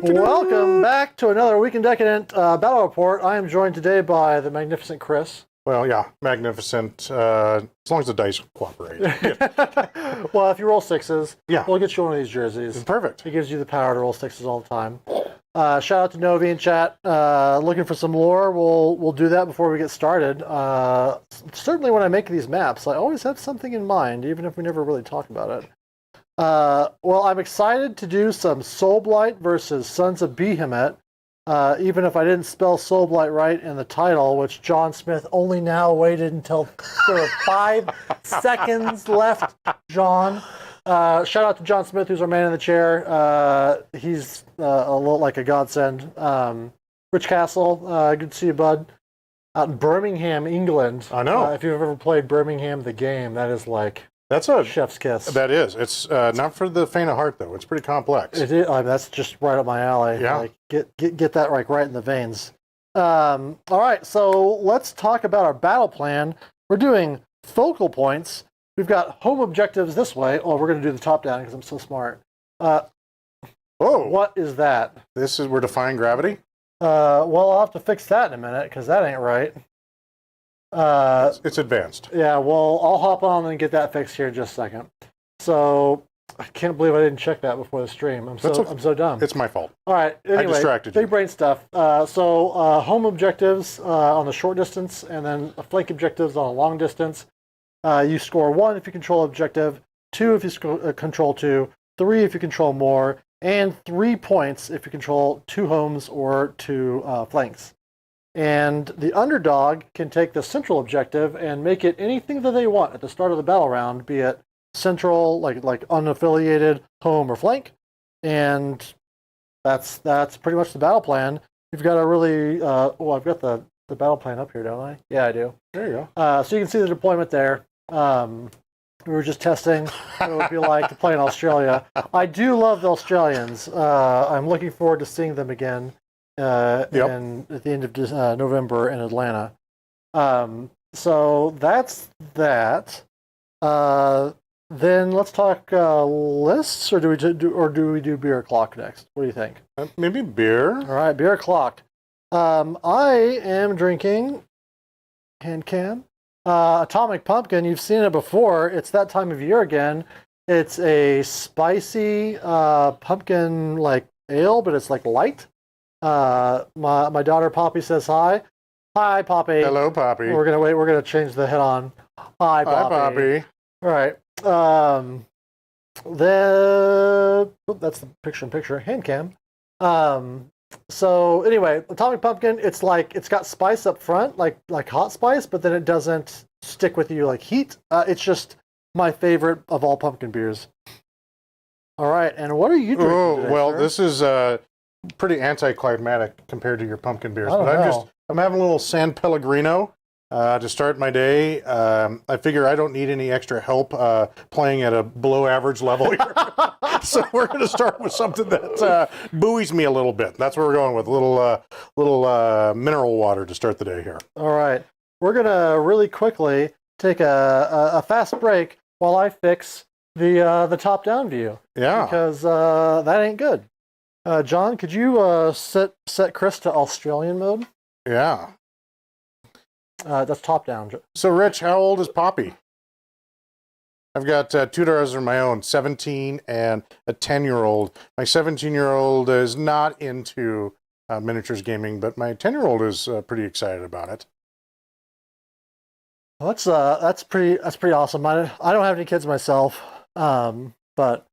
Welcome back to another Week in Decadent Battle Report. I am joined today by the magnificent Chris. Well, yeah, magnificent, as long as the dice cooperate. Yeah. Well, if you roll sixes, yeah, we'll get you one of these jerseys. Perfect. It gives you the power to roll sixes all the time. Shout out to Novi in chat. Looking for some lore. We'll do that before we get started. Certainly when I make these maps, I always have something in mind, even if we never really talk about it. Well, I'm excited to do some Soulblight versus Sons of Behemat, even if I didn't spell Soulblight right in the title, which John Smith only now waited until there were 5 seconds left, John. Shout out to John Smith, who's our man in the chair. He's a little like a godsend. Rich Castle, good to see you, bud. Out in Birmingham, England. I know. If you've ever played Birmingham the game, that is like... That's a chef's kiss. That is. It's not for the faint of heart, though. It's pretty complex. It is. That's just right up my alley. Yeah. Like, get that right in the veins. All right. So let's talk about our battle plan. We're doing focal points. We've got home objectives this way. Oh, we're going to do the top down because I'm so smart. Oh. What is that? We're defying gravity? Well, I'll have to fix that in a minute because that ain't right. It's advanced. Yeah, well, I'll hop on and get that fixed here in just a second. So, I can't believe I didn't check that before the stream. I'm so dumb. It's my fault. All right, anyway, I distracted you. Big brain stuff. Home objectives on the short distance, and then flank objectives on a long distance. You score 1 if you control objective, 2 if you control 2, 3 if you control more, and 3 points if you control 2 homes or 2 flanks. And the underdog can take the central objective and make it anything that they want at the start of the battle round, be it central, like unaffiliated, home, or flank. And that's pretty much the battle plan. You've got a really, I've got the battle plan up here, don't I? Yeah, I do. There you go. So you can see the deployment there. We were just testing what it would be like to play in Australia. I do love the Australians. I'm looking forward to seeing them again. And at the end of November in Atlanta. So that's that. Then let's talk lists, or do we do beer clock next? What do you think? Maybe beer. All right, beer clock. I am drinking Atomic Pumpkin. You've seen it before. It's that time of year again. It's a spicy pumpkin like ale, but it's like light. My daughter Poppy says hi. Hi, Poppy. Hello, Poppy. We're gonna wait. We're gonna change the head on. Hi, Poppy. Hi, Poppy. All right. That's the picture-in-picture hand cam. So anyway, Atomic Pumpkin, it's got spice up front, like hot spice, but then it doesn't stick with you like heat. It's just my favorite of all pumpkin beers. All right, and what are you drinking today, Well, sir? this is pretty anticlimactic compared to your pumpkin beers, I don't but know. I'm having a little San Pellegrino to start my day. I figure I don't need any extra help playing at a below average level here. So we're going to start with something that buoys me a little bit. That's what we're going with, a little mineral water to start the day here. All right, we're gonna really quickly take a fast break while I fix the top-down view. Yeah. Because that ain't good. John, could you set Chris to Australian mode? Yeah. That's top-down. So, Rich, how old is Poppy? I've got two daughters of my own, 17 and a 10-year-old. My 17-year-old is not into miniatures gaming, but my 10-year-old is pretty excited about it. Well, that's pretty awesome. I don't have any kids myself, but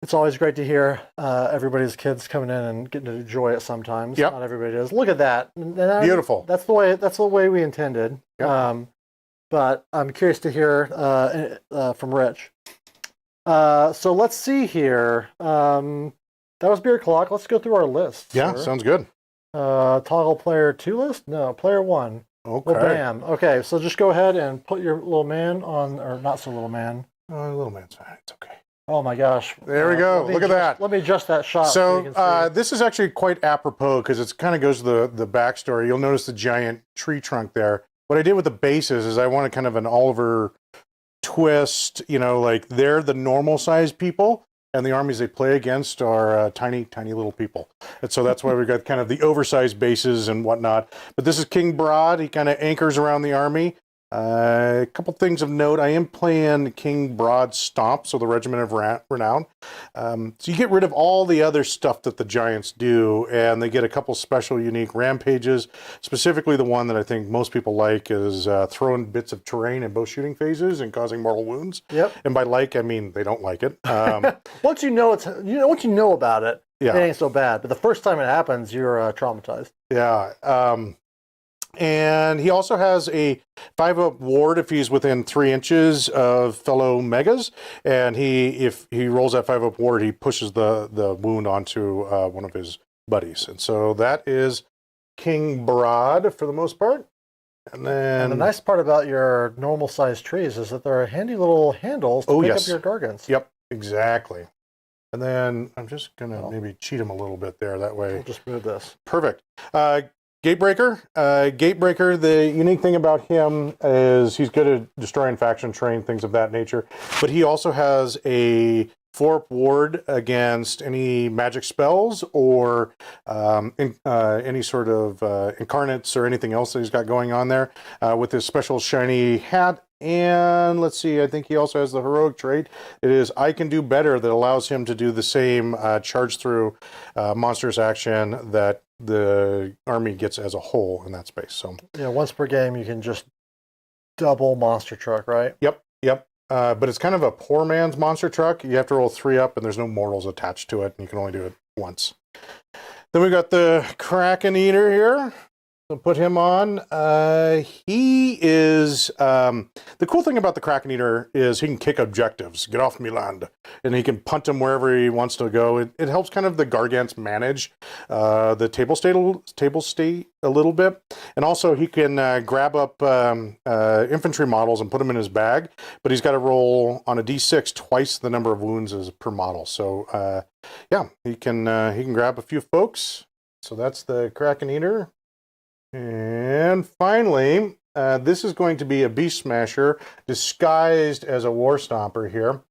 it's always great to hear everybody's kids coming in and getting to enjoy it sometimes. Yep. Not everybody does. Look at that. Beautiful. That's the way we intended. Yep. But I'm curious to hear from Rich. So let's see here. That was Beer Clock. Let's go through our list. Yeah, sir. sounds good. Toggle player 2 list? No, player 1. Okay. Well, bam. Okay, so just go ahead and put your little man on, or not so little man. Little man's fine. It's okay. Oh my gosh. There we go. Look at that. Let me adjust that shot. So you can see. this is actually quite apropos because it kind of goes to the backstory. You'll notice the giant tree trunk there. What I did with the bases is I wanted kind of an Oliver twist, like they're the normal sized people and the armies they play against are tiny, tiny little people. And so that's why we got kind of the oversized bases and whatnot. But this is King Brodd. He kind of anchors around the army. A couple things of note. I am playing King Brodd Stomp, so the Regiment of Renown. So you get rid of all the other stuff that the giants do, and they get a couple special unique rampages. Specifically, the one that I think most people like is throwing bits of terrain in both shooting phases and causing mortal wounds. Yep. And by like, I mean they don't like it. Once you know once you know about it, Yeah. it ain't so bad. But the first time it happens, you're traumatized. Yeah. And he also has a 5-up ward if he's within 3 inches of fellow megas. And if he rolls that 5-up ward, he pushes the wound onto one of his buddies. And so that is King Brodd for the most part. And the nice part about your normal sized trees is that there are handy little handles to pick up your gargants. Yep, exactly. And then I'm just going to maybe cheat him a little bit there. That way. We'll just move this. Perfect. Gatebreaker. Gatebreaker, the unique thing about him is he's good at destroying faction train, things of that nature. But he also has a 4-up ward against any magic spells or any sort of incarnates or anything else that he's got going on there with his special shiny hat. And let's see, I think he also has the heroic trait. It is I Can Do Better that allows him to do the same charge through monstrous action that the army gets as a whole in that space. So yeah, once per game you can just double monster truck, right? Yep. But it's kind of a poor man's monster truck. You have to roll 3 up and there's no mortals attached to it, and you can only do it once. Then we got the Kraken Eater here. So put him on. He is the cool thing about the Kraken Eater is he can kick objectives, get off me land, and he can punt them wherever he wants to go. It helps kind of the Gargants manage the table state a little bit, and also he can grab up infantry models and put them in his bag. But he's got to roll on a d6 twice the number of wounds as per model. So yeah, he can grab a few folks. So that's the Kraken Eater. And finally, this is going to be a Beast Smasher disguised as a War Stomper here.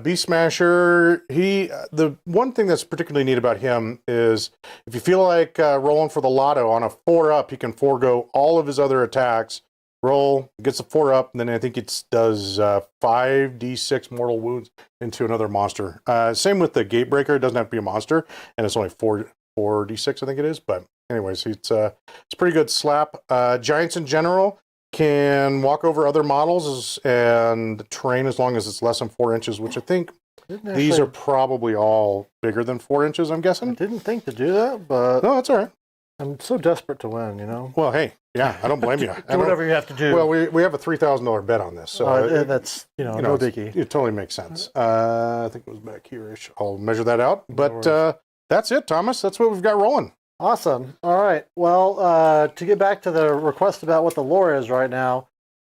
Beast Smasher, the one thing that's particularly neat about him is if you feel like rolling for the lotto on a 4-up, he can forego all of his other attacks roll, gets a 4 up, and then I think it does 5d6 mortal wounds into another monster. Same with the Gatebreaker. It doesn't have to be a monster, and it's only 4d6, I think it is. But anyways, it's a pretty good slap. Giants in general can walk over other models and terrain as long as it's less than 4 inches, which I think these are probably all bigger than 4 inches, I'm guessing. I didn't think to do that, but... No, that's all right. I'm so desperate to win, you know? Well, hey, yeah, I don't blame you. Do whatever you have to do. Well, we have a $3,000 bet on this, so... that's, no biggie. It totally makes sense. I think it was back here-ish. I'll measure that out. But that's it, Thomas. That's what we've got rolling. Awesome. All right. Well, to get back to the request about what the lore is right now,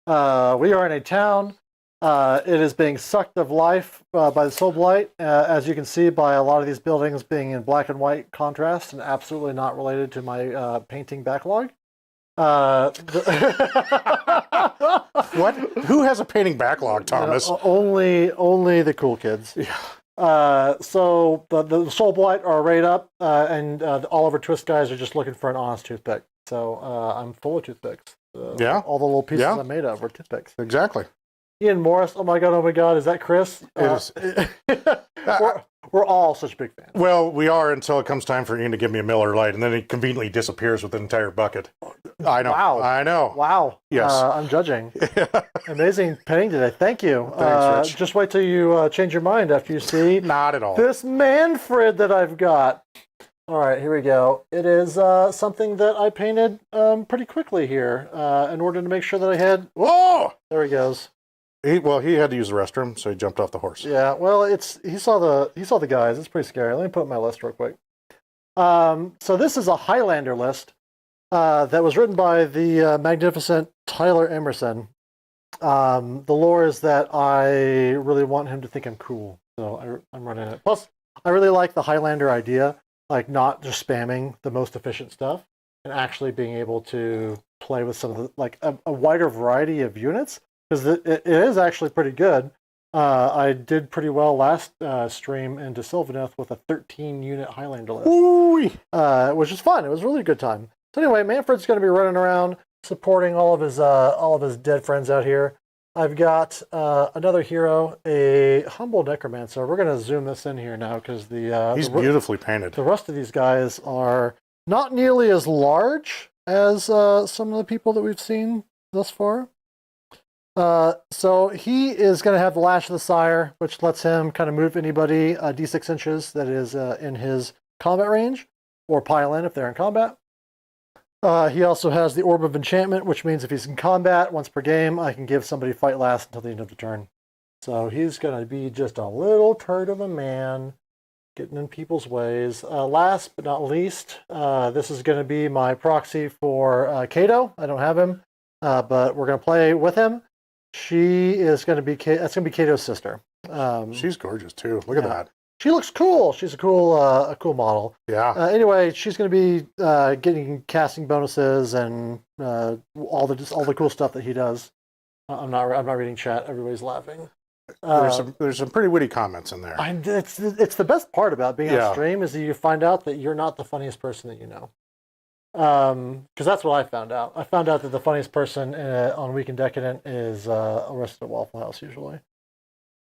we are in a town. It is being sucked of life by the Soulblight, as you can see by a lot of these buildings being in black and white contrast and absolutely not related to my painting backlog. What? Who has a painting backlog, Thomas? Only the cool kids. Yeah. So the Soulblight are arrayed up, and Oliver Twist guys are just looking for an honest toothpick. So I'm full of toothpicks. Yeah. All the little pieces I'm made of are toothpicks. Exactly. Ian Morris, oh my God, is that Chris? It is. We're all such big fans. Well, we are until it comes time for Ian to give me a Miller Lite, and then he conveniently disappears with an entire bucket. I know. Wow. I know. Wow. Yes. I'm judging. Amazing painting today. Thank you. Thanks, Rich. Just wait till you change your mind after you see Not at all. this Manfred that I've got. All right, here we go. It is something that I painted pretty quickly here in order to make sure that I had... Whoa! There he goes. He had to use the restroom, so he jumped off the horse. Yeah, well, he saw the guys. It's pretty scary. Let me put up my list real quick. So this is a Highlander list that was written by the magnificent Tyler Emmerson. The lore is that I really want him to think I'm cool, so I'm running it. Plus, I really like the Highlander idea, like not just spamming the most efficient stuff, and actually being able to play with some of the, like a wider variety of units. Because it is actually pretty good. I did pretty well last stream into Sylvaneth with a 13-unit Highlander list, which is fun. It was a really good time. So anyway, Manfred's going to be running around supporting all of his dead friends out here. I've got another hero, a humble necromancer. We're going to zoom this in here now because he's beautifully painted. The rest of these guys are not nearly as large as some of the people that we've seen thus far. So he is going to have the Lash of the Sire, which lets him kind of move anybody d6 inches that is in his combat range, or pile in if they're in combat. He also has the Orb of Enchantment, which means if he's in combat once per game, I can give somebody fight last until the end of the turn. So he's going to be just a little turd of a man, getting in people's ways. Last but not least, this is going to be my proxy for Kato. I don't have him, but we're going to play with him. She is going to be Kato's sister. She's gorgeous too. Look at that. She looks cool. She's a cool model. Yeah. Anyway, she's going to be getting casting bonuses and all the cool stuff that he does. I'm not reading chat. Everybody's laughing. There's some pretty witty comments in there. It's the best part about being on stream is that you find out that you're not the funniest person that you know. Because that's what I found out. I found out that the funniest person on Week in Decadent is Arrested at Waffle House usually.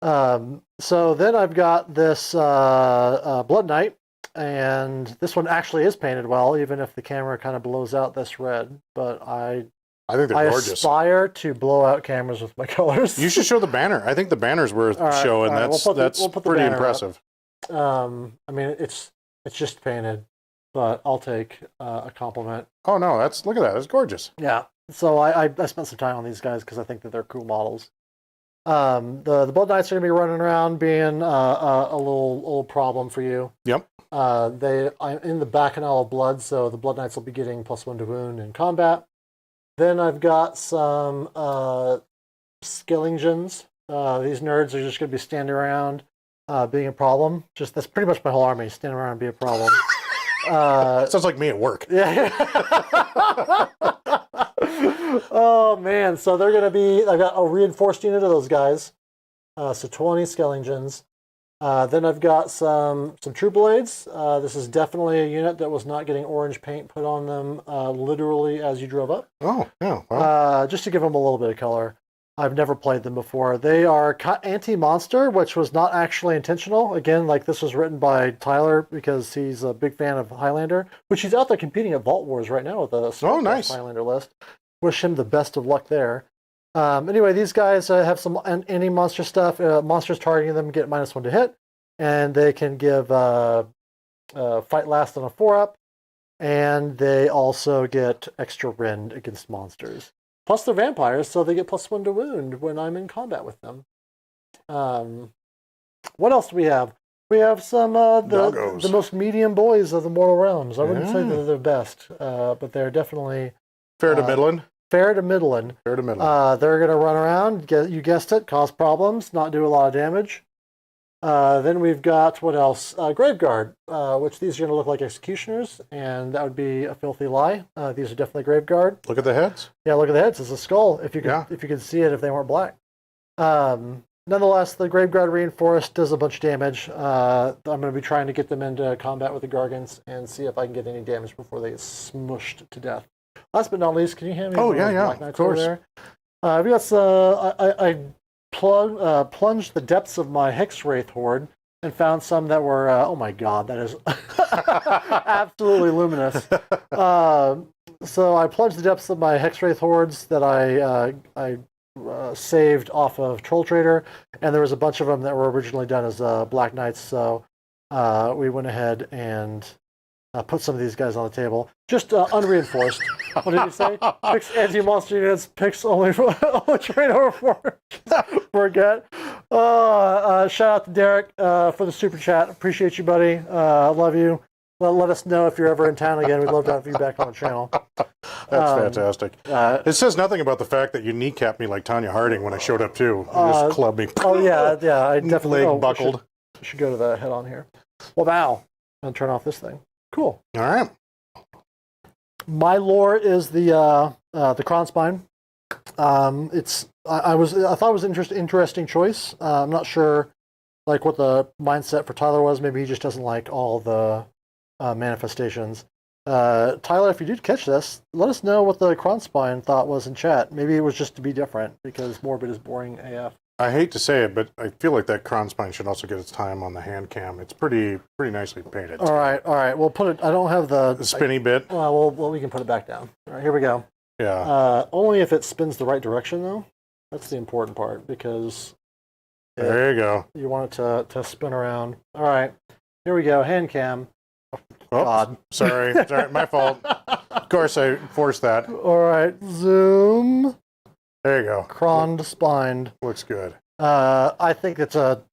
So then I've got this Blood Knight, and this one actually is painted well, even if the camera kind of blows out this red. But I think they're gorgeous. Aspire to blow out cameras with my colors. You should show the banner. I think the banner's worth showing. That's pretty impressive. I mean, it's just painted. But I'll take a compliment. Oh no, look at that. That's gorgeous. Yeah. So I spent some time on these guys because I think that they're cool models. The Blood Knights are going to be running around being a little problem for you. Yep. I'm in the Bacchanal of Blood, so the Blood Knights will be getting +1 to wound in combat. Then I've got some Skellingtons. These nerds are just going to be standing around being a problem. That's pretty much my whole army, standing around and be a problem. Sounds like me at work. Yeah. Oh man, so they're gonna be. I got a reinforced unit of those guys. So 20 Skellingtons. Then I've got some True Blades. This is definitely a unit that was not getting orange paint put on them literally as you drove up. Oh, yeah. Well. Just to give them a little bit of color. I've never played them before. They are anti-monster, which was not actually intentional. Again, like this was written by Tyler because he's a big fan of Highlander, which he's out there competing at Vault Wars right now with a nice Highlander list. Wish him the best of luck there. Anyway, these guys have some anti-monster stuff. Monsters targeting them get -1 to hit, and they can give fight last on a 4-up, and they also get extra rend against monsters. Plus they're vampires, so they get +1 to wound when I'm in combat with them. What else do we have? We have some the most medium boys of the Mortal Realms. I wouldn't say they're the best, but they're definitely fair to middling. Fair to middling. Fair to middling. They're going to run around, you guessed it, cause problems, not do a lot of damage. Then we've got, what else? Graveguard, which these are going to look like executioners, and that would be a filthy lie. These are definitely Graveguard. Look at the heads. Yeah, look at the heads. It's a skull, if you could see it if they weren't black. Nonetheless, the Graveguard Reinforced does a bunch of damage. I'm going to be trying to get them into combat with the Gargants and see if I can get any damage before they get smushed to death. Last but not least, can you hand me Black Knights over there? We got I plunged the depths of my Hex Wraith horde and found some that were, oh my god, that is absolutely luminous. So I plunged the depths of my Hex Wraith hordes that I saved off of Troll Trader, and there was a bunch of them that were originally done as Black Knights, so we went ahead and put some of these guys on the table. Just unreinforced. What did he say? Picks anti-monster units, picks only train over forget. Shout out to Derek for the super chat. Appreciate you, buddy. Love you. Let us know if you're ever in town again. We'd love to have you back on the channel. That's fantastic. It says nothing about the fact that you kneecapped me like Tanya Harding when I showed up too. You just clubbed me. Oh yeah. I definitely leg buckled. Should go to the head on here. Well, now I'm gonna turn off this thing. Cool. All right. My lore is the Kronspine. I thought it was an interesting choice. I'm not sure like what the mindset for Tyler was. Maybe he just doesn't like all the manifestations. Tyler, if you did catch this, let us know what the Kronspine thought was in chat. Maybe it was just to be different because Morbid is boring AF. I hate to say it, but I feel like that Kronspine should also get its time on the hand cam. It's pretty nicely painted. All right. We'll put it. I don't have the spinny bit. Well, we can put it back down. All right, here we go. Yeah. Only if it spins the right direction, though. That's the important part because there you go. You want it to spin around. All right, here we go. Hand cam. Oh, God. Sorry, my fault. Of course, I forced that. All right, zoom. There you go. Croned spined. Looks good. I think it's the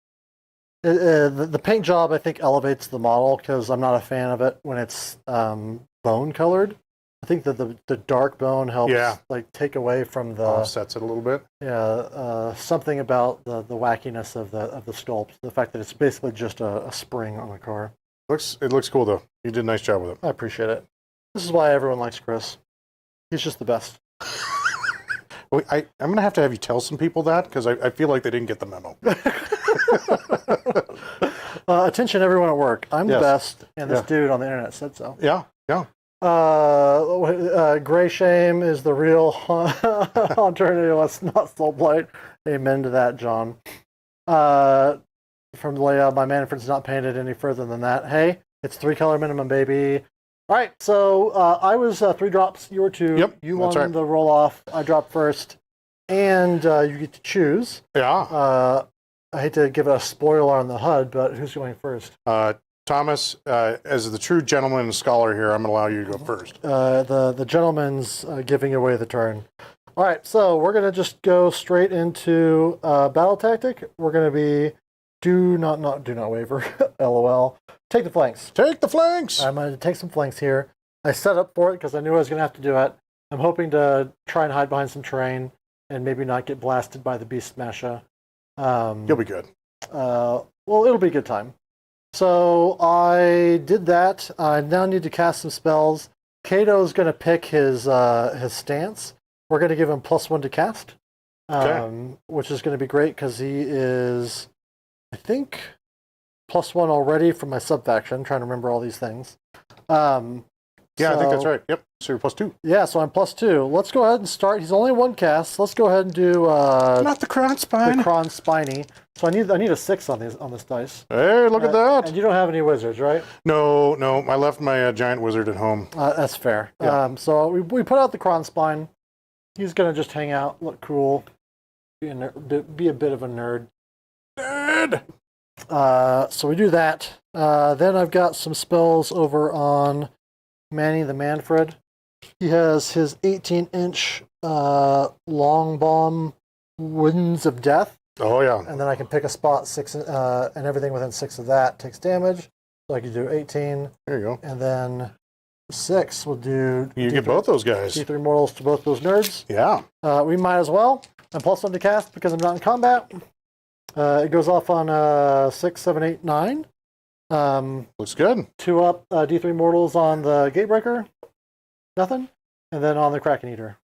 paint job. I think elevates the model because I'm not a fan of it when it's bone colored. I think that the dark bone helps like take away from the offsets it a little bit. Yeah, something about the wackiness of the sculpt. The fact that it's basically just a spring on a car. It looks cool though. You did a nice job with it. I appreciate it. This is why everyone likes Chris. He's just the best. I'm going to have you tell some people that because I feel like they didn't get the memo. Attention, everyone at work. I'm the best, and this dude on the internet said so. Yeah. Gray Shame is the real alternative. It's not Soulblight. Amen to that, John. From the layout, my Manfred's not painted any further than that. Hey, it's 3-color minimum, baby. All right, so I was 3 drops. You were 2. Yep, you won the roll off. I dropped first, and you get to choose. Yeah. I hate to give a spoiler on the HUD, but who's going first? Thomas, as the true gentleman and scholar here, I'm going to allow you to go first. The gentleman's giving away the turn. All right, so we're going to just go straight into battle tactic. We're going to be do not waver. LOL. Take the flanks. Take the flanks. I'm going to take some flanks here. I set up for it because I knew I was going to have to do it. I'm hoping to try and hide behind some terrain and maybe not get blasted by the Beast Smasher. You'll be good. Well, it'll be a good time. So I did that. I now need to cast some spells. Kato's going to pick his stance. We're going to give him +1 to cast, which is going to be great because he is, I think, +1 already from my sub-faction. I'm trying to remember all these things. Yeah, I think that's right. Yep. So you're +2. Yeah, so I'm +2. Let's go ahead and start. He's only 1 cast. Let's go ahead and do Not the Kron Spine. the Kron Spiny. So I need a 6 on this dice. Hey, look at that. And you don't have any wizards, right? No. I left my giant wizard at home. That's fair. Yeah. So we put out the Kron Spine. He's gonna just hang out, look cool, be a bit of a nerd. So we do that. Then I've got some spells over on Manny the Manfred. He has his 18-inch long bomb Winds of Death. Oh, yeah. And then I can pick a spot 6, and everything within 6 of that takes damage. So I can do 18. There you go. And then 6 will do... You get both those guys. D3 mortals to both those nerds. Yeah. We might as well. I'm +1 to cast because I'm not in combat. It goes off on 6, 7, 8, 9. Looks good. 2 up D3 mortals on the Gatebreaker. Nothing. And then on the Kraken Eater.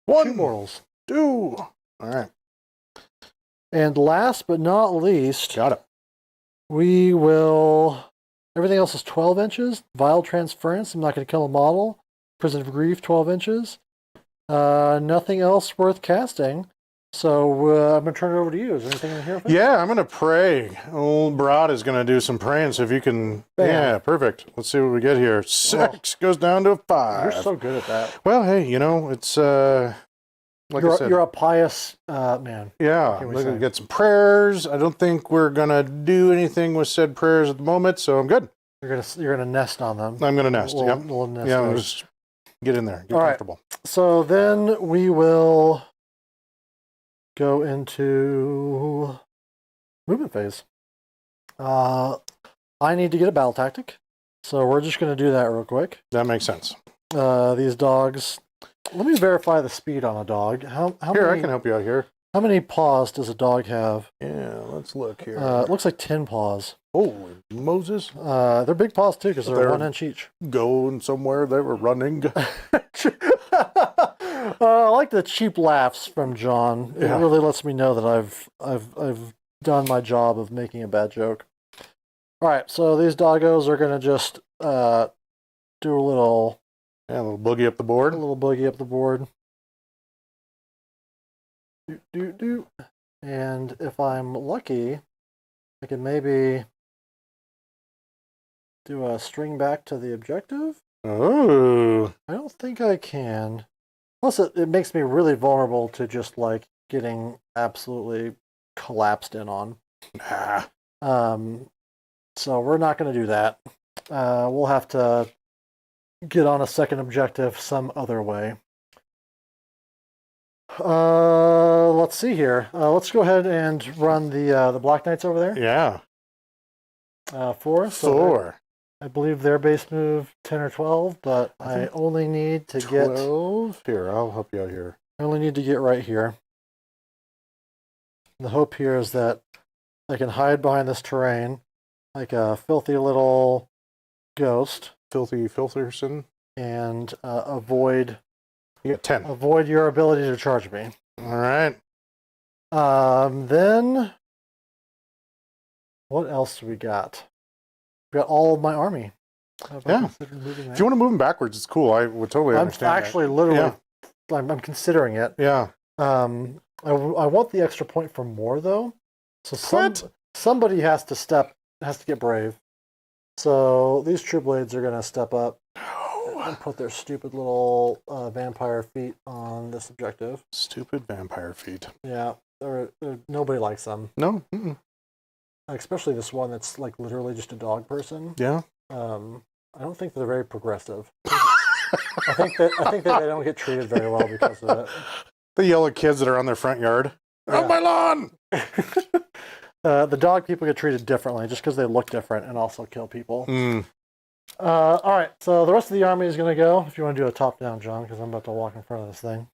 1 2 mortals. 2. All right. And last but not least, Got it. we will... Everything else is 12 inches. Vile Transference. I'm not going to kill a model. Prison of Grief, 12 inches. Nothing else worth casting. So I'm going to turn it over to you. Is there anything in here? Yeah, I'm going to pray. Old Brodd is going to do some praying, so if you can... Bam. Yeah, perfect. Let's see what we get here. 6 goes down to 5. You're so good at that. Well, hey, it's... like I said, you're a pious man. yeah, Can we we're going say? to get some prayers. I don't think we're going to do anything with said prayers at the moment, so I'm good. You're gonna nest on them. I'm going to nest. Little, Yep. little nest Yeah, egg. just get in there. Get All right. comfortable. So then we will go into movement phase. I need to get a battle tactic, so we're just going to do that real quick. That makes sense. These dogs. Let me verify the speed on a dog. How Here, many, I can help you out here. How many paws does a dog have? Yeah, let's look here. It looks like 10 paws. Holy Moses. They're big paws too, because they're They're- 1 inch each. Going somewhere, they were running. I like the cheap laughs from John. It Yeah. really lets me know that I've done my job of making a bad joke. All right, so these doggos are gonna just do a little Yeah, a little boogie up the board. boogie up the board. Do. And if I'm lucky, I can maybe do a string back to the objective. Oh. I don't think I can. Plus, it makes me really vulnerable to just like getting absolutely collapsed in on. Nah. So we're not going to do that. We'll have to get on a second objective some other way. Let's see here. Let's go ahead and run the Black Knights over there. Yeah. 4. So 4. I believe their base move 10 or 12, but I only need to get 12. Here, I'll help you out here. I only need to get right here. The hope here is that I can hide behind this terrain like a filthy little ghost Filthy Filtherson. and avoid You get 10. your ability to charge me. All right. Then what else do we got? We got all of my army. Have I Yeah. considered moving that? If you want to move them backwards, it's cool. I would totally I'm understand actually literally I'm considering it. that. Yeah. I want the extra point for more though. So What? somebody has to get brave. So these True Blades are gonna step up and put their stupid little vampire feet on this objective. Stupid vampire feet. Yeah, nobody likes them, No. Mm-mm. especially this one that's like literally just a dog person. Yeah. I don't think they're very progressive. I think that they don't get treated very well because of it. The yellow kids that are on their front yard. Yeah. On my lawn! The dog people get treated differently just because they look different and also kill people. Mm. All right, so the rest of the army is going to go. If you want to do a top-down, John, because I'm about to walk in front of this thing.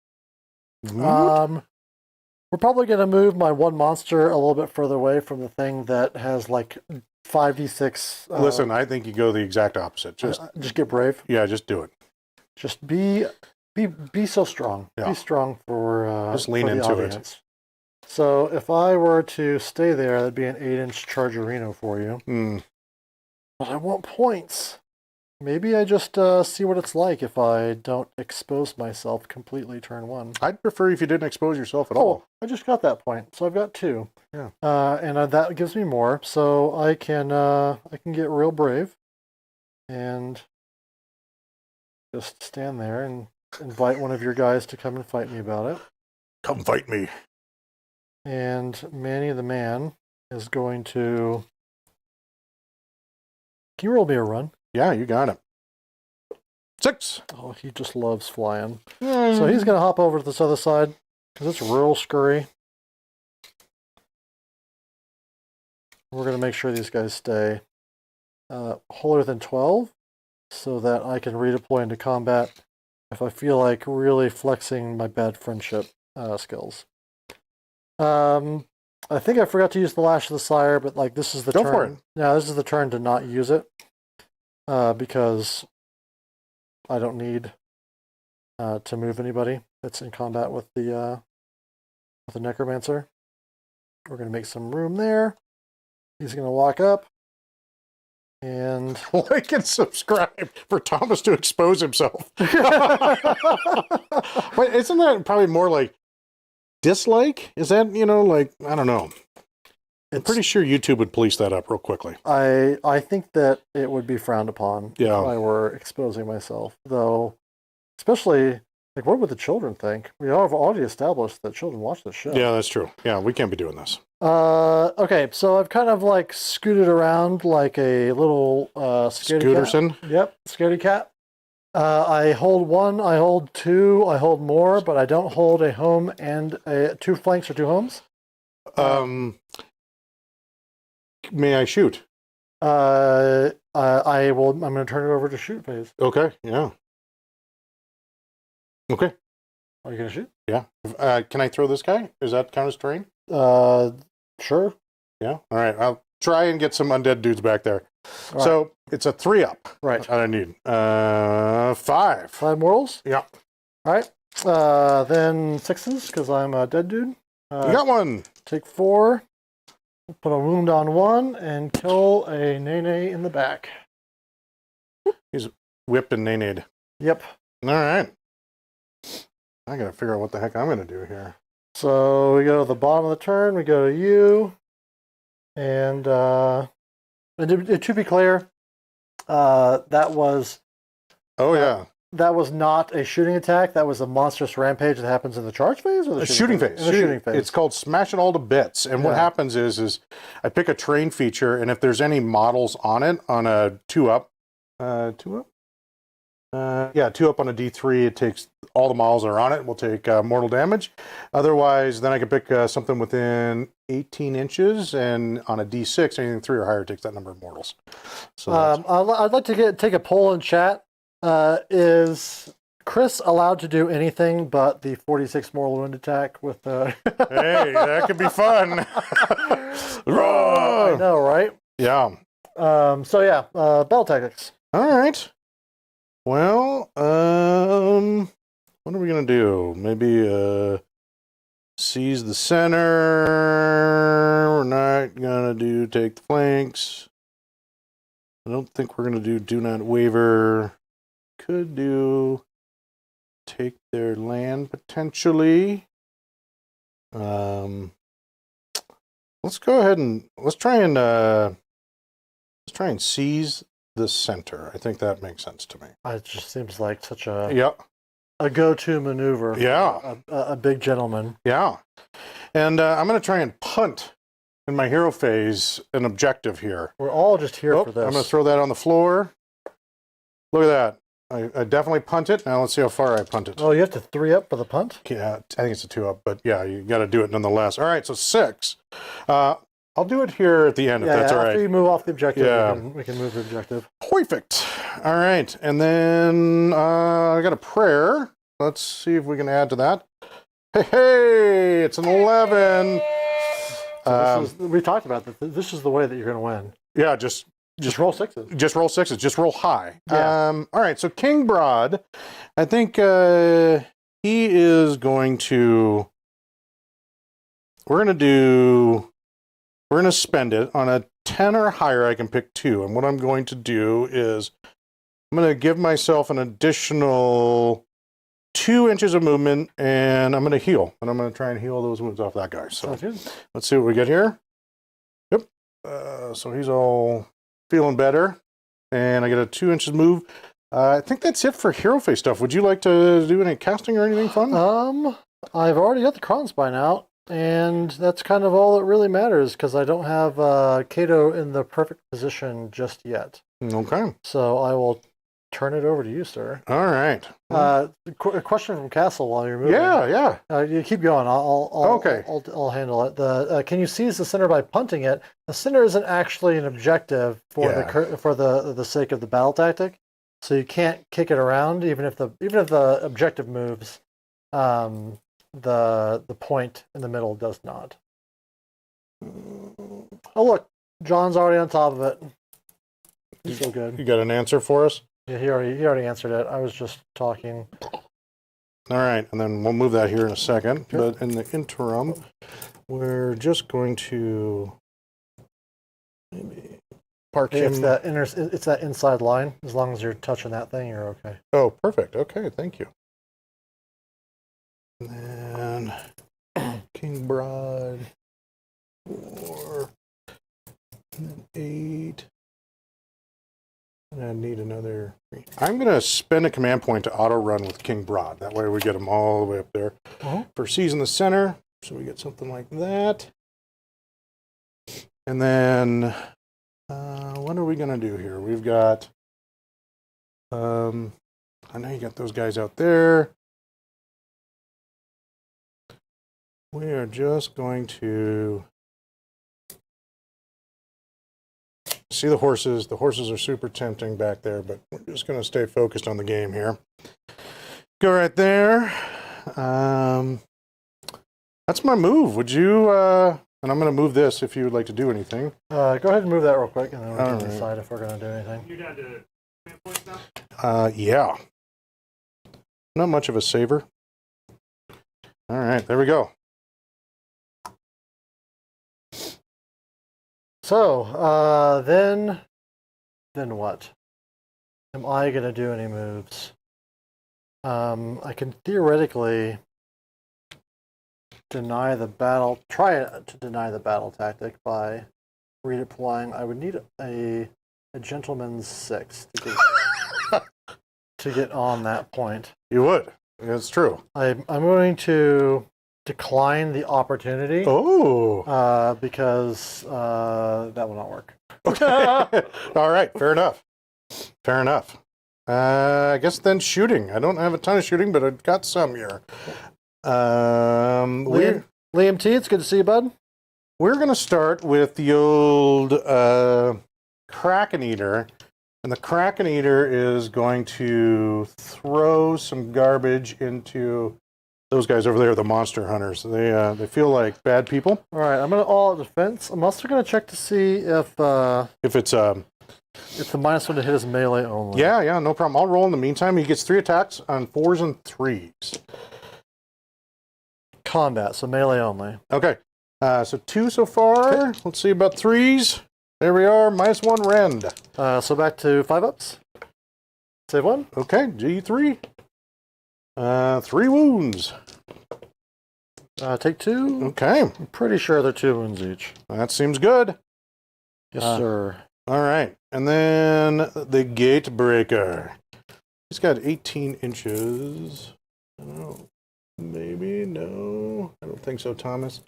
We're probably going to move my one monster a little bit further away from the thing that has like 5d6. Listen, I think you go the exact opposite. Just get brave. yeah, just do it. Just be so strong. Yeah. Be strong for Just lean for the into it. audience. So if I were to stay there, that'd be an 8-inch Chargerino for you. But I want points. Maybe I just see what it's like if I don't expose myself completely turn 1. I'd prefer if you didn't expose yourself at all. I just got that point, so I've got 2. Yeah. And that gives me more, so I can get real brave and just stand there and invite one of your guys to come and fight me about it. Come fight me. And Manny the Man is going to... Can you roll me a run? Yeah, you got it. 6. Oh, he just loves flying. So he's going to hop over to this other side, because it's real scurry. We're going to make sure these guys stay wholly within 12, so that I can redeploy into combat if I feel like really flexing my bad friendship skills. I think I forgot to use the Lash of the Sire, but like this is the turn. Go for it. Yeah, this is the turn to not use it because I don't need to move anybody that's in combat with the Necromancer. We're going to make some room there. He's going to walk up and like and subscribe for Thomas to expose himself. Wait, isn't that probably more like dislike? Is that, like, I don't know. I'm pretty sure YouTube would police that up real quickly. I think that it would be frowned upon if I were exposing myself, though, especially, like, what would the children think? We have already established that children watch this show. Yeah, that's true. Yeah, we can't be doing this. Okay, so I've kind of, like, scooted around like a little scaredy Scooterson? cat. Yep, scaredy cat. I hold 1, I hold 2, I hold more, but I don't hold a home and 2 flanks or 2 homes. May I shoot? I will. I'm going to turn it over to shoot phase. Okay. Yeah. Okay. Are you going to shoot? Yeah. Can I throw this guy? Is that count as terrain? Sure. Yeah. All right. I'll try and get some undead dudes back there. All so right. It's a 3-up. Right. I need 5. 5 morals. Yeah. All right. Then 6s because I'm a dead dude. You got 1. Take 4. Put a wound on 1 and kill a Nene in the back. He's whipped and nay-nayed. Yep. All right. I gotta figure out what the heck I'm gonna do here. So we go to the bottom of the turn. We go to you, and to be clear, that was. Oh yeah. That was not a shooting attack. That was a monstrous rampage that happens in the charge phase or the shooting phase. Shooting phase. It's called Smash It All to Bits. And what happens is I pick a terrain feature, and if there's any models on it, on a 2-up, 2-up? Yeah, 2-up on a D3, it takes all the models that are on it will take mortal damage. Otherwise, then I can pick something within 18 inches, and on a D6, anything 3 or higher takes that number of mortals. So I'd like to take a poll in chat. Is Chris allowed to do anything but the 46 mortal wound attack with the... Hey, that could be fun. I know, right? Yeah. So yeah, battle tactics. All right. Well, what are we gonna do? Maybe seize the center. We're not gonna take the flanks. I don't think we're gonna do not waver. Could do take their land potentially. Let's go ahead and let's try and seize the center. I think that makes sense to me. It just seems like such a go-to maneuver. Yeah, a big gentleman. Yeah, and I'm going to try and punt in my hero phase an objective here. We're all just here for this. I'm going to throw that on the floor. Look at that. I definitely punt it. Now let's see how far I punt it. Oh, you have to 3-up for the punt? Yeah, I think it's a 2-up, but yeah, you got to do it nonetheless. All right, so 6. I'll do it here at the end if that's all right. After you move off the objective, Yeah. we can move the objective. Perfect. All right, and then I got a prayer. Let's see if we can add to that. Hey, it's an 11. So we talked about this. This is the way that you're going to win. Yeah, just roll 6s. Just roll 6s. Just roll high. Yeah. All right. So King Brodd, I think he is going to we're gonna spend it on a 10 or higher. I can pick 2, and what I'm going to do is I'm gonna give myself an additional 2 inches of movement, and I'm gonna heal, and I'm gonna try and heal those wounds off that guy. So let's see what we get here. Yep. So he's all feeling better, and I get a 2 inches move. I think that's it for hero face stuff. Would you like to do any casting or anything fun? I've already got the crons by now, and that's kind of all that really matters because I don't have Kato in the perfect position just yet. Okay. So I will turn it over to you, sir. All right. A question from Castle while you're moving. Yeah. You keep going. I'll handle it. Can you seize the center by punting it? The center isn't actually an objective for the sake of the battle tactic, so you can't kick it around even if the objective moves. The point in the middle does not. Oh look, John's already on top of it. He's so good. You got an answer for us? Yeah, he already answered it. I was just talking. All right, and then we'll move that here in a second. Sure. But in the interim, we're just going to maybe park him. It's that inside line. As long as you're touching that thing, you're okay. Oh, perfect. Okay, thank you. And then King Brodd 4, and then 8. And I need another 3. I'm going to spend a command point to auto run with King Brodd. That way we get him all the way up there. For C's in the center, so we get something like that. And then, what are we going to do here? We've got, I know you got those guys out there. We are just going to see the horses. The horses are super tempting back there, but we're just going to stay focused on the game here. Go right there. That's my move. Would you, and I'm going to move this if you would like to do anything. Go ahead and move that real quick, and then we can decide if we're going to do anything. You're down to command points now? Yeah. Not much of a saver. All right, there we go. So, then what? Am I going to do any moves? I can theoretically try to deny the battle tactic by redeploying. I would need a gentleman's 6 to get on that point. You would. It's true. I'm going to decline the opportunity. Oh. Because that will not work. Okay. All right. Fair enough. Fair enough. I guess then shooting. I don't have a ton of shooting, but I've got some here. Liam T, it's good to see you, bud. We're going to start with the old Kraken Eater. And the Kraken Eater is going to throw some garbage into those guys over there, the monster hunters. They feel like bad people. All right, I'm going to all out defense. I'm also going to check to see if it's the -1 to hit is melee only. Yeah, no problem. I'll roll in the meantime. He gets 3 attacks on 4s and 3s. Combat, so melee only. Okay, so 2 so far. Okay. Let's see about 3s. There we are, -1 rend. So back to 5-ups. Save 1. Okay, G3. 3 wounds. Take 2. Okay. I'm pretty sure they're 2 wounds each. That seems good. Yes, sir. All right. And then the Gatebreaker. He's got 18 inches. Oh, maybe, no. I don't think so, Thomas.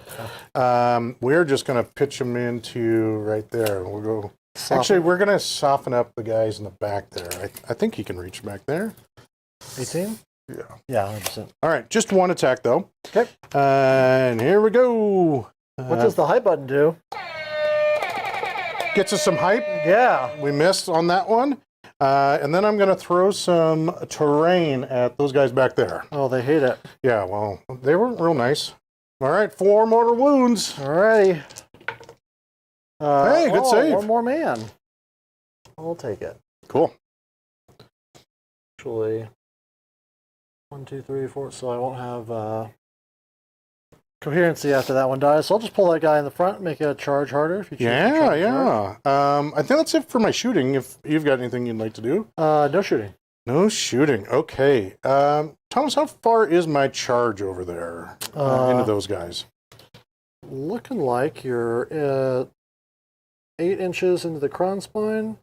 Okay. We're just going to pitch him into right there. We'll go. Actually, we're going to soften up the guys in the back there. I think he can reach back there. 18? Yeah. Yeah, 100%. All right, just 1 attack, though. Okay. And here we go. What does the hype button do? Gets us some hype. Yeah. We missed on that one. And then I'm going to throw some terrain at those guys back there. Oh, they hate it. Yeah, well, they weren't real nice. All right, 4 mortal wounds. All righty. Hey, good save. 1 more man. I'll take it. Cool. Actually, 1, 2, 3, 4. So I won't have coherency after that one dies. So I'll just pull that guy in the front and make a charge harder if you choose to charge. I think that's it for my shooting. If you've got anything you'd like to do. No shooting. No shooting. Okay. Thomas, how far is my charge over there into those guys? Looking like you're 8 inches into the crown spine,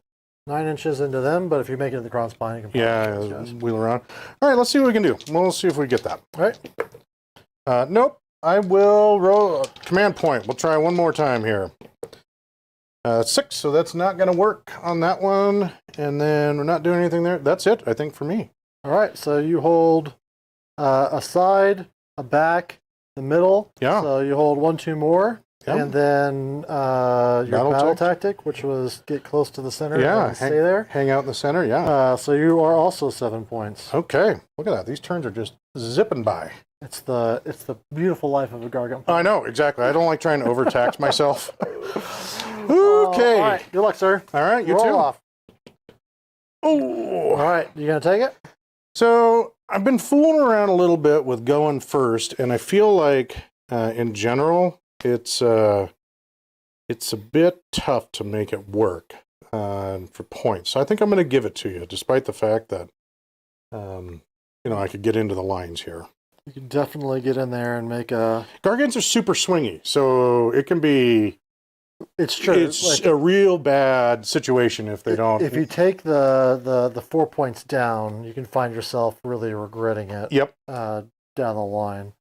9 inches into them. But if you make it to the crown spine, you can wheel around. All right, let's see what we can do. We'll see if we get that. All right. Nope. I will roll a command point. We'll try one more time here. 6, so that's not going to work on that one. And then we're not doing anything there. That's it, I think, for me. All right, so you hold a side, a back, the middle. Yeah. So you hold 1, 2 more. Yeah. And then your battle tactic, which was get close to the center and stay there. Hang out in the center, yeah. So you are also 7 points. Okay, look at that. These turns are just zipping by. It's the beautiful life of a Gargant. I know, exactly. I don't like trying to overtax myself. Okay. All right, good luck, sir. All right, you Roll too. off. Oh. All right, you going to take it? So I've been fooling around a little bit with going first, and I feel like, in general, it's a bit tough to make it work for points. So I think I'm going to give it to you, despite the fact that, I could get into the lines here. You can definitely get in there and make a... Gargants are super swingy, so it can be... It's true. It's a real bad situation if they don't... If you take the 4 points down, you can find yourself really regretting it. Yep. Down the line.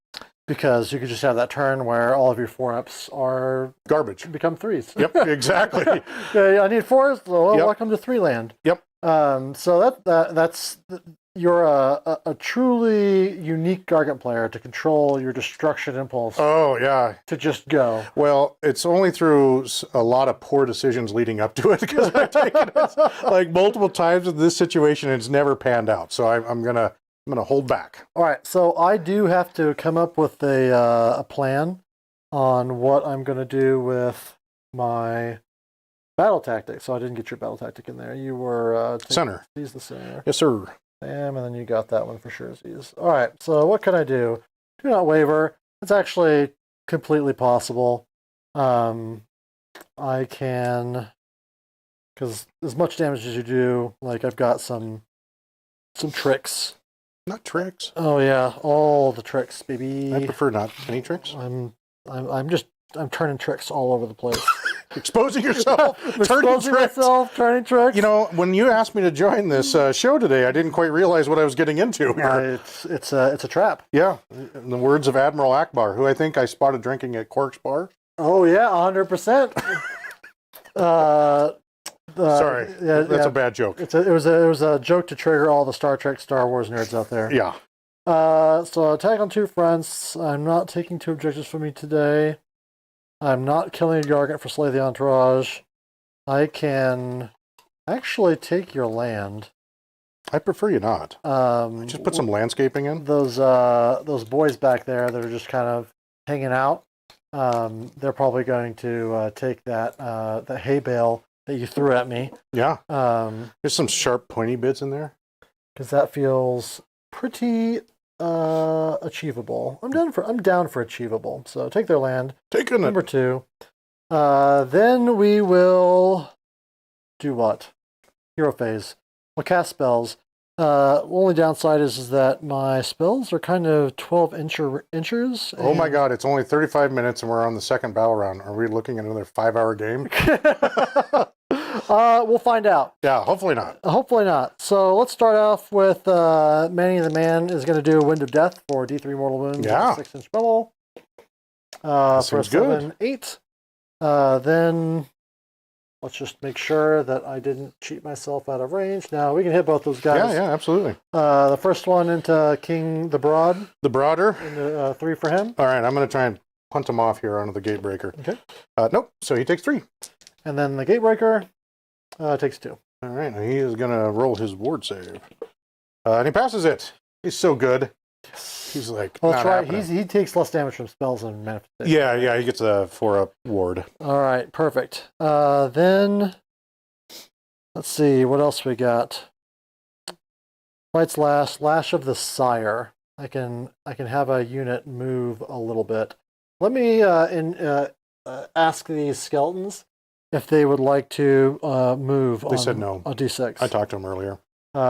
Because you could just have that turn where all of your 4-ups are... garbage. Become 3s. Yep, exactly. Okay, I need 4s, so Yep. welcome to 3 land. Yep. So that's... You're a truly unique Gargant player to control your destruction impulse. Oh, yeah. To just go. Well, it's only through a lot of poor decisions leading up to it, because I've taken it like multiple times in this situation and it's never panned out. So I'm gonna hold back. All right, so I do have to come up with a plan on what I'm gonna do with my battle tactic. So I didn't get your battle tactic in there. You were Center. He's the center. Yes, sir. And then you got that one for sure. All right, so what can I do? Do not waver. It's actually completely possible. I can, because as much damage as you do, like I've got some tricks. Not tricks. Oh yeah, all the tricks, baby. I prefer not any tricks. I'm turning tricks all over the place. Exposing yourself, Exposing myself, turning tricks. You know, when you asked me to join this show today, I didn't quite realize what I was getting into here. It's a trap. Yeah, in the words of Admiral Akbar, who I think I spotted drinking at Quark's Bar. Oh yeah, 100%. Sorry, that's a bad joke. It was a joke to trigger all the Star Trek, Star Wars nerds out there. Yeah. So attack on 2 fronts. I'm not taking 2 objectives from me today. I'm not killing a Gargant for Slay the Entourage. I can actually take your land. I prefer you not. Just put some landscaping in. Those boys back there that are just kind of hanging out. They're probably going to take that hay bale that you threw at me. Yeah. There's some sharp, pointy bits in there. Because that feels pretty achievable. I'm down for achievable. So take their land. Taking Number 2. Then we will do what? Hero phase. We'll cast spells. Only downside is that my spells are kind of 12 inches. Oh my god, it's only 35 minutes and we're on the second battle round. Are we looking at another 5-hour game? We'll find out. Yeah, hopefully not. Hopefully not. So let's start off with Manny the Man is going to do a Wind of Death for D3 mortal wounds. Yeah. 6-inch bubble. For 7-8. Then let's just make sure that I didn't cheat myself out of range. Now we can hit both those guys. Yeah, absolutely. The first one into King the Brodd. The Broader. Into 3 for him. All right, I'm going to try and punt him off here onto the Gatebreaker. Okay. Nope, so he takes 3. And then the Gatebreaker takes 2. All right, now he is going to roll his ward save. And he passes it. He's so good. He's like, well, that's right. He takes less damage from spells and manifestations. Yeah, he gets a 4-up ward. All right, perfect. Then, let's see, what else we got? Fights last, Lash of the Sire. I can have a unit move a little bit. Let me ask these skeletons if they would like to move. They said no. On D6. I talked to them earlier.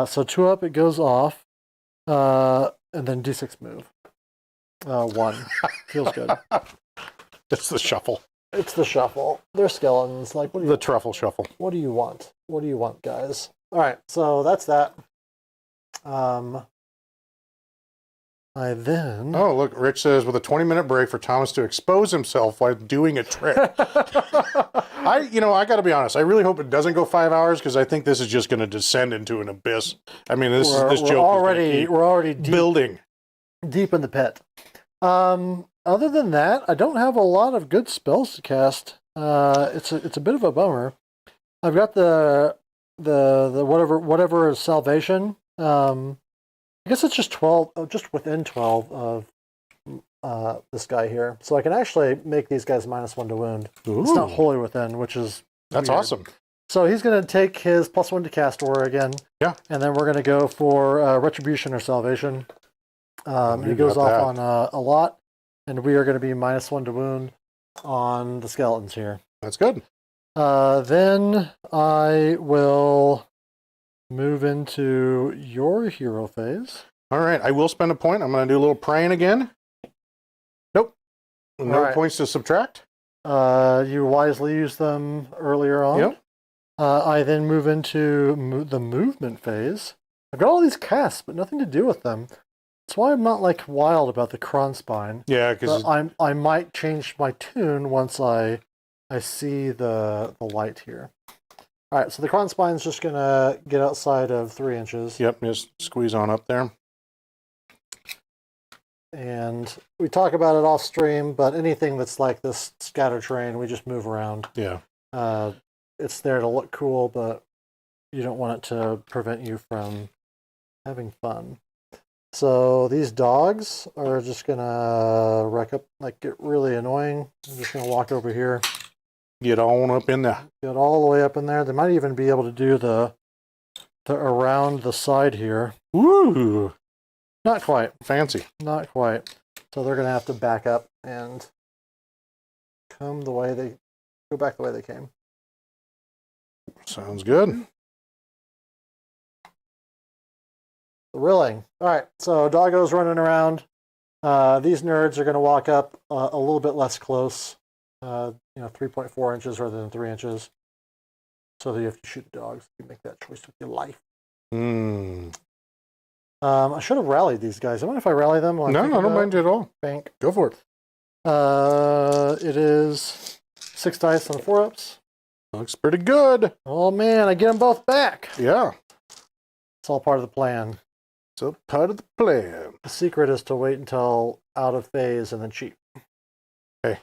So 2 up, it goes off, and then D6 move. 1 feels good. It's the shuffle. It's the shuffle. They're skeletons. Like, what do you? The truffle shuffle. What do you want? What do you want, guys? All right, so that's that. I then. Oh, look, Rich says with a 20-minute break for Thomas to expose himself while doing a trick. I got to be honest. I really hope it doesn't go 5 hours because I think this is just going to descend into an abyss. I mean, this joke we're already building deep in the pit. Other than that, I don't have a lot of good spells to cast. It's a bit of a bummer. I've got the whatever is salvation. I guess it's just 12, just within 12 of this guy here. So I can actually make these guys -1 to wound. Ooh. It's not wholly within, which is That's weird. awesome. So he's going to take his +1 to cast aura again. Yeah. And then we're going to go for retribution or salvation. He goes off on a lot, and we are going to be -1 to wound on the skeletons here. That's good. Then I will move into your hero phase. All right, I will spend a point. I'm going to do a little praying again. Nope. No right. points to subtract. You wisely used them earlier on. Yep. I then move into the movement phase. I've got all these casts, but nothing to do with them. That's why I'm not like wild about the Kron spine. Yeah, because I might change my tune once I see the light here. All right, so the Kron spine's just gonna get outside of 3 inches. Yep, just squeeze on up there. And we talk about it off stream, but anything that's like this scatter terrain, we just move around. Yeah. It's there to look cool, but you don't want it to prevent you from having fun. So these dogs are just gonna wreck up, like get really annoying. I'm just gonna walk over here. Get on up in there. Get all the way up in there. They might even be able to do the around the side here. Woo! Not quite. Fancy. Not quite. So they're gonna have to back up and go back the way they came. Sounds good. Thrilling. All right, so doggo's running around. These nerds are going to walk up a little bit less close, 3.4 inches rather than 3 inches. So that you have to shoot the dogs. You make that choice with your life. I should have rallied these guys. I wonder if I rally them. No, I don't mind you at all. Bank. Go for it. It is 6 dice on 4-ups. Looks pretty good. Oh man, I get them both back. Yeah. It's all part of the plan. So part of the plan. The secret is to wait until out of phase and then cheat. Hey,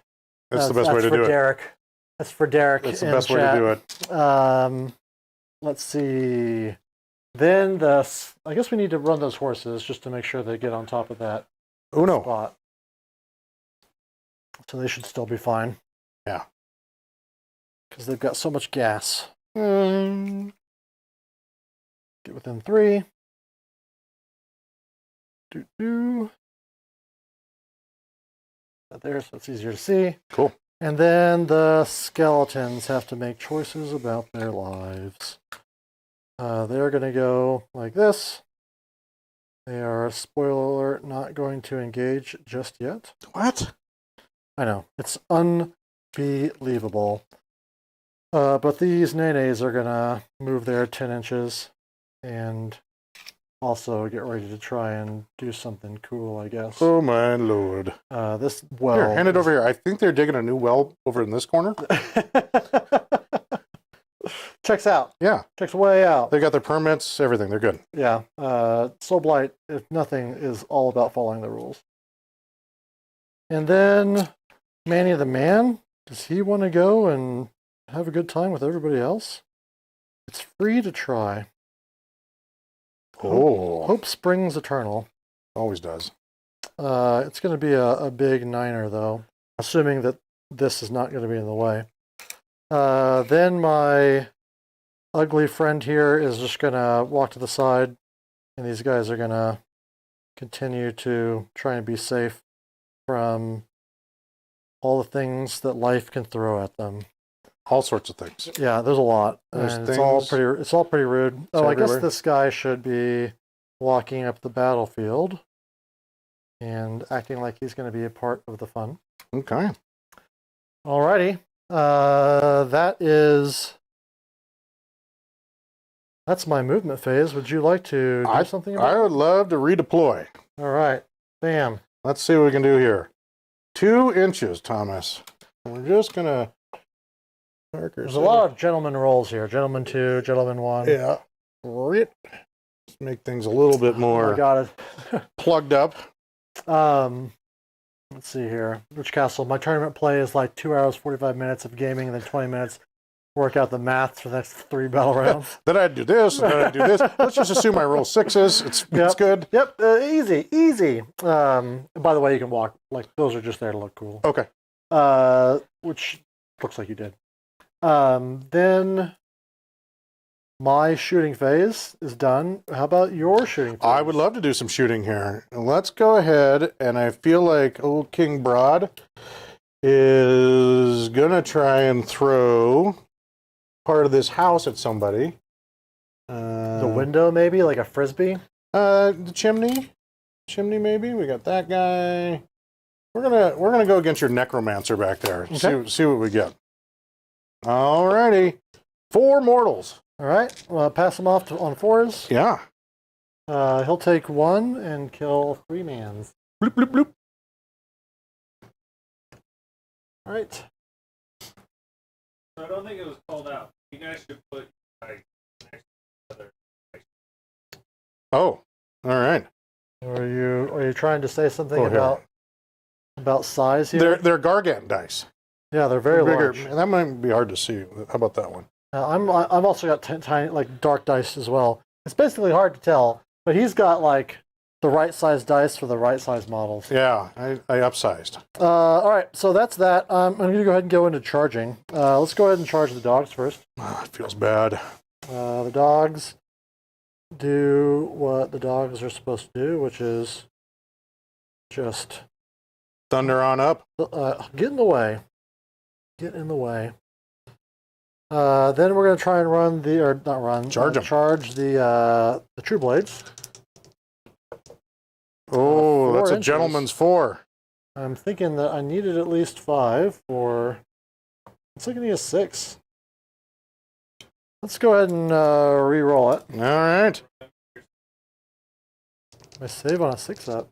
that's the best way to do Derek. That's for Derek. That's the best way to do it. Let's see. Then I guess we need to run those horses just to make sure they get on top of that spot. So they should still be fine. Yeah. Because they've got so much gas. Get within 3. There, so it's easier to see. Cool. And then the skeletons have to make choices about their lives. They're going to go like this. They are, spoiler alert, not going to engage just yet. What? I know. It's unbelievable. But these nenes are going to move their 10 inches and also get ready to try and do something cool, I guess. Oh, my lord. This well... Here, hand it over here. I think they're digging a new well over in this corner. Checks out. Yeah. Checks way out. They got their permits, everything. They're good. Yeah. Soulblight, if nothing, is all about following the rules. And then Manny the Man, does he want to go and have a good time with everybody else? It's free to try. Hope springs eternal. Always does. It's going to be a big 9er, though, assuming that this is not going to be in the way. Then my ugly friend here is just going to walk to the side, and these guys are going to continue to try and be safe from all the things that life can throw at them. All sorts of things. Yeah, there's a lot, There's and it's all pretty rude. Oh, I guess everywhere. this guy should be walking up the battlefield and acting like he's going to be a part of the fun. Okay. Alrighty, that's my movement phase. Would you like to do something about I would love to redeploy. it? All right, bam. Let's see what we can do here. 2 inches, Thomas. We're just gonna. There's a lot of gentleman rolls here. Gentleman 2, gentleman 1. Yeah. Let's make things a little bit I more got it. plugged up. Let's see here. Rich Castle. My tournament play is like 2 hours, 45 minutes of gaming, and then 20 minutes work out the math for the next 3 battle rounds. Then I'd do this, and then I'd do this. Let's just assume I roll 6s. It's good. Yep, easy. By the way, you can walk. Like, those are just there to look cool. Okay. Which looks like you did. Then my shooting phase is done. How about your shooting phase? I would love to do some shooting here. Let's go ahead, and I feel like old King Brodd is gonna try and throw part of this house at somebody. The window, maybe, like a frisbee? The chimney maybe. We got that guy. We're gonna go against your necromancer back there. Okay. See what we get. Alrighty, 4 mortals. All right, well, pass him off on 4s. Yeah. He'll take 1 and kill 3 mans. Bloop bloop bloop. All right. I don't think it was called out. You guys should put like next to each other. Oh, all right. Are you trying to say something Oh, here. about size here? They're Gargant dice. Yeah, they're very Bigger. large. And that might be hard to see. How about that one? I've also got tiny, like, dark dice as well. It's basically hard to tell, but he's got like the right size dice for the right size models. Yeah, I upsized. All right, so that's that. I'm going to go ahead and go into charging. Let's go ahead and charge the dogs first. It feels bad. The dogs do what the dogs are supposed to do, which is just Thunder on up. get in the way. Get in the way. Then we're going to try and charge the True Blades. Oh, 4 that's a inches. gentleman's 4. I'm thinking that I needed at least 5 for. It's looking to be a 6. Let's go ahead and re-roll it. All right. I save on a 6-up.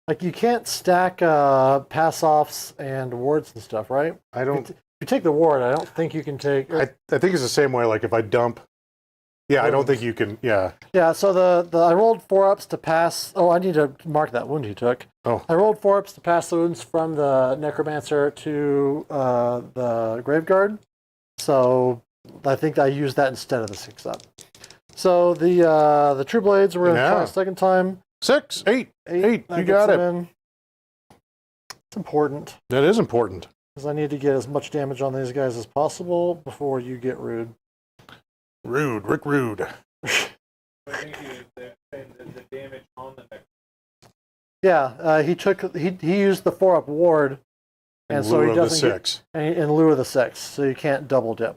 Like, you can't stack pass-offs and wards and stuff, right? I don't. If you take the ward, I don't think you can take. I think it's the same way. Like if I dump. Yeah, I don't think you can. Yeah. Yeah. So I rolled 4-ups to pass. Oh, I need to mark that wound he took. Oh. I rolled 4-ups to pass the wounds from the necromancer to the graveguard. So I think I used that instead of the 6-up. So the True Blades we're going to try a second time. 6, 8. You got it. It's important That is important. because I need to get as much damage on these guys as possible before you get rude. Rude, Rick Rude. I think the damage on the neck. Yeah, he used the 4-up ward, and so he doesn't the get 6. in lieu of the 6, so you can't double dip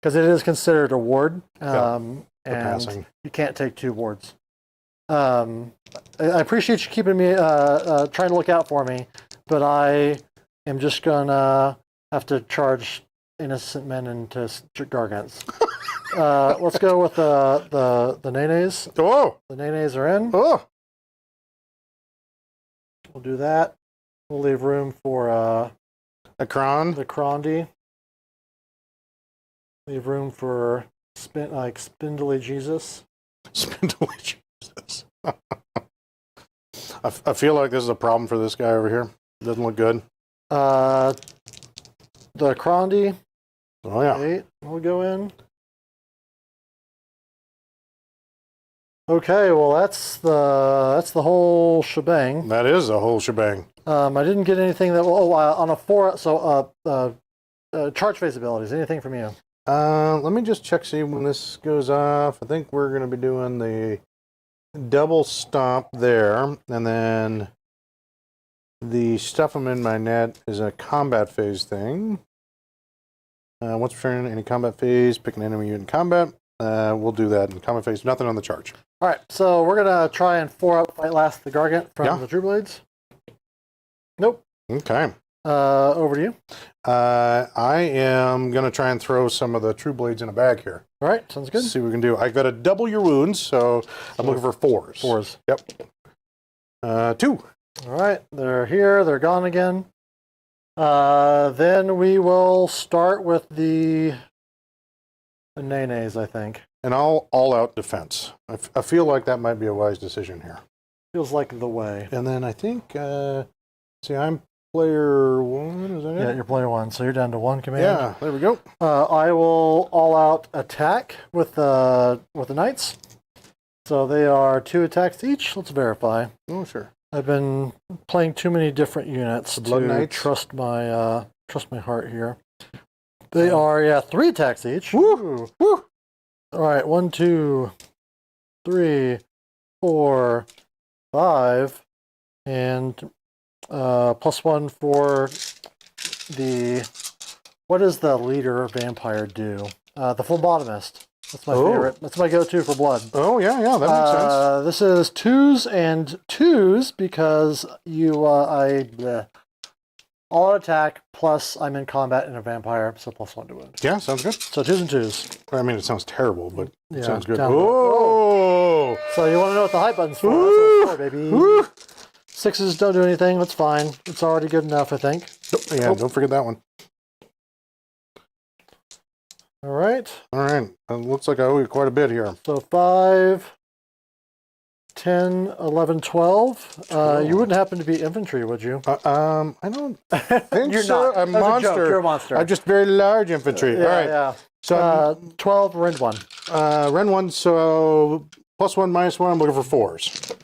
because it is considered a ward, and passing. you can't take 2 wards. I appreciate you keeping me trying to look out for me, but I am just gonna have to charge innocent men into gargants. Let's go with the nays. Oh, The nays are in. oh. We'll do that. We'll leave room for A cron. the Crondy. Leave room for Spindly Jesus. Spindly Jesus. I feel like this is a problem for this guy over here. Doesn't look good. The Crondy. Oh yeah. 8 will go in. Okay, well that's the whole shebang. That is a whole shebang. I didn't get anything that on a 4. So charge phase abilities. Anything from you? Let me just check see when this goes off. I think we're gonna be doing the double stomp there, and then The stuff them in my net is a combat phase thing. Once per turn, any combat phase, pick an enemy unit in combat. We'll do that in combat phase. Nothing on the charge. All right, so we're gonna try and 4-up fight last the Gargant from the True Blades. Nope. Okay. Over to you. I am gonna try and throw some of the True Blades in a bag here. All right, sounds good. Let's see what we can do. I've got to double your wounds, so I'm looking for 4s. 4s. Yep. 2. All right, they're here. They're gone again. Then we will start with the Nenes, I think. And I'll all-out defense. I feel like that might be a wise decision here. Feels like the way. And then I think, see, I'm player 1, is that it? Yeah, you're player 1, so you're down to 1 command. Yeah, there we go. I will all-out attack with the Knights. So they are 2 attacks each. Let's verify. Oh, sure. I've been playing too many different units Blood to Knights. trust my heart here. They are 3 attacks each. Woo! Woo! All right, 1, 2, 3, 4, 5, and +1 for the. What does the leader vampire do? The phlebotomist. That's my favorite. That's my go-to for blood. Oh, yeah, that makes sense. This is 2s and 2s because all attack plus I'm in combat in a vampire, so +1 to wound. Yeah, sounds good. So 2s and 2s. I mean, it sounds terrible, but it sounds good. down Oh! So you want to know what the hype button's for? That's what it's for, baby. Woo! 6s don't do anything. That's fine. It's already good enough, I think. Don't forget that one. All right. All right. It looks like I owe you quite a bit here. So 5, 10, 11, 12. You wouldn't happen to be infantry, would you? I don't think You're so. not. I'm That's a monster. joke. You're a monster. I'm just very large infantry. All right. Yeah. So 12, Rend 1. Ren 1, so +1, -1, I'm looking for 4s.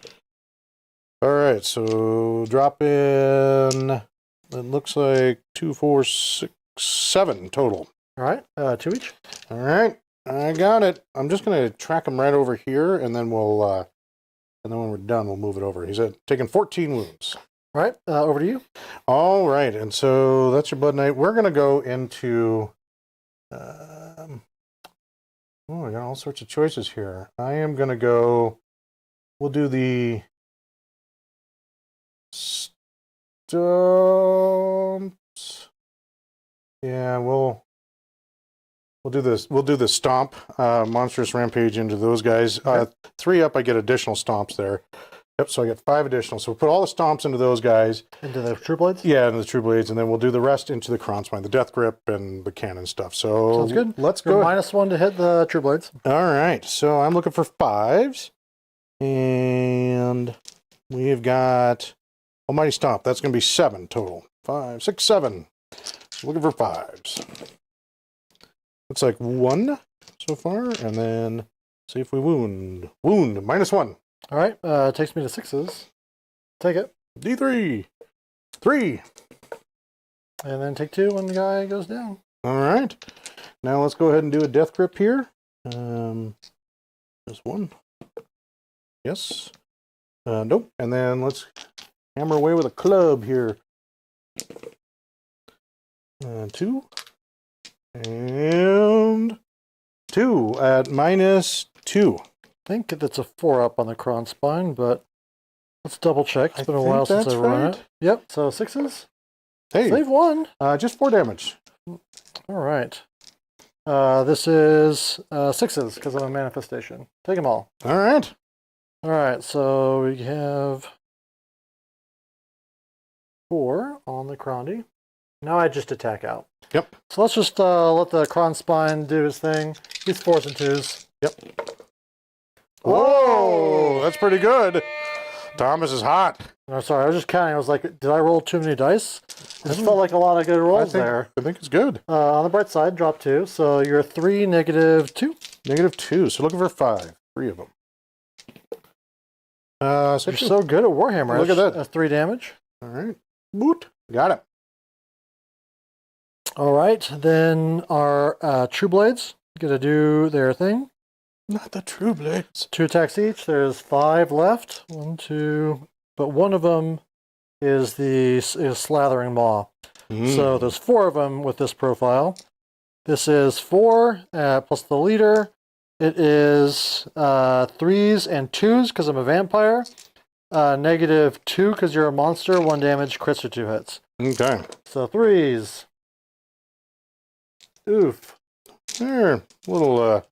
All right, so drop in, it looks like 2, 4, 6, 7 total. All right, 2 each. All right, I got it. I'm just going to track him right over here, and then we'll, and then when we're done, we'll move it over. He's taking 14 wounds. All right, over to you. All right, and so that's your Blood Knight. We're going to go into, I got all sorts of choices here. I am going to go, we'll do the stomps. Yeah, we'll do this. We'll do the stomp, monstrous rampage into those guys. 3 up, I get additional stomps there. Yep, so I get 5 additional. So we'll put all the stomps into those guys. Into the True Blades? Yeah, into the True Blades, and then we'll do the rest into the Kronspine, the Death Grip, and the cannon stuff. So sounds good. Let's You're go. -1 to hit the True Blades. All right, so I'm looking for 5s, and we have got Almighty Stomp. That's going to be 7 total. 5, 6, 7. Looking for 5s. Looks like 1 so far, and then see if we wound. Wound, -1. All right, takes me to 6s. Take it. D3. 3. And then take 2 when the guy goes down. All right. Now let's go ahead and do a Death Grip here. Just 1. Yes. Nope. And then let's hammer away with a club here. 2. And 2 at -2. I think that's a 4-up on the Kronspine, but let's double check. It's been a think while since that's I've run right. it. Yep, so 6s. Hey, Save 1. just 4 damage. All right. This is 6s because I'm a manifestation. Take them all. All right. All right, so we have 4 on the Krondy. Now I just attack out. Yep. So let's just let the Kronspine do his thing. He's 4s and 2s. Yep. Whoa, that's pretty good. Thomas is hot. No, sorry, I was just counting. I was like, did I roll too many dice? It just felt like a lot of good rolls there. I think it's good. On the bright side, drop 2. So you're 3, -2. -2. So looking for 5. 3 of them. So You're so good at Warhammer. Look at that. That's 3 damage. All right. Boot. Got it. All right, then our True Blades gonna do their thing. Not the True Blades. 2 attacks each. There's 5 left. 1, 2, but one of them is the Slathering Maw. So there's 4 of them with this profile. This is 4 plus the leader. It is 3s and 2s because I'm a vampire. -2 because you're a monster. 1 damage, crits or 2 hits. Okay. So 3s. Oof. There, a little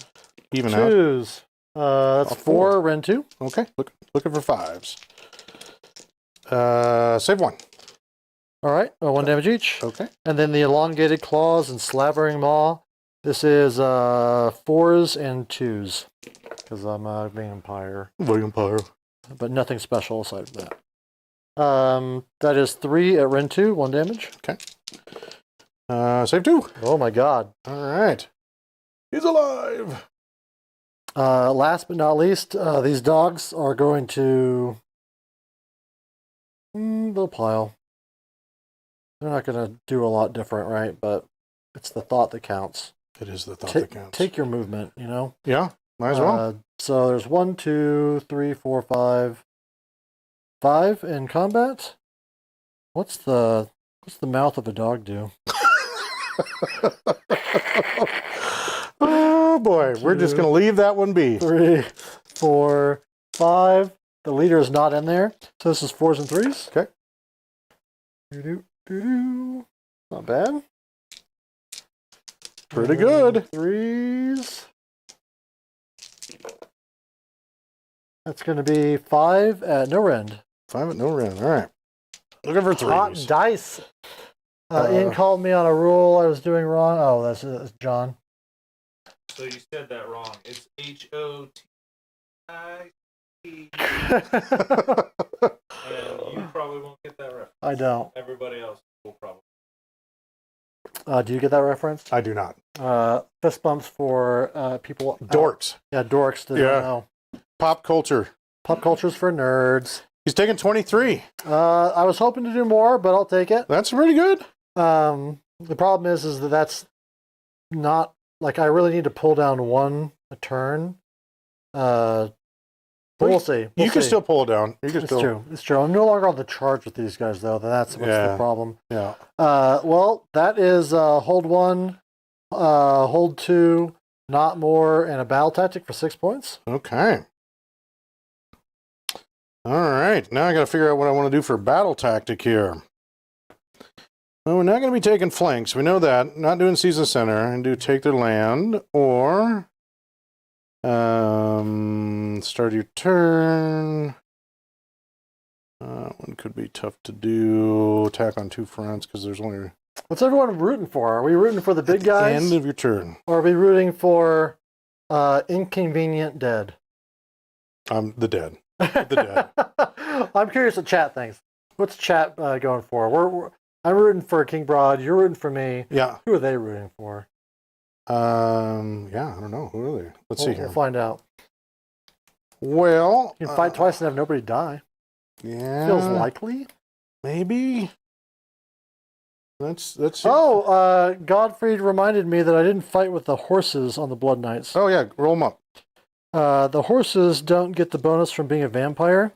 even out. 2s. That's 4, Ren 2. Okay, looking for 5s. Save 1. All right, 1 damage each. Okay. And then the elongated claws and slavering maw. This is 4s and 2s because I'm a vampire. Vampire. But nothing special aside from that. That is 3 at Ren 2, 1 damage. Okay. Save 2. Oh my god. All right. He's alive. Last but not least, these dogs are going to... they'll pile. They're not going to do a lot different, right? But it's the thought that counts. It is the thought that counts. Take your movement, you know? Yeah, might as well. So there's 1, 2, 3, 4, 5. 5 in combat? What's the mouth of a dog do? Oh boy, we're just going to leave that one be. 3, 4, 5. The leader is not in there. So this is 4s and 3s. Okay. Not bad. Pretty good. 3s. That's going to be 5 at no rend. 5 at no rend. All right. Looking for 3s. Hot dice. Ian called me on a rule I was doing wrong. Oh, that's John. So you said that wrong. It's HOTIC. And you probably won't get that reference. I don't. Everybody else will probably. Do you get that reference? I do not. Fist bumps for people. Dorks. Yeah, dorks. That don't know. Pop culture. Pop culture's for nerds. He's taking 23. I was hoping to do more, but I'll take it. That's pretty good. The problem is that that's not like I really need to pull down 1 a turn. But we'll see. You can still pull it down. You can It's still. true. It's true. I'm no longer on the charge with these guys, though. That's what's the problem. Yeah. Well, that is hold 1, hold 2, not more, and a battle tactic for 6 points. Okay. All right. Now I got to figure out what I want to do for battle tactic here. Well, we're not going to be taking flanks. We know that. Not doing seize the center and do take their land or start your turn. One could be tough to do. Attack on 2 fronts because there's only. What's everyone rooting for? Are we rooting for the big guys? End of your turn. Or are we rooting for inconvenient dead? The dead. The dead. I'm curious what chat thinks. What's chat going for? I'm rooting for King Brodd. You're rooting for me. Yeah. Who are they rooting for? Yeah, I don't know. Who are they? Let's see here. We'll find out. Well, You can fight twice and have nobody die. Yeah. Feels likely. Maybe. Let's Oh, Godfried reminded me that I didn't fight with the horses on the Blood Knights. Oh yeah, roll them up. The horses don't get the bonus from being a vampire,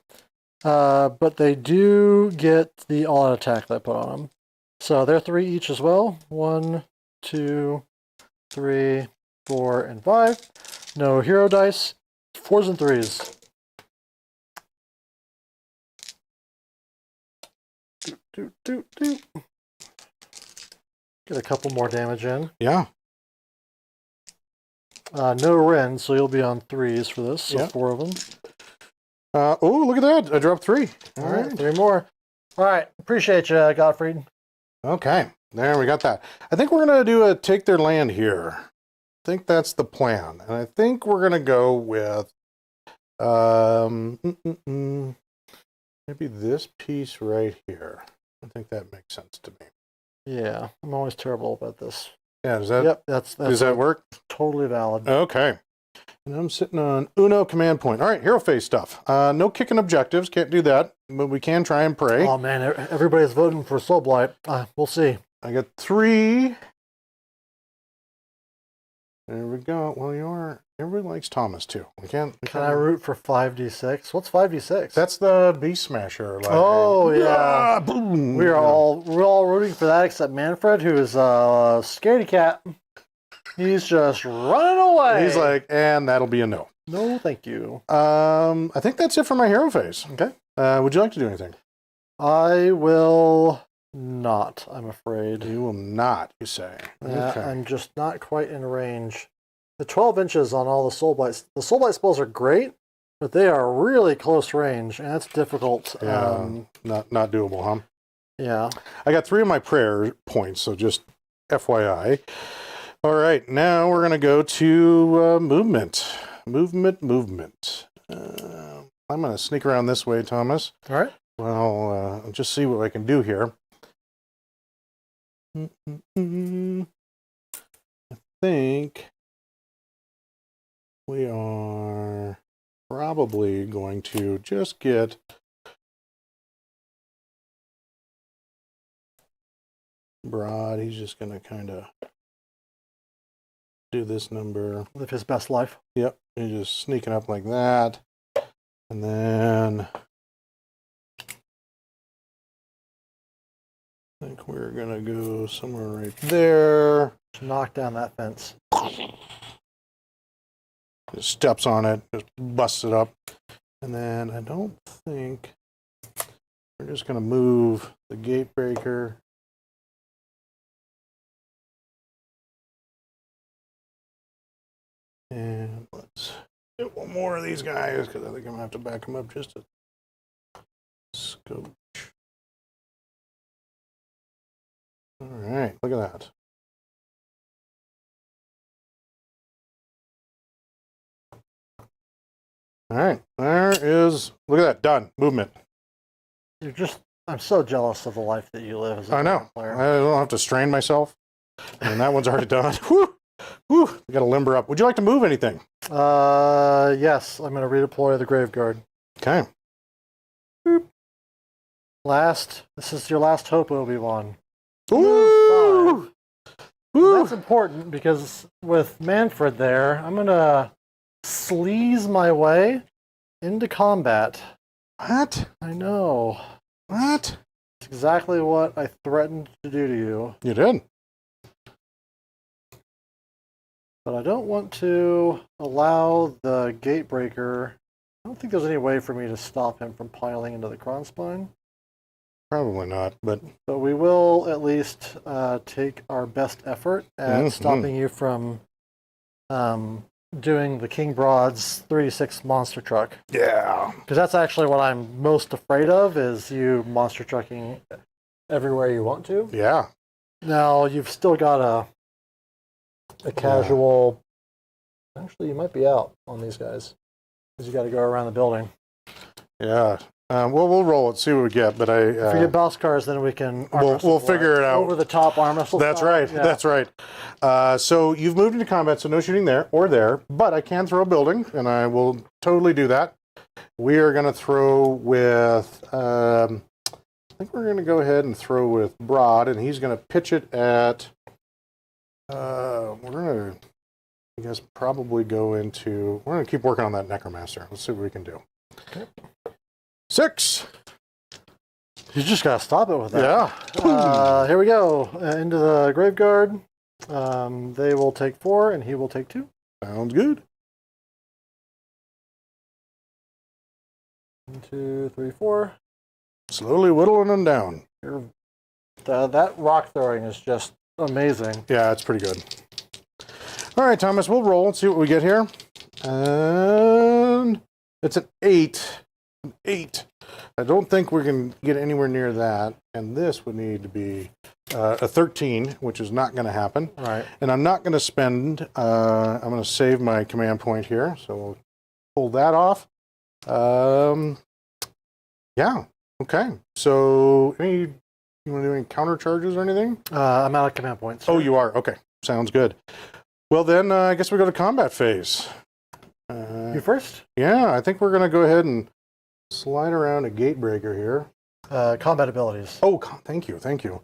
but they do get the all-out attack that I put on them. So they're 3 each as well. 1, 2, 3, 4, and 5. No hero dice. 4s and 3s. Do. Get a couple more damage in. Yeah. No Ren, so you'll be on 3s for this. So Yeah. 4 of them. Oh, look at that. I dropped 3. All right, 3 more. All right. Appreciate you, Godfried. Okay. There, we got that. I think we're going to do a take their land here. I think that's the plan. And I think we're going to go with maybe this piece right here. I think that makes sense to me. Yeah, I'm always terrible about this. Yeah, does that, Yep, that's does that work? totally valid. Okay. And I'm sitting on Uno command point. All right, hero phase stuff. No kicking objectives. Can't do that. But we can try and pray. Oh, man, everybody's voting for Soulblight. We'll see. I got 3. There we go. Well, everybody likes Thomas too. Can I root for 5d6? What's 5d6? That's the Beast Smasher. Like, oh yeah. Ah, boom. We're all rooting for that except Manfred, who is a scaredy cat. He's just running away. He's like, and that'll be a no. No, thank you. I think that's it for my hero phase. Okay. Would you like to do anything? I will not, I'm afraid. You will not, you say. Yeah, Okay. I'm just not quite in range. The 12 inches on all the Soulblights. The Soulblight spells are great, but they are really close range, and that's difficult. Yeah, not doable, huh? Yeah. I got 3 of my prayer points, so just FYI. All right, now we're going to go to movement. Movement. I'm going to sneak around this way, Thomas. All right. Well, I'll just see what I can do here. I think we are probably going to just get Brodd. He's just going to kind of do this number. Live his best life. Yep, he's just sneaking up like that. And then I think we're going to go somewhere right there. Just knock down that fence. Just steps on it, just busts it up. And then I don't think we're just going to move the gate breaker. And let's get one more of these guys, because I think I'm going to have to back them up just a scope. All right, look at that. All right, there is, look at that, done, movement. I'm so jealous of the life that you live as a I know, player. I don't have to strain myself. And that one's already done. Whew, whew, we got to limber up. Would you like to move anything? Yes, I'm going to redeploy the Graveguard. Okay. Boop. This is your last hope, Obi-Wan. Ooh! Woo! That's important because with Manfred there, I'm going to sleaze my way into combat. What? I know. What? It's exactly what I threatened to do to you. You did. But I don't want to allow the Gatebreaker. I don't think there's any way for me to stop him from piling into the Kronspine. Probably not, but we will at least take our best effort at stopping you from doing the King Brodd's 3d6 monster truck. yeah. Because that's actually what I'm most afraid of, is you monster trucking everywhere you want to. Yeah. Now, you've still got a casual... Actually, you might be out on these guys. Because you got to go around the building. Yeah. Well, we'll roll it, see what we get, but If you get boss cars, then we can... We'll figure it out. Over the top arm wrestle. That's right. Yeah. That's right. So you've moved into combat, so no shooting there or there, but I can throw a building, and I will totally do that. We are going to throw with... I think we're going to go ahead and throw with Brodd, and he's going to pitch it at... we're going to, I guess, probably go into... We're going to keep working on that Necromancer. Let's see what we can do. Okay. 6. You just got to stop it with that. Yeah. Here we go. Into the Graveguard. They will take 4, and he will take 2. Sounds good. 1, 2, 3, 4. Slowly whittling them down. That rock throwing is just amazing. Yeah, it's pretty good. All right, Thomas, we'll roll and see what we get here. And it's an 8. An 8. I don't think we can get anywhere near that. And this would need to be a 13, which is not going to happen. Right. And I'm not going to spend, I'm going to save my command point here. So we'll pull that off. Yeah. Okay. So you want to do any counter charges or anything? I'm out of command points. Oh, you are? Okay. Sounds good. Well, then I guess we go to combat phase. You first? Yeah, I think we're going to go ahead and slide around a Gatebreaker here. Combat abilities. Oh, thank you. Thank you.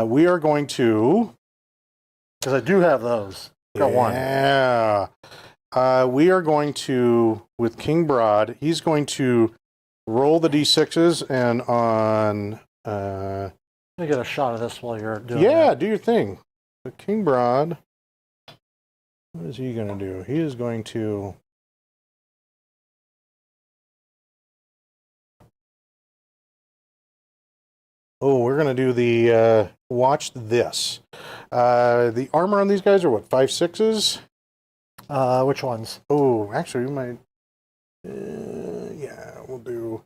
We are going to... Because I do have those. Got one. Yeah. We are going to, with King Brodd, he's going to roll the d6s, and on... Let me get a shot of this while you're doing yeah, that. do your thing. So King Brodd, what is he going to do? He is going to... Oh, we're going to do the, watch this. The armor on these guys are what, 5/6s? Which ones? Oh, actually, we might... yeah, we'll do...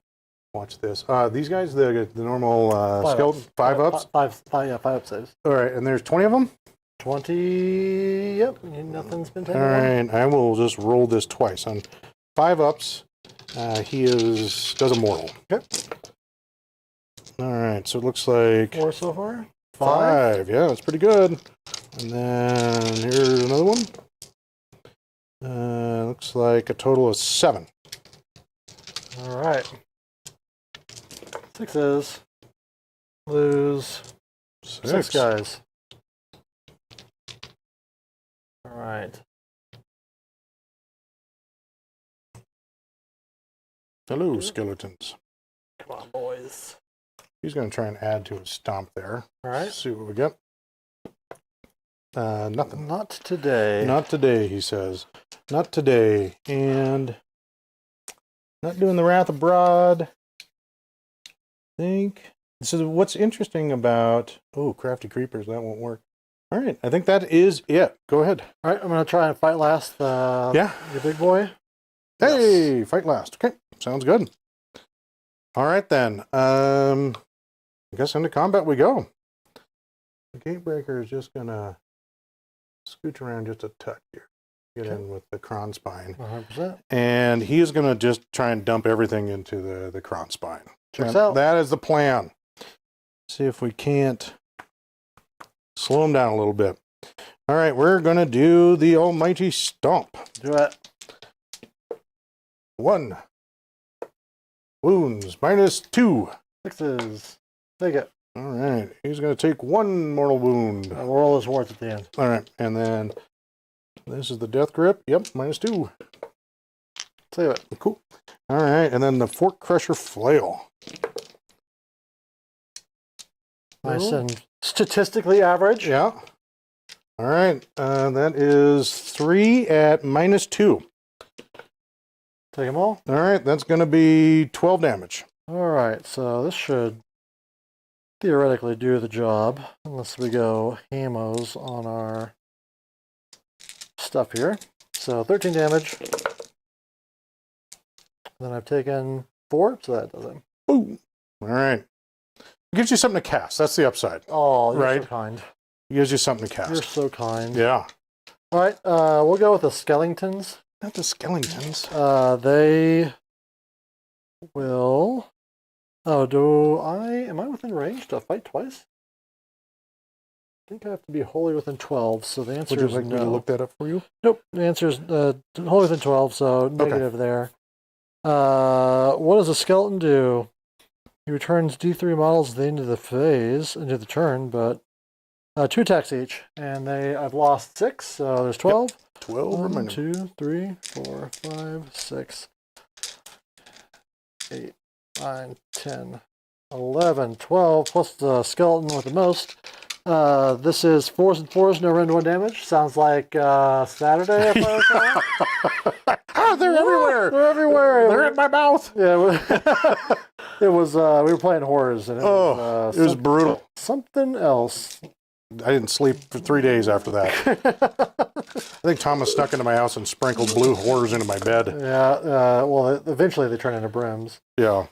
Watch this. These guys, the normal skeleton, 5-ups? Yeah, 5-up saves. All right, and there's 20 of them? 20, yep, nothing's been taken All away. right, I will just roll this twice. On 5-ups, he does a mortal. Okay. All right, so it looks like 4 so far? 5. Yeah, that's pretty good. And then here's another one. Looks like a total of 7. All right. 6s. Lose 6 guys. All right. Hello, skeletons. Come on, boys. He's going to try and add to his stomp there. All right. Let's see what we get. Nothing. Not today. Not today, he says. Not today. And not doing the Wrath of Brodd. I think. So what's interesting about... Oh, Crafty Creepers, that won't work. All right, I think that is it. Go ahead. All right, I'm going to try and fight last. Yeah. Your big boy. Hey, fight last. Okay, sounds good. All right, then. I guess into combat we go. The Gatebreaker is just going to scooch around just a touch here. Get in with the Cron Spine. 100%. And he is going to just try and dump everything into the Cron Spine. Checks And out. that is the plan. See if we can't slow him down a little bit. All right, we're going to do the almighty stomp. Do it. 1. Wounds, -2. 6s. Take it. All right, he's going to take 1 mortal wound. We'll roll his wards at the end. All right, and then this is the death grip. Yep, -2. Save it. Cool. All right, and then the Fork Crusher Flail. Nice and statistically average. Yeah. All right, that is 3 at -2. Take them all. All right, that's going to be 12 damage. All right, so this should theoretically do the job, unless we go hamos on our stuff here. So 13 damage. Then I've taken 4, so that does it. Boom. All right. It gives you something to cast. That's the upside. Oh, you're Right. so kind. It gives you something to cast. You're so kind. Yeah. All right, we'll go with the skeletons. Not the skeletons. They will... Oh, am I within range to fight twice? I think I have to be wholly within 12, so the answer Would you is like me to no. look that up for you? Nope, the answer is wholly within 12, so negative there. What does a skeleton do? He returns D3 models at the end of the phase, into the turn, but 2 attacks each. And I've lost 6, so there's 12. 12 1, remaining. 2, 3, 4, 5, 6, 8, 9, 10, 11, 12, plus the skeleton with the most. This is 4s and 4s, no rend 1 damage. Sounds like Saturday, if I recall. Ah, they're everywhere. They're everywhere. They're in my mouth. Yeah, it was. We were playing horrors, and it was brutal. something else. I didn't sleep for 3 days after that. I think Thomas snuck into my house and sprinkled blue horrors into my bed. Yeah. Well, eventually they turn into brims. Yeah.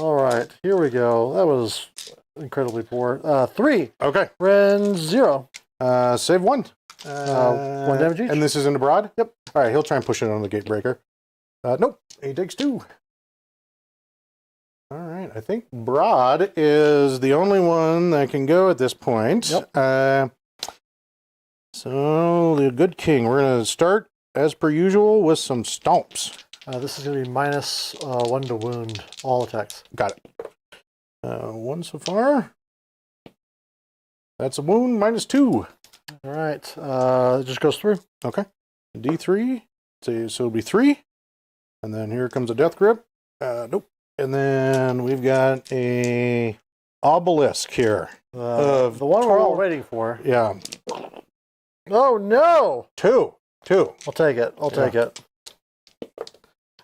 All right, here we go. That was incredibly poor. 3. Okay. Ren 0. Save 1. 1 damage each. And this is into Brodd? Yep. All right, he'll try and push it on the Gatebreaker. Nope. He takes 2. All right, I think Brodd is the only one that can go at this point. Yep. So, the good king, we're going to start, as per usual, with some stomps. This is going to be -1 to wound all attacks. Got it. 1 so far. That's a wound, -2. All right. It just goes through. Okay. D3. So it'll be 3. And then here comes a death grip. Nope. And then we've got a obelisk here. The one we're all waiting for. Yeah. Oh, no! 2. I'll take it. I'll take it.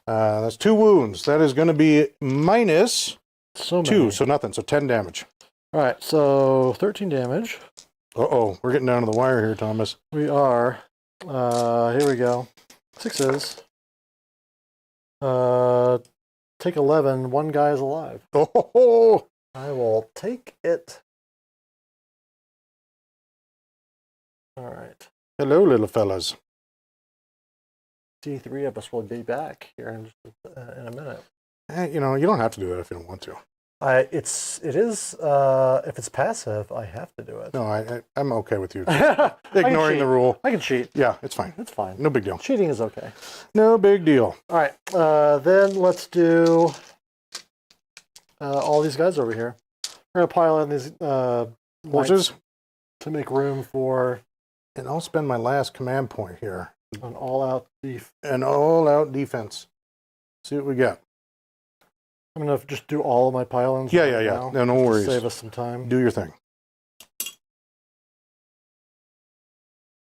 That's 2 wounds. That is going to be minus So 2, many. so nothing. So 10 damage. All right, so 13 damage. Uh-oh. We're getting down to the wire here, Thomas. We are. Here we go. 6s. Take 11. One guy is alive. Oh! I will take it. All right. Hello, little fellas. D3 of us will be back here in a minute. You know, you don't have to do that if you don't want to. It is if it's passive, I have to do it. No, I'm okay with you I can ignoring the cheat. rule. I can cheat. Yeah, it's fine. It's fine. No big deal. Cheating is okay. No big deal. All right. Then let's do all these guys over here. We're gonna pile in these Horses. to make room for And I'll spend my last command point here. an all-out beef. An all-out defense. See what we got. I'm gonna just do all of my pile-ins. Yeah. now. No, no worries. Save us some time, Do your thing.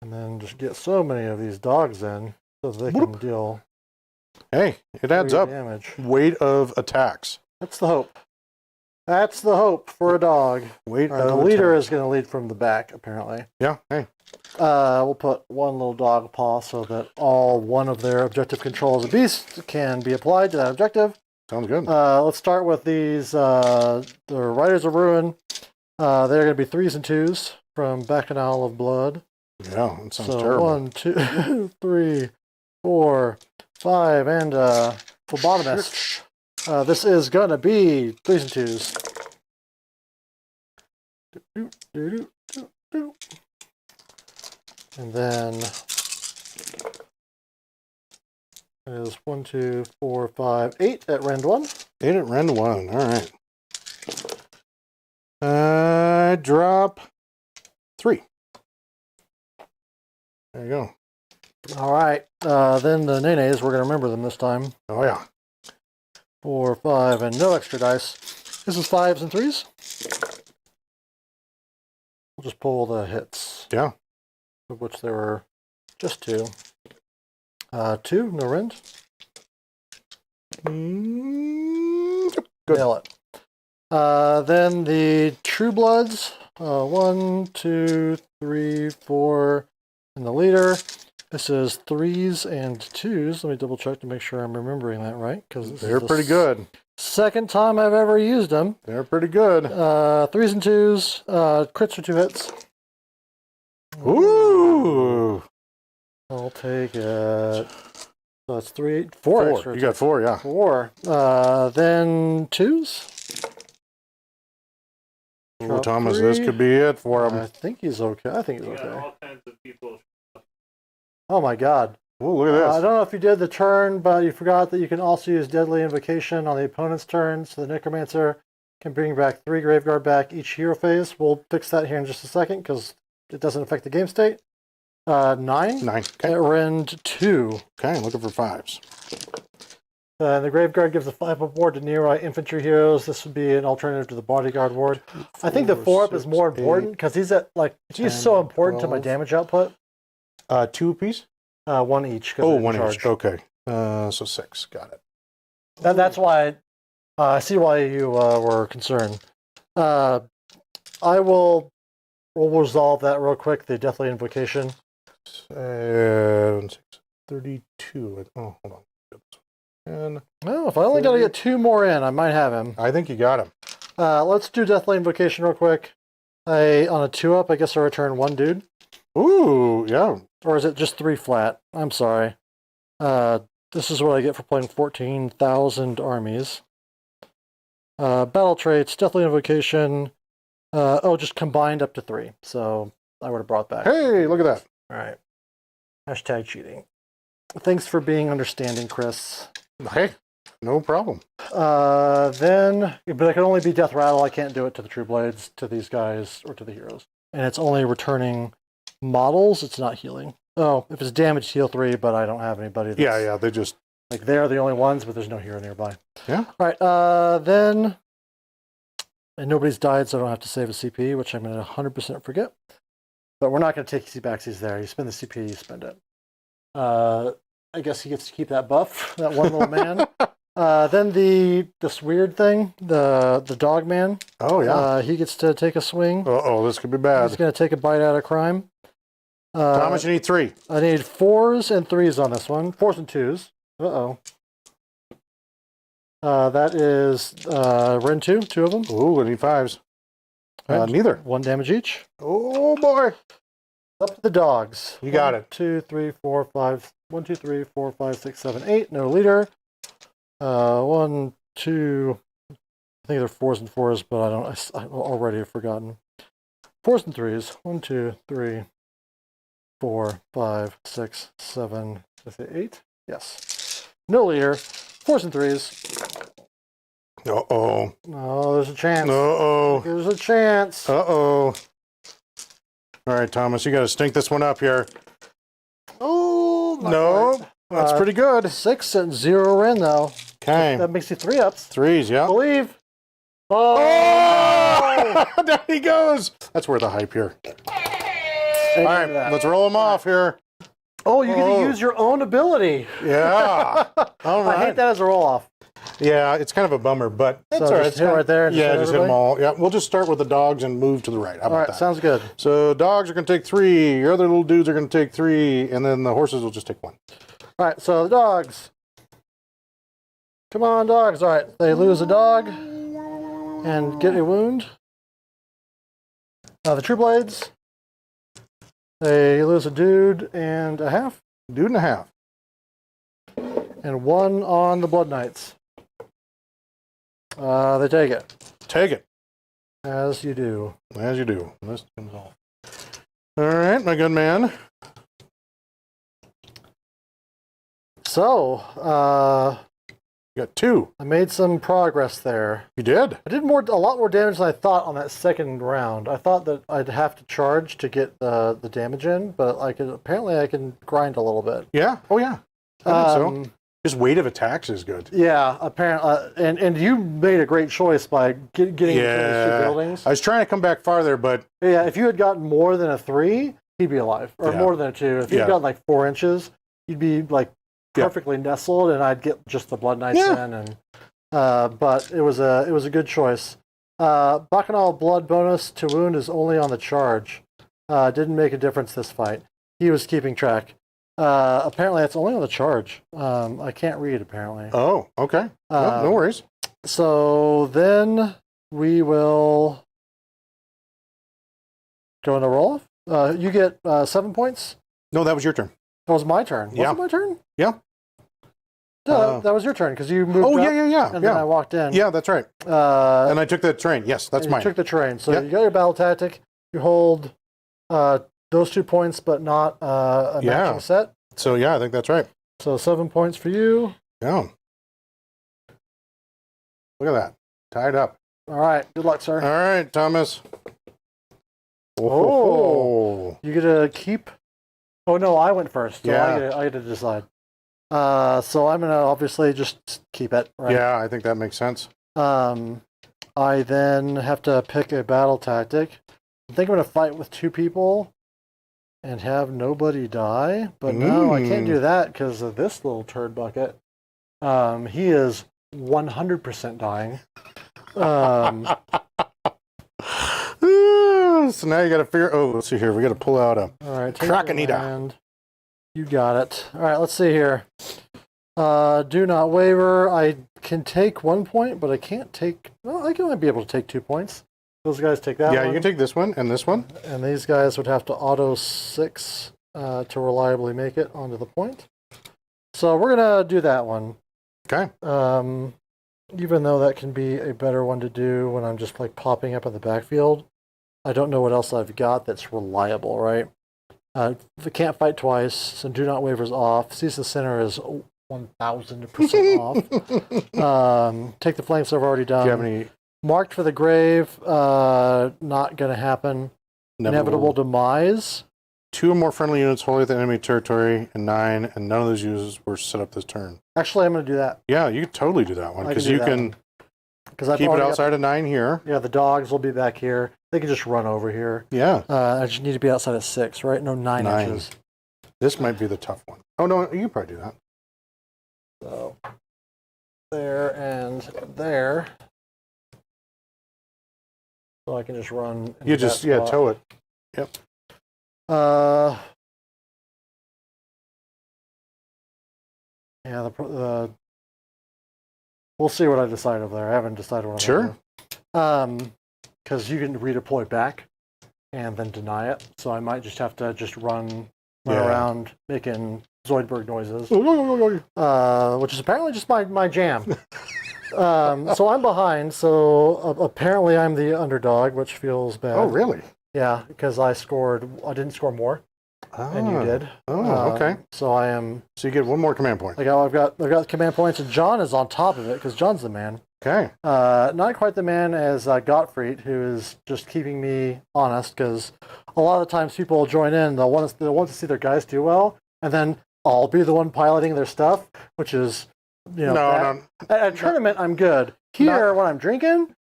and then just get so many of these dogs in so that they can deal Hey, it adds 3 up. damage. Weight of attacks. That's the hope. That's the hope for a dog. Weight All right, of the leader attacks. is going to lead from the back, apparently. Yeah, hey. We'll put one little dog paw so that all one of their objective control as a beast can be applied to that objective. Sounds good. Let's start with these, the Riders of Ruin. They're going to be 3s and 2s from Bacchanal of Blood. Yeah, that sounds So terrible. 1, 2, 3, 4, 5, and Phlebotomist. This is going to be 3s and 2s. And then is 1, 2, 4, 5, 8 at Rend 1. 8 at Rend 1. All right. Drop 3. There you go. All right. Then the Nenes, we're going to remember them this time. Oh, yeah. 4, 5, and no extra dice. This is 5s and 3s. We'll just pull the hits. Yeah. Of which there were just 2. 2, no Rend. Good. Nail it. Then the True Bloods. 1, 2, 3, 4, and the leader. This is 3s and 2s. Let me double check to make sure I'm remembering that right, because They're pretty good. Second time I've ever used them. They're pretty good. 3s and 2s. Crits for 2 hits. Ooh. I'll take it. So that's 4 extra. You got 4, yeah. 4. Then 2s. Ooh, Drop Thomas, 3. this could be it for him. I think he's okay. I think he's You got okay. all kinds of people. Oh my god. Ooh, look at this. I don't know if you did the turn, but you forgot that you can also use Deadly Invocation on the opponent's turn, so the Necromancer can bring back 3 Graveguard back each hero phase. We'll fix that here in just a second, because it doesn't affect the game state. 9. 9. Okay. At Rend 2. Okay, looking for 5s. The Graveguard gives a 5-up ward to nearby infantry heroes. This would be an alternative to the Bodyguard ward. I think the 4-up is more important, because he's so important to my 12. damage output. 2 apiece? 1 each. 'cause Oh, they're in 1 charge. each. Okay. So 6. Got it. That's why I see why you were concerned. We'll resolve that real quick. The Deathly Invocation. 7, 6, 32. Oh, hold on. And Oh, if I only got to get 2 more in, I might have him. I think you got him. Let's do Deathly Invocation real quick. On a 2-up, I guess I return 1 dude. Ooh, yeah. Or is it just 3 flat? I'm sorry. This is what I get for playing 14,000 armies. Battle traits, Deathly Invocation. Just combined up to 3. So I would have brought back. Hey, look at that. All right. Hashtag cheating. Thanks for being understanding, Chris. Hey, no problem. But it can only be Death Rattle. I can't do it to the True Blades, to these guys, or to the heroes. And it's only returning models, it's not healing. Oh, if it's damaged, heal 3, but I don't have anybody that's... Yeah, they just... Like, they're the only ones, but there's no hero nearby. Yeah. All right, then... And nobody's died, so I don't have to save a CP, which I'm going to 100% forget. But we're not going to take easy backsies there. You spend the CP, you spend it. I guess he gets to keep that buff, that one little man. Then this weird thing, the dog man. Oh, yeah. He gets to take a swing. Uh-oh, this could be bad. He's going to take a bite out of crime. Thomas, you need 3. I need 4s and 3s on this one. 4s and 2s. Uh-oh. That is Ren 2 of them. Ooh, I need 5s. Neither. 1 damage each. Oh, boy. Up to the dogs. You got it. 2, 3, 4, 5. 1, 2, 3, 4, 5, 6, 7, 8. No leader. 1, 2. I think they're 4s and 4s, but I already have forgotten. 4s and 3s. 1, 2, 3, 4, 5, 6, 7. Did I say 8? Yes. No leader. 4s and 3s. Uh-oh. Oh, there's a chance. Uh-oh. There's a chance. Uh-oh. All right, Thomas, you got to stink this one up here. Oh, no. Quite. That's pretty good. 6 and 0 Ren, though. Okay. That makes you 3-ups. 3s, yeah. Believe. Oh! There he goes. That's worth a hype here. All right, let's roll him off here. Oh, you get to use your own ability. Yeah. All right. I hate that as a roll-off. Yeah, it's kind of a bummer, but that's all right. Just hit right there. And yeah, just hit them everybody? all. Yeah, we'll just start with the dogs and move to the right. How about All right, that? sounds good. So dogs are going to take 3. Your other little dudes are going to take 3, and then the horses will just take 1. All right, so the dogs. Come on, dogs. All right, they lose a dog and get a wound. The True Blades. They lose a dude and a half. Dude and a half. And 1 on the Blood Knights. They take it. Take it. As you do. As you do. This comes off. All right, my good man. So, You got 2. I made some progress there. You did? I did a lot more damage than I thought on that second round. I thought that I'd have to charge to get the damage in, but apparently I can grind a little bit. Yeah. Oh, yeah. I think so. Just weight of attacks is good. Yeah, apparently, and you made a great choice by getting into those 2 buildings. I was trying to come back farther, but Yeah, if you had gotten more than a 3, he'd be alive, or more than a 2. If you'd gotten like 4 inches, you'd be like perfectly nestled, and I'd get just the Blood Knights in. And but it was a good choice. Bacchanal blood bonus to wound is only on the charge. Didn't make a difference this fight. He was keeping track. Apparently, it's only on the charge. I can't read, apparently. Oh, okay. No worries. So then we will go into roll-off. You get 7 points. No, that was your turn. That was my turn. Was it my turn? Yeah. No, that was your turn, because you moved up. Yeah. And then I walked in. Yeah, that's right. And I took the train. Yes, that's mine. You took the train. So you got your battle tactic. You hold those 2 points, but not a matching set. So, yeah, I think that's right. So 7 points for you. Yeah. Look at that. Tied up. All right. Good luck, sir. All right, Thomas. Oh. You get to keep... Oh, no, I went first. So Yeah. I get to decide. So I'm going to obviously just keep it, right? Yeah, I think that makes sense. I then have to pick a battle tactic. I think I'm going to fight with 2 people and have nobody die. But no, I can't do that because of this little turd bucket. He is 100% dying. So now you got to figure... Oh, let's see here. We got to pull out a Krakenita. You got it. All right, let's see here. Do not waver. I can take 1 point, but I can't take... Well, I might be able to take 2 points. Those guys take that one. Yeah, you can take this one and this one. And these guys would have to auto 6 to reliably make it onto the point. So we're going to do that one. Okay. Even though that can be a better one to do when I'm just like popping up in the backfield, I don't know what else I've got that's reliable, right? If I can't fight twice, so do not waver's off. Seize the center is 1,000% off. Take the flanks I've already done. Do you have any... Marked for the grave, not going to happen. Inevitable demise. 2 or more friendly units wholly within enemy territory, and 9, and none of those units were set up this turn. Actually, I'm going to do that. Yeah, you could totally do that one, I because can do you that can Because keep it outside of 9 here. Yeah, the dogs will be back here. They can just run over here. Yeah. I just need to be outside of 6, right? No, 9 inches. This might be the tough one. Oh, no, you probably do that. So, there and there. So I can just run. You just, yeah, tow it. Yep. Yeah, we'll see what I decide over there. I haven't decided what I'm going to do. Because you can redeploy back and then deny it. So I might just have to run around making Zoidberg noises, which is apparently just my jam. So I'm behind. So apparently I'm the underdog, which feels bad. Oh, really? Yeah, because I didn't score more. And you did. Oh, okay. So I am. So you get 1 more command point. I've got command points, and John is on top of it because John's the man. Okay. Not quite the man as Gottfried, who is just keeping me honest. Because a lot of the times people will join in, they'll want to see their guys do well, and then I'll be the one piloting their stuff, which is no. At a tournament I'm good. Here, when I'm drinking,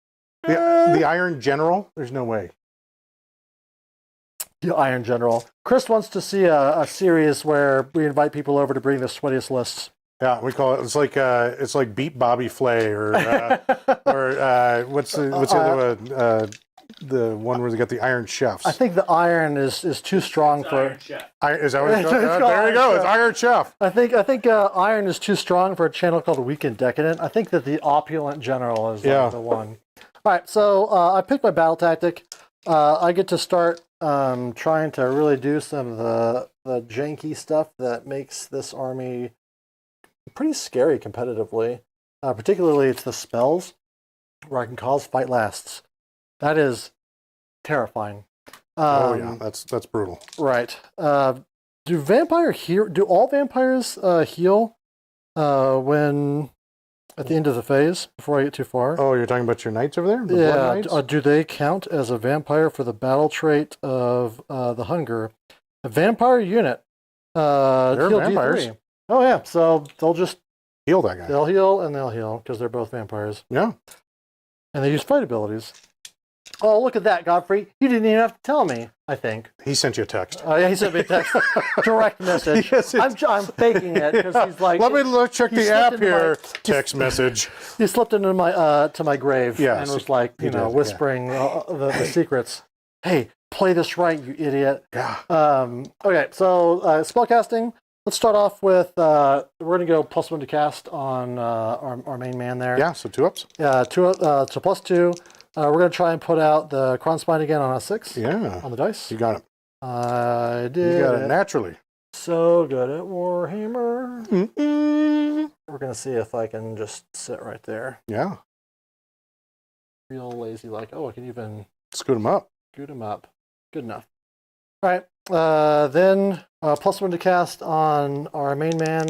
the Iron General. There's no way. The Iron General. Chris wants to see a series where we invite people over to bring the sweatiest lists. Yeah, we call it. It's like Beat Bobby Flay or what's the other one? The one where they got the Iron Chefs. I think the Iron is too strong for. Iron Chef. Is that what it's called? There you go. It's Iron Chef. I think Iron is too strong for a channel called Weekend Decadent. I think that the Opulent General is the one. All right, so I picked my battle tactic. I get to start trying to really do some of the janky stuff that makes this army pretty scary competitively. Particularly, it's the spells where I can cause fight lasts. That is terrifying. That's brutal. Right. Do all vampires heal when at the end of the phase before I get too far? Oh, you're talking about your knights over there? The Blood Knights? Do they count as a vampire for the battle trait of the hunger? A vampire unit. They're heal vampires. D3. Oh yeah, so they'll just Heal that guy. they'll heal because they're both vampires. Yeah. And they use fight abilities. Oh, look at that, Godfrey. You didn't even have to tell me, I think. He sent you a text. Oh, yeah, he sent me a text. Direct message. Yes, I'm faking it because he's like... Let me check the app here. Text message. He slipped into my to my grave and was like, whispering the secrets. Hey, play this right, you idiot. Yeah. Okay, so spellcasting. Let's start off with, we're going to go +1 to cast on our main man there. Yeah, so 2 ups. Yeah, so +2. We're going to try and put out the Kronspine again on a 6. Yeah. On the dice. You got it. I did. You got it naturally. So good at Warhammer. Mm-mm. We're going to see if I can just sit right there. Yeah. Real lazy, like, I can even Scoot him up. scoot him up. Good enough. All right. Then +1 to cast on our main man,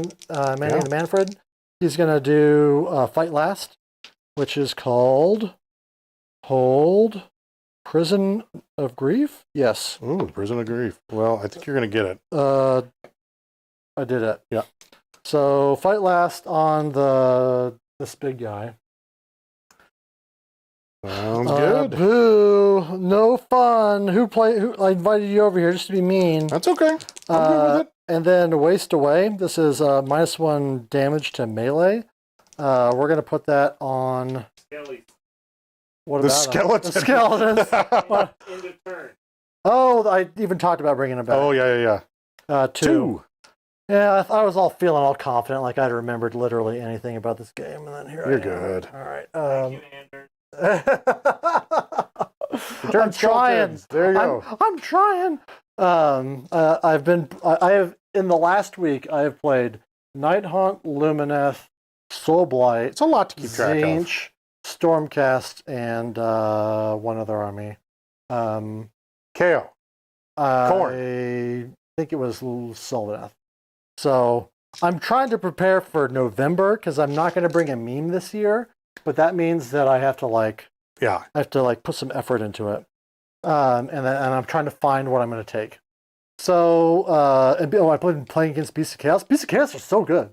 named Manfred. He's going to do Fight Last, which is called Hold Prison of Grief. Yes. Ooh, Prison of Grief. Well, I think you're going to get it. I did it. Yeah. So Fight Last on this big guy. Sounds good. Boo! No fun. Who I invited you over here just to be mean. That's okay. I'm good with it. And then Waste Away. This is -1 damage to melee. We're gonna put that on. Skelly. What The about skeleton. The skeletons. In the turn. Oh, I even talked about bringing it back. Oh, yeah. 2. Yeah, I was all feeling all confident, like I'd remembered literally anything about this game, and then here You're I am. good. All right. Thank you, Anders. I'm trying. There you go. I'm trying. I have in the last week I have played Nighthaunt, Lumineth, Soulblight, It's a lot to keep track of. Tzeentch, Stormcast, and one other army. KO. I think it was Sylvaneth. So I'm trying to prepare for November because I'm not going to bring a meme this year, but that means that I have to put some effort into it. And I'm trying to find what I'm going to take. So, I've been playing against Beasts of Chaos. Beasts of Chaos are so good.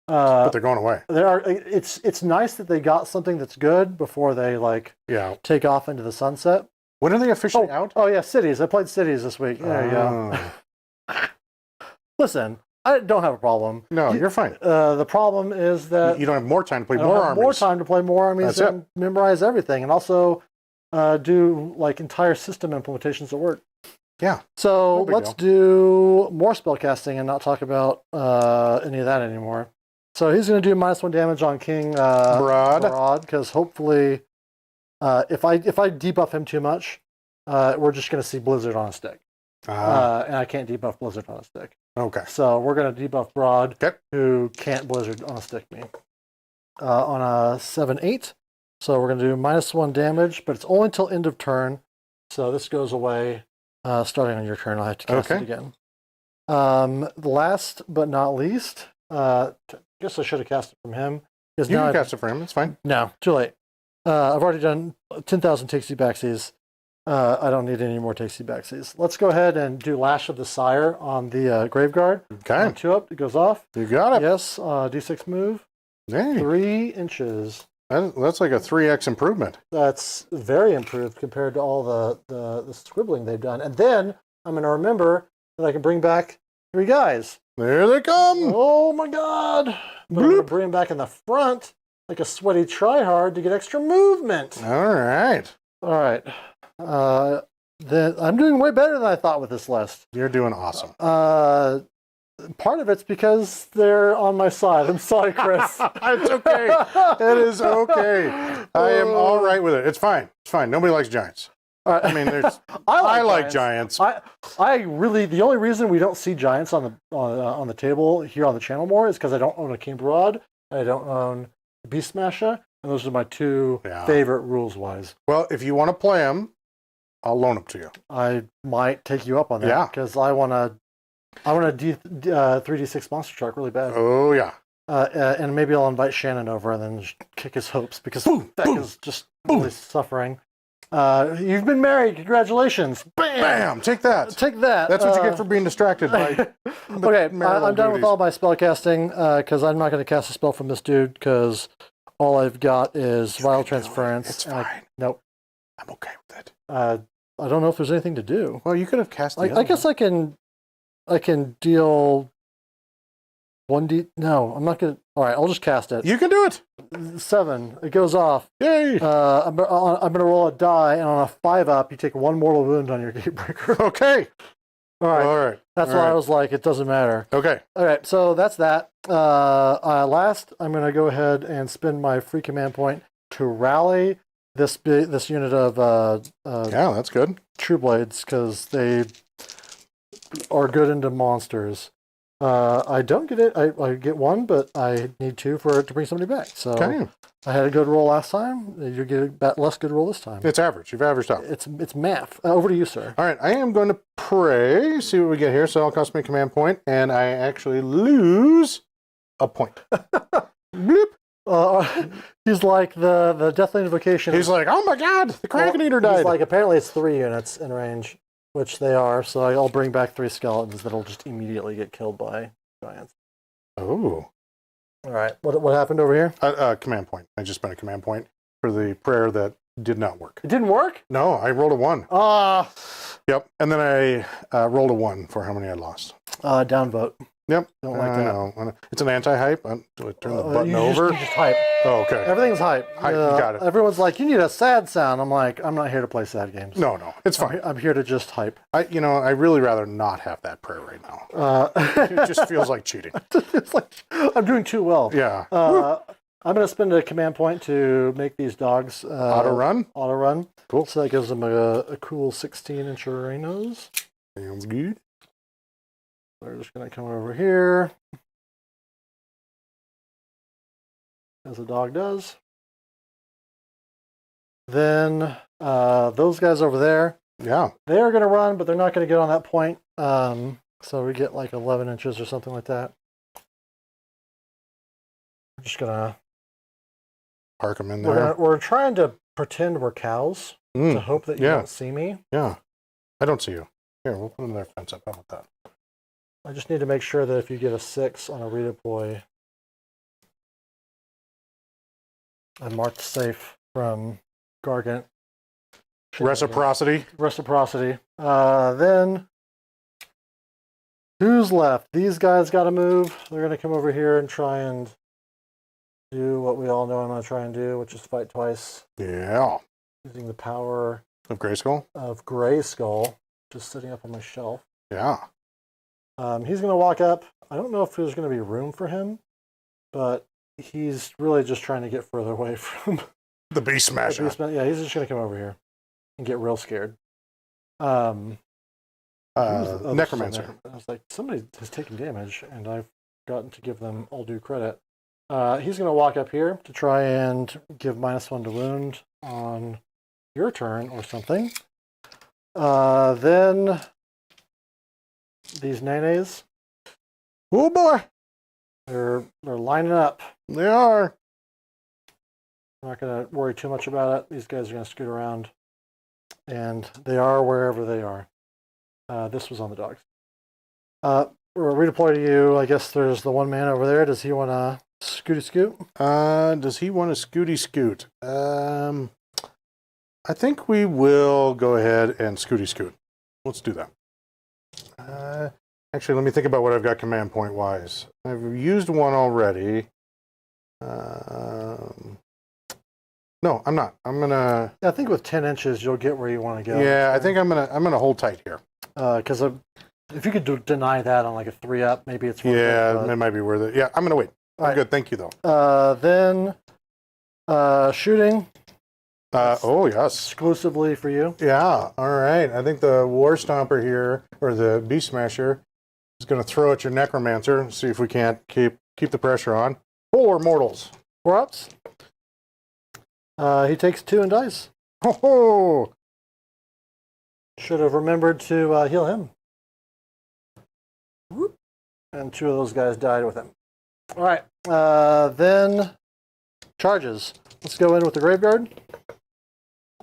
But they're going away. It's nice that they got something that's good before they take off into the sunset. When are they officially out? Oh yeah, Cities. I played Cities this week. There you go. Listen, I don't have a problem. No, you're fine. The problem is that you don't have more time to play more armies. More time to play more armies and memorize everything, and also do like entire system implementations at work. Yeah. So let's do more spellcasting and not talk about any of that anymore. So he's going to do -1 damage on King Brodd, because hopefully, if I debuff him too much, we're just going to see Blizzard on a stick, and I can't debuff Blizzard on a stick. Okay. So we're going to debuff Brodd, who can't Blizzard on a stick me, on a 7/8. So we're going to do -1 damage, but it's only until end of turn. So this goes away starting on your turn. I'll have to cast it again. Last but not least, I guess I should have cast it from him. You can cast it for him. It's fine. No, too late. I've already done 10,000 takesy backsies. I don't need any more takesy backsies. Let's go ahead and do Lash of the Sire on the Graveguard. Okay. 2 up, it goes off. You got it. Yes, D6 move. Hey. 3 inches. That's like a 3x improvement. That's very improved compared to all the scribbling they've done. And then I'm going to remember that I can bring back 3 guys. There they come. Oh my god. But I'm going to bring them back in the front like a sweaty tryhard to get extra movement. All right. All right. Then I'm doing way better than I thought with this list. You're doing awesome. Part of it's because they're on my side. I'm sorry, Chris. It's okay. It is okay. I am all right with it. It's fine. It's fine. Nobody likes giants. I mean, there's. I like giants. I really, the only reason we don't see giants on the table here on the channel more is because I don't own a King Brodd and I don't own Beast Smasher, and those are my 2 favorite rules wise. Well, if you want to play them, I'll loan them to you. I might take you up on that because I want to 3d6 monster truck really bad. Oh yeah. And maybe I'll invite Shannon over and then just kick his hopes because Beck is just really suffering. You've been married. Congratulations. Bam! Bam! Take that. Take that. That's what you get for being distracted by. Okay, I'm done with all my spell casting because I'm not going to cast a spell from this dude because all I've got is Vial Transference. It's fine. Nope. I'm okay with it. I don't know if there's anything to do. Well, you could have cast the I guess one. I can deal 1d. No, I'm not going to. All right, I'll just cast it. You can do it. 7. It goes off. Yay. I'm going to roll a die, and on a 5 up, you take 1 mortal wound on your Gatebreaker. Okay. All right. All right. That's why I was like, it doesn't matter. Okay. All right, so that's that. Last, I'm going to go ahead and spend my free command point to rally this unit of that's good. True Blades because they are good into monsters. I don't get it. I get 1, but I need 2 for it to bring somebody back. So I had a good roll last time. You get a less good roll this time. It's average. You've averaged out. It's math. Over to you, sir. All right. I am going to pray. See what we get here. So it'll cost me a command point, and I actually lose a point. Bloop. He's like the Deathland Invocation. He's like, oh my god, the Kraken Eater died. He's like, apparently it's 3 units in range, which they are. So I'll bring back 3 skeletons that'll just immediately get killed by giants. Oh. All right. What happened over here? Command point. I just spent a command point for the prayer that did not work. It didn't work? No, I rolled a 1. Yep. And then I rolled a 1 for how many I lost. Downvote. Yep. Don't like that. No. It's an anti-hype. Do I turn the button over? You just hype. Oh, okay. Everything's hype. You got it. Everyone's like, you need a sad sound. I'm like, I'm not here to play sad games. No, it's fine. I'm here to just hype. I'd really rather not have that prayer right now. It just feels like cheating. It's like, I'm doing too well. Yeah. I'm going to spend a command point to make these dogs auto run. Cool. So that gives them a cool 16-inch arenas. Sounds good. We're just going to come over here, as a dog does. Then those guys over there, they are going to run, but they're not going to get on that point. So we get like 11 inches or something like that. I'm just going to park them in there. We're trying to pretend we're cows to hope that you don't see me. Yeah, I don't see you. Here, we'll put another fence up. How about that? I just need to make sure that if you get a 6 on a redeploy, I marked safe from Gargant. Reciprocity. Reciprocity. Then, who's left? These guys got to move. They're going to come over here and try and do what we all know I'm going to try and do, which is fight twice. Yeah. Using the power Of Grayskull? of Grayskull, just sitting up on my shelf. Yeah. He's going to walk up. I don't know if there's going to be room for him, but he's really just trying to get further away from The Beast Smasher. Yeah, he's just going to come over here and get real scared. Necromancer. I was like, somebody has taken damage, and I've gotten to give them all due credit. He's going to walk up here to try and give -1 to wound on your turn or something. Then these nanes, Oh boy, they're lining up. they are. I'm not going to worry too much about it. These guys are going to scoot around, and they are wherever they are. This was on the dogs. Redeploy to you. I guess there's the one man over there. Does he want to scooty scoot? Does he want to scooty scoot? I think we will go ahead and scooty scoot. Let's do that. Actually, let me think about what I've got command point wise. I've used one already. No, I'm not. I'm gonna. I think with 10 inches, you'll get where you want to go. Yeah, I think I'm gonna hold tight here. Because if you could deny that on like a 3-up, maybe it's worth Yeah, it. it might be worth it. Yeah, I'm gonna wait. I'm Right. good. Thank you, though. Then shooting Oh yes. exclusively for you. Yeah. All right. I think the War Stomper here, or the Beast Smasher, is gonna throw at your Necromancer. See if we can't keep the pressure on. 4 mortals. 4 ups. He takes 2 and dies. Ho ho! Should have remembered to heal him. Whoop. And 2 of those guys died with him. All right. Then charges. Let's go in with the Graveguard.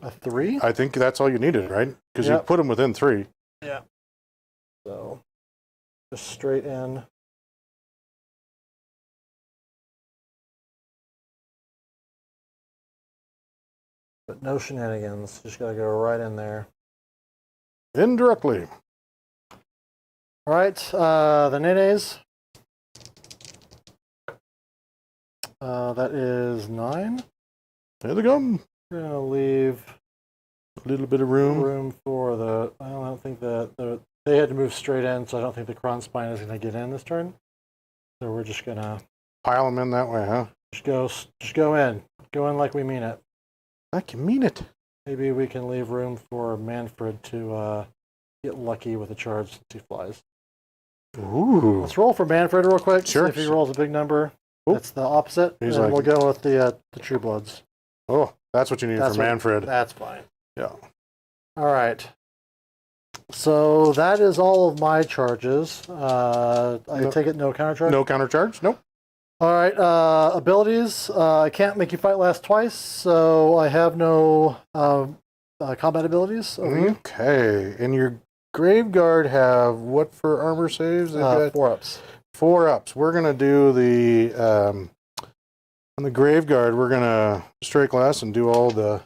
A 3. I think that's all you needed, right? Because you Yep. put them within 3. Yeah. So just straight in. But no shenanigans. Just gotta go right in there. Indirectly. All right. The Nenes. That is 9. There they come. We're gonna leave A little bit of room. for the. I don't think that they had to move straight in, so I don't think the Kron Spine is gonna get in this turn. So we're just gonna Pile them in that way, huh? just go in. Go in like we mean it. I can mean it. Maybe we can leave room for Manfred to get lucky with a charge since he flies. Ooh. Let's roll for Manfred real quick. Sure. See if he rolls a big number. Oop. That's the opposite. He's And like- we'll go with the True Bloods. Oh, that's what you need That's for what- Manfred. That's fine. Yeah. All right. So that is all of my charges. I No- take it no counter charge? No counter charge? Nope. All right. Abilities. I can't make you fight last twice, so I have no combat abilities over you. Okay. And your Graveguard have what for armor saves? They've got 4 ups. 4 ups. We're going to do the, on the Graveguard, we're going to strike last and do all the,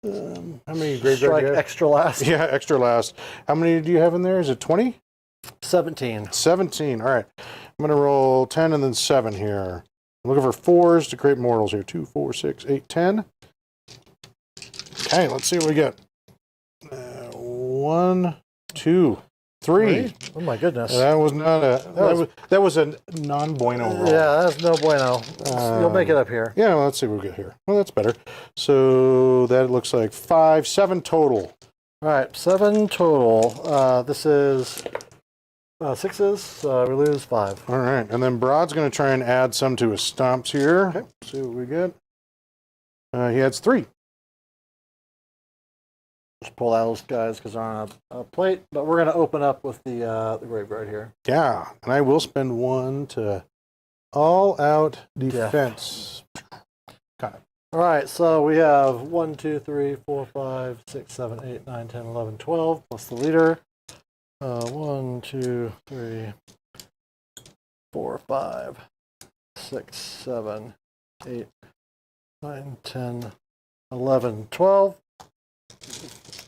how many Graveguard Strike do you have? extra last. Yeah, extra last. How many do you have in there? Is it 20? 17. 17. All right. I'm going to roll 10 and then 7 here. I'm looking for 4s to create mortals here. 2, 4, 6, 8, 10. Okay, let's see what we get. 1, 2, 3. Oh my goodness. That was not a. That was a non bueno roll. Yeah, that's no bueno. You'll make it up here. Yeah, well, let's see what we get here. Well, that's better. So that looks like 5, 7 total. All right, 7 total. This is 6s. We lose 5. All right, and then Brodd's going to try and add some to his stomps here. Okay. See what we get. He adds 3. Just pull out those guys because they're on a plate. But we're going to open up with the Graveguard here. Yeah, and I will spend 1 to all out defense. Got it. All right, so we have 1, 2, 3, 4, 5, 6, 7, 8, 9, 10, 11, 12, plus the leader. 1, 2, 3, 4, 5, 6, 7, 8, 9, 10, 11, 12.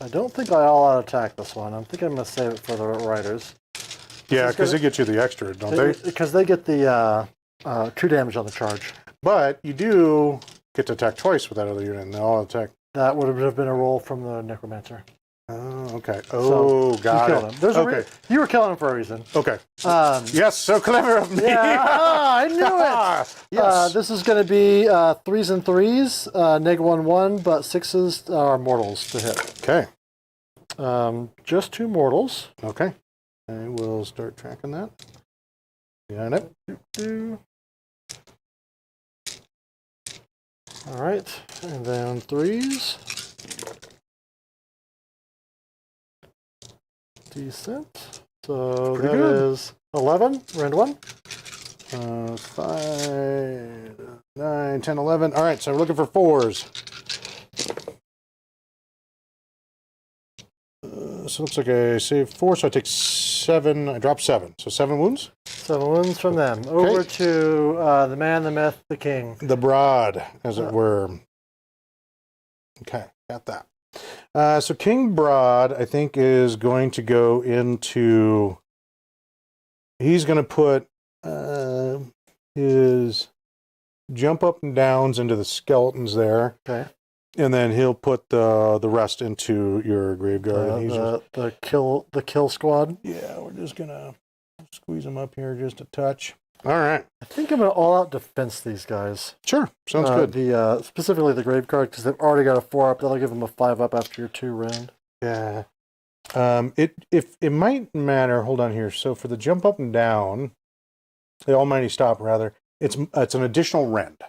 I don't think I all out attack this one. I think I'm going to save it for the riders. Yeah, because they get you the extra, don't they? Because they get the 2 damage on the charge. But you do get to attack twice with that other unit, and they all attack. That would have been a roll from the Necromancer. Oh, okay. Oh, got you it. killed him. Okay. You were killing him for a reason. Okay. Yes, so clever of me. Yeah, I knew it. Yes. This is going to be 3s and 3s, -1/1, but 6s are mortals to hit. Okay. Just 2 mortals. Okay. I will start tracking that. Got it. All right, and then 3s. Decent. So Pretty that good. is 11, round 1. 5, 9, 10, 11. All right, so we're looking for 4s. So it looks like I saved 4, so I take 7. I drop 7. So 7 wounds. 7 wounds from them. Over to the man, the myth, the king. The Brodd, as it were. Okay, got that. So King Brodd, I think, is going to go into... He's going to put his jump up and downs into the skeletons there. Okay. And then he'll put the rest into your graveyard. And he's the kill squad. yeah, we're just going to squeeze him up here just a touch. All right. I think I'm going to all out defense these guys. Sure, sounds good. Specifically the grave guard, because they've already got a 4-up. That'll give them a 5-up after your 2 round. Yeah. It might matter. Hold on here. So for the jump up and down, the almighty stop rather, it's an additional rend.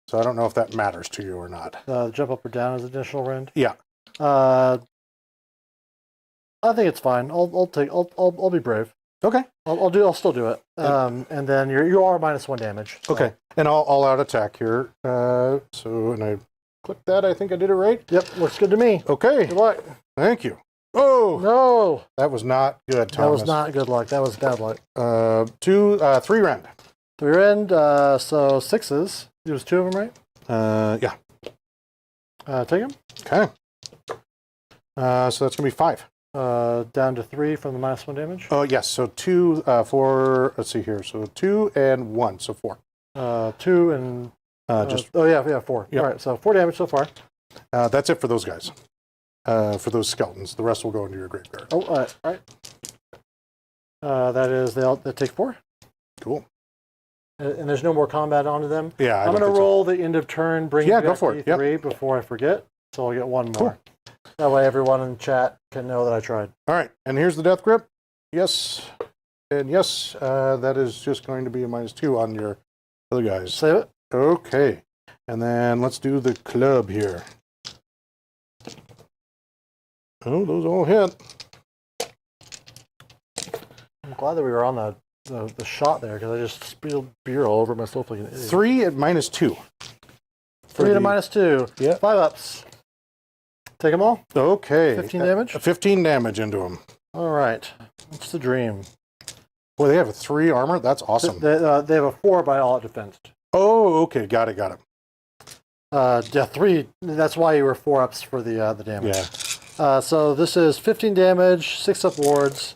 So I don't know if that matters to you or not. Jump up or down is additional rend. Yeah. I think it's fine. I'll be brave. Okay. I'll still do it. And then you are -1 damage. So. Okay. And I'll out attack here. And I clicked that. I think I did it right. Yep. Looks good to me. Okay. Good luck. Thank you. Oh No. that was not good, Thomas. That was not good luck. That was bad luck. 3 rend. 3 rend. So 6s. There was 2 of them, right? Yeah. Take them. Okay. So that's gonna be 5. Down to 3 from the -1 damage. Oh yes. So 2, 4. Let's see here. So 2 and 1. So 4. 2 and Just. oh yeah, 4. Yep. All right, so 4 damage so far. That's it for those guys. For those skeletons, the rest will go into your graveyard. Oh, all right. That is they take 4. Cool. And there's no more combat onto them. Yeah, I'm going to roll the end of turn, bring Yeah, back go for it. D3 before I forget. So I'll get 1 more. Cool. That way everyone in the chat can know that I tried. All right, and here's the death grip. Yes, and yes, that is just going to be a -2 on your other guys. Save it. Okay, and then let's do the club here. Oh, those all hit. I'm glad that we were on the shot there because I just spilled beer all over myself like an idiot. 3 at -2. 3 to -2. Yeah. 5-ups. Take them all. Okay. 15 damage? 15 damage into them. All right. It's the dream. Boy, they have a 3 armor. That's awesome. They have a 4 by all out defense. Oh, okay. Got it. Yeah, 3. That's why you were 4-ups for the damage. Yeah. So this is 15 damage, 6-up wards.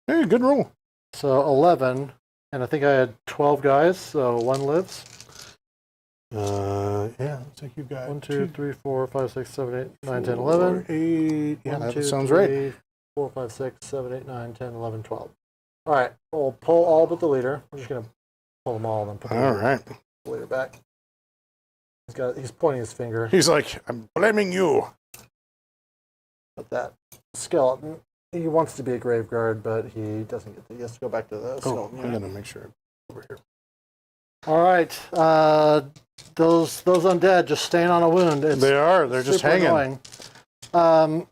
Hey, good roll. So 11. And I think I had 12 guys, so 1 lives. Yeah, looks like you got 1, 2, 3, 4, 5, 6, 7, 8, 9, 10, 11. 8. Yeah, 1, that 2, sounds 3, right. 4, 5, 6, 7, 8, 9, 10, 11, 12. All right, we'll pull all but the leader. We're just going to pull them all and then put All right. the leader back. He's pointing his finger He's like, I'm blaming you. at that skeleton. He wants to be a grave guard, but he doesn't get to. He has to go back to the Oh, skeleton. I'm gonna make sure over here. All right, those undead just staying on a wound. It's They are. They're just super hanging. annoying.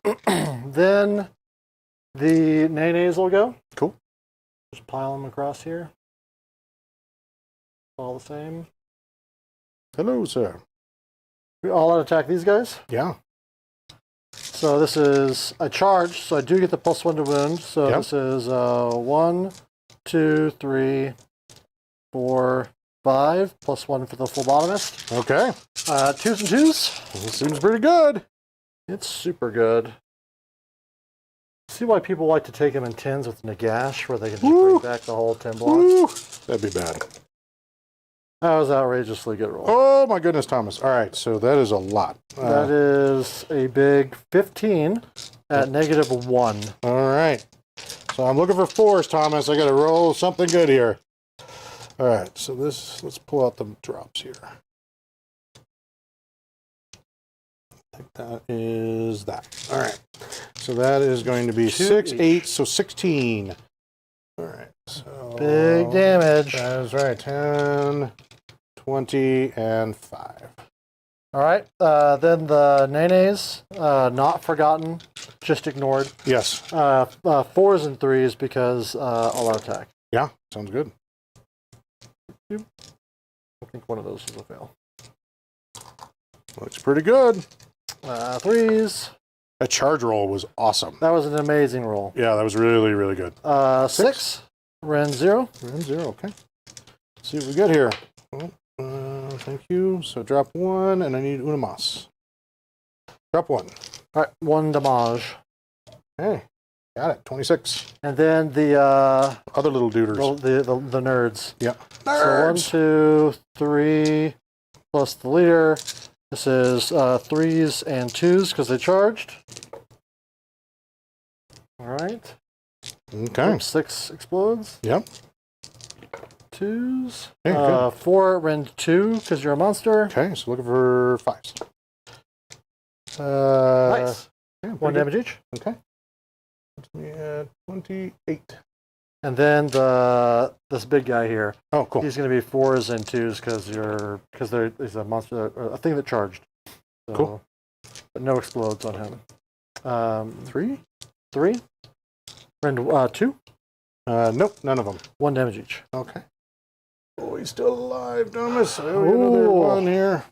Then the nays will go. Cool. Just pile them across here. All the same. Hello, sir. We all out attack these guys. Yeah. So this is a charge, so I do get the +1 to wound. So Yep. this is 1, 2, 3, 4, 5, +1 for the phlebotomist. Okay. 2s and 2s. This seems pretty good. It's super good. See why people like to take them in 10s with Nagash, where they can just Woo! bring back the whole 10 blocks. Woo! That'd be bad. That was outrageously good roll. Oh my goodness, Thomas. All right, so that is a lot. That is a big 15 at -1. All right. So I'm looking for 4s, Thomas. I got to roll something good here. All right, so let's pull out the drops here. I think that is that. All right. So that is going to be 6, 8, so 16. All right. So Big damage. That is right. 10, 20, and 5. All right. Then the Nenes, not forgotten, just ignored. Yes. 4s and 3s because all out attack. Yeah, sounds good. I think one of those was a fail. Looks pretty good. 3s. That charge roll was awesome. That was an amazing roll. Yeah, that was really, really good. 6. Ren 0. Ren 0, okay. Let's see what we got here. Oh, thank you. So drop 1, and I need una mas. Drop 1. All right. 1 damage. Hey, got it. 26. And then the Other little duders. the nerds. Yeah. So 1, Nerds! 2, 3, plus the leader. This is 3s and 2s because they charged. All right. Okay. 6 explodes. Yep. 2s. Hey, good. 4 rend 2 because you're a monster. Okay, so looking for 5s. Nice. Yeah, 1 pretty good. damage each. Okay. Puts me at 28. And then this big guy here. Oh, cool. He's going to be 4s and 2s because he's a monster, a thing that charged. So, Cool. But no explodes on him. 3? 3. Rend 2. Nope, none of them. 1 damage each. Okay. Oh, he's still alive, Thomas. Oh, another Ooh. 1 here.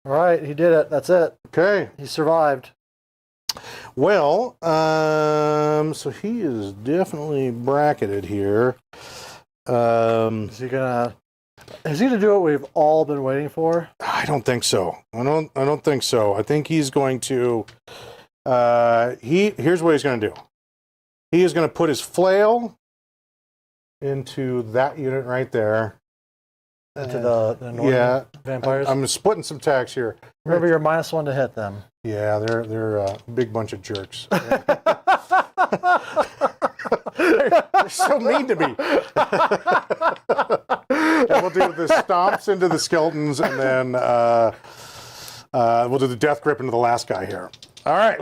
All right, he did it. That's it. Okay. He survived. Well, so he is definitely bracketed here. Is he gonna do what we've all been waiting for? I don't think so. I don't think so. I think he's going to. Here's what he's going to do. He is going to put his flail into that unit right there. Into the northern vampires. I'm splitting some attacks here. Remember, you're -1 to hit them. Yeah, they're a big bunch of jerks. They're so mean to me. And we'll do the stomps into the skeletons, and then we'll do the death grip into the last guy here. All right,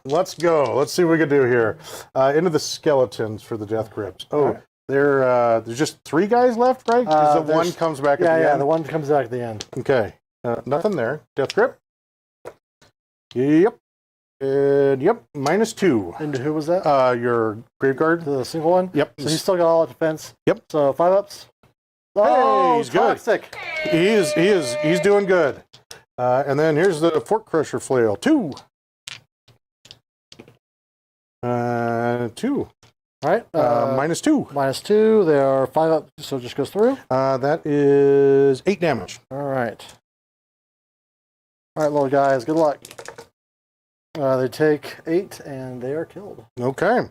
let's go. Let's see what we can do here. Into the skeletons for the death grips. Oh, right. there's just 3 guys left, right? Because the one comes back at the end. Yeah, the one comes back at the end. Okay, nothing there. Death grip. Yep. Yep, -2. And who was that? Your grave guard. The single one? Yep. So he's still got all defense? Yep. So 5 ups? Oh, he's good. toxic. He's doing good. And then here's the Fort Crusher flail. 2. 2. All right. -2. -2. They are 5 up, so it just goes through. That is 8 damage. All right. All right, little guys. Good luck. They take 8, and they are killed. Okay.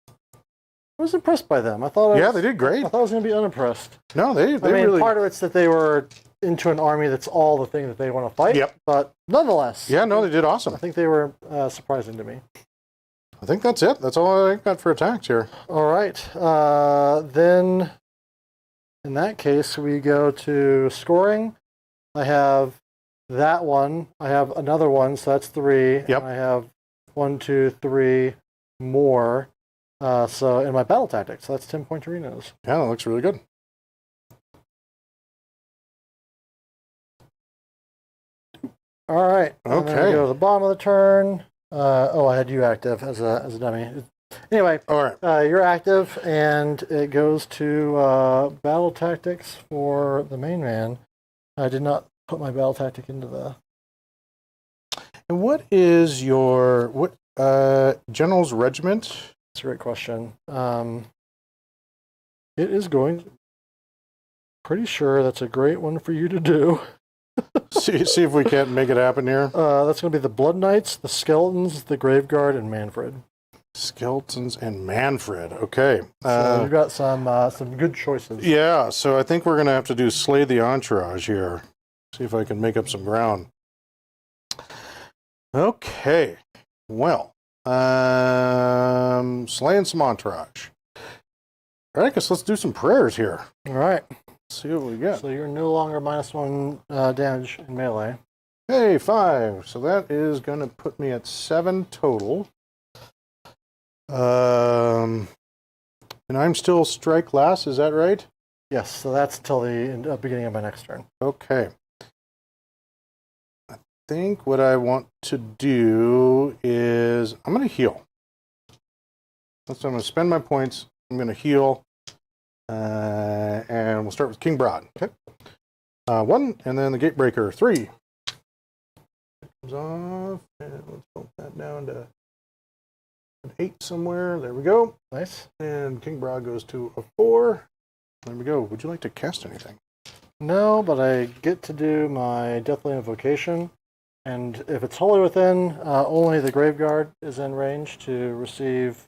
I was impressed by them. I thought. Yeah, they did great. I thought I was going to be unimpressed. No, they I mean, really. part of it's that they were into an army that's all the thing that they want to fight. Yep. But nonetheless. Yeah, no, they did I awesome. think they were surprising to me. I think that's it. That's all I got for attacks here. All right. Then, in that case, we go to scoring. I have that one. I have another one, so that's 3. Yep. And I have 1, 2, 3 more. So in my battle tactics, so that's 10 point arenas. Yeah, that looks really good. All right. I'm gonna Okay. go to the bottom of the turn. I had you active as a dummy. Anyway, All right. you're active, and it goes to battle tactics for the main man. I did not put my battle tactic into the And what is your general's regiment? That's a great question. It is going. Pretty sure that's a great one for you to do. see if we can't make it happen here. That's going to be the Blood Knights, the Skeletons, the Graveguard, and Manfred. Skeletons and Manfred. Okay. So we've got some good choices. Yeah, so I think we're going to have to do Slay the Entourage here. See if I can make up some ground. Okay. Well, slaying some entourage. All right, I guess let's do some prayers here. All right. See what we get. So you're no longer -1 damage in melee. Hey, 5. So that is going to put me at 7 total. And I'm still strike last, is that right? Yes, so that's till the beginning of my next turn. Okay. I think what I want to do is I'm going to heal. So I'm going to spend my points. I'm going to heal. And we'll start with King Brodd. Okay. 1, and then the Gatebreaker, 3. Comes off, and let's bump that down to an 8 somewhere. There we go. Nice. And King Brodd goes to a 4. There we go. Would you like to cast anything? No, but I get to do my Deathly Invocation, and if it's Holy Within, only the Graveguard is in range to receive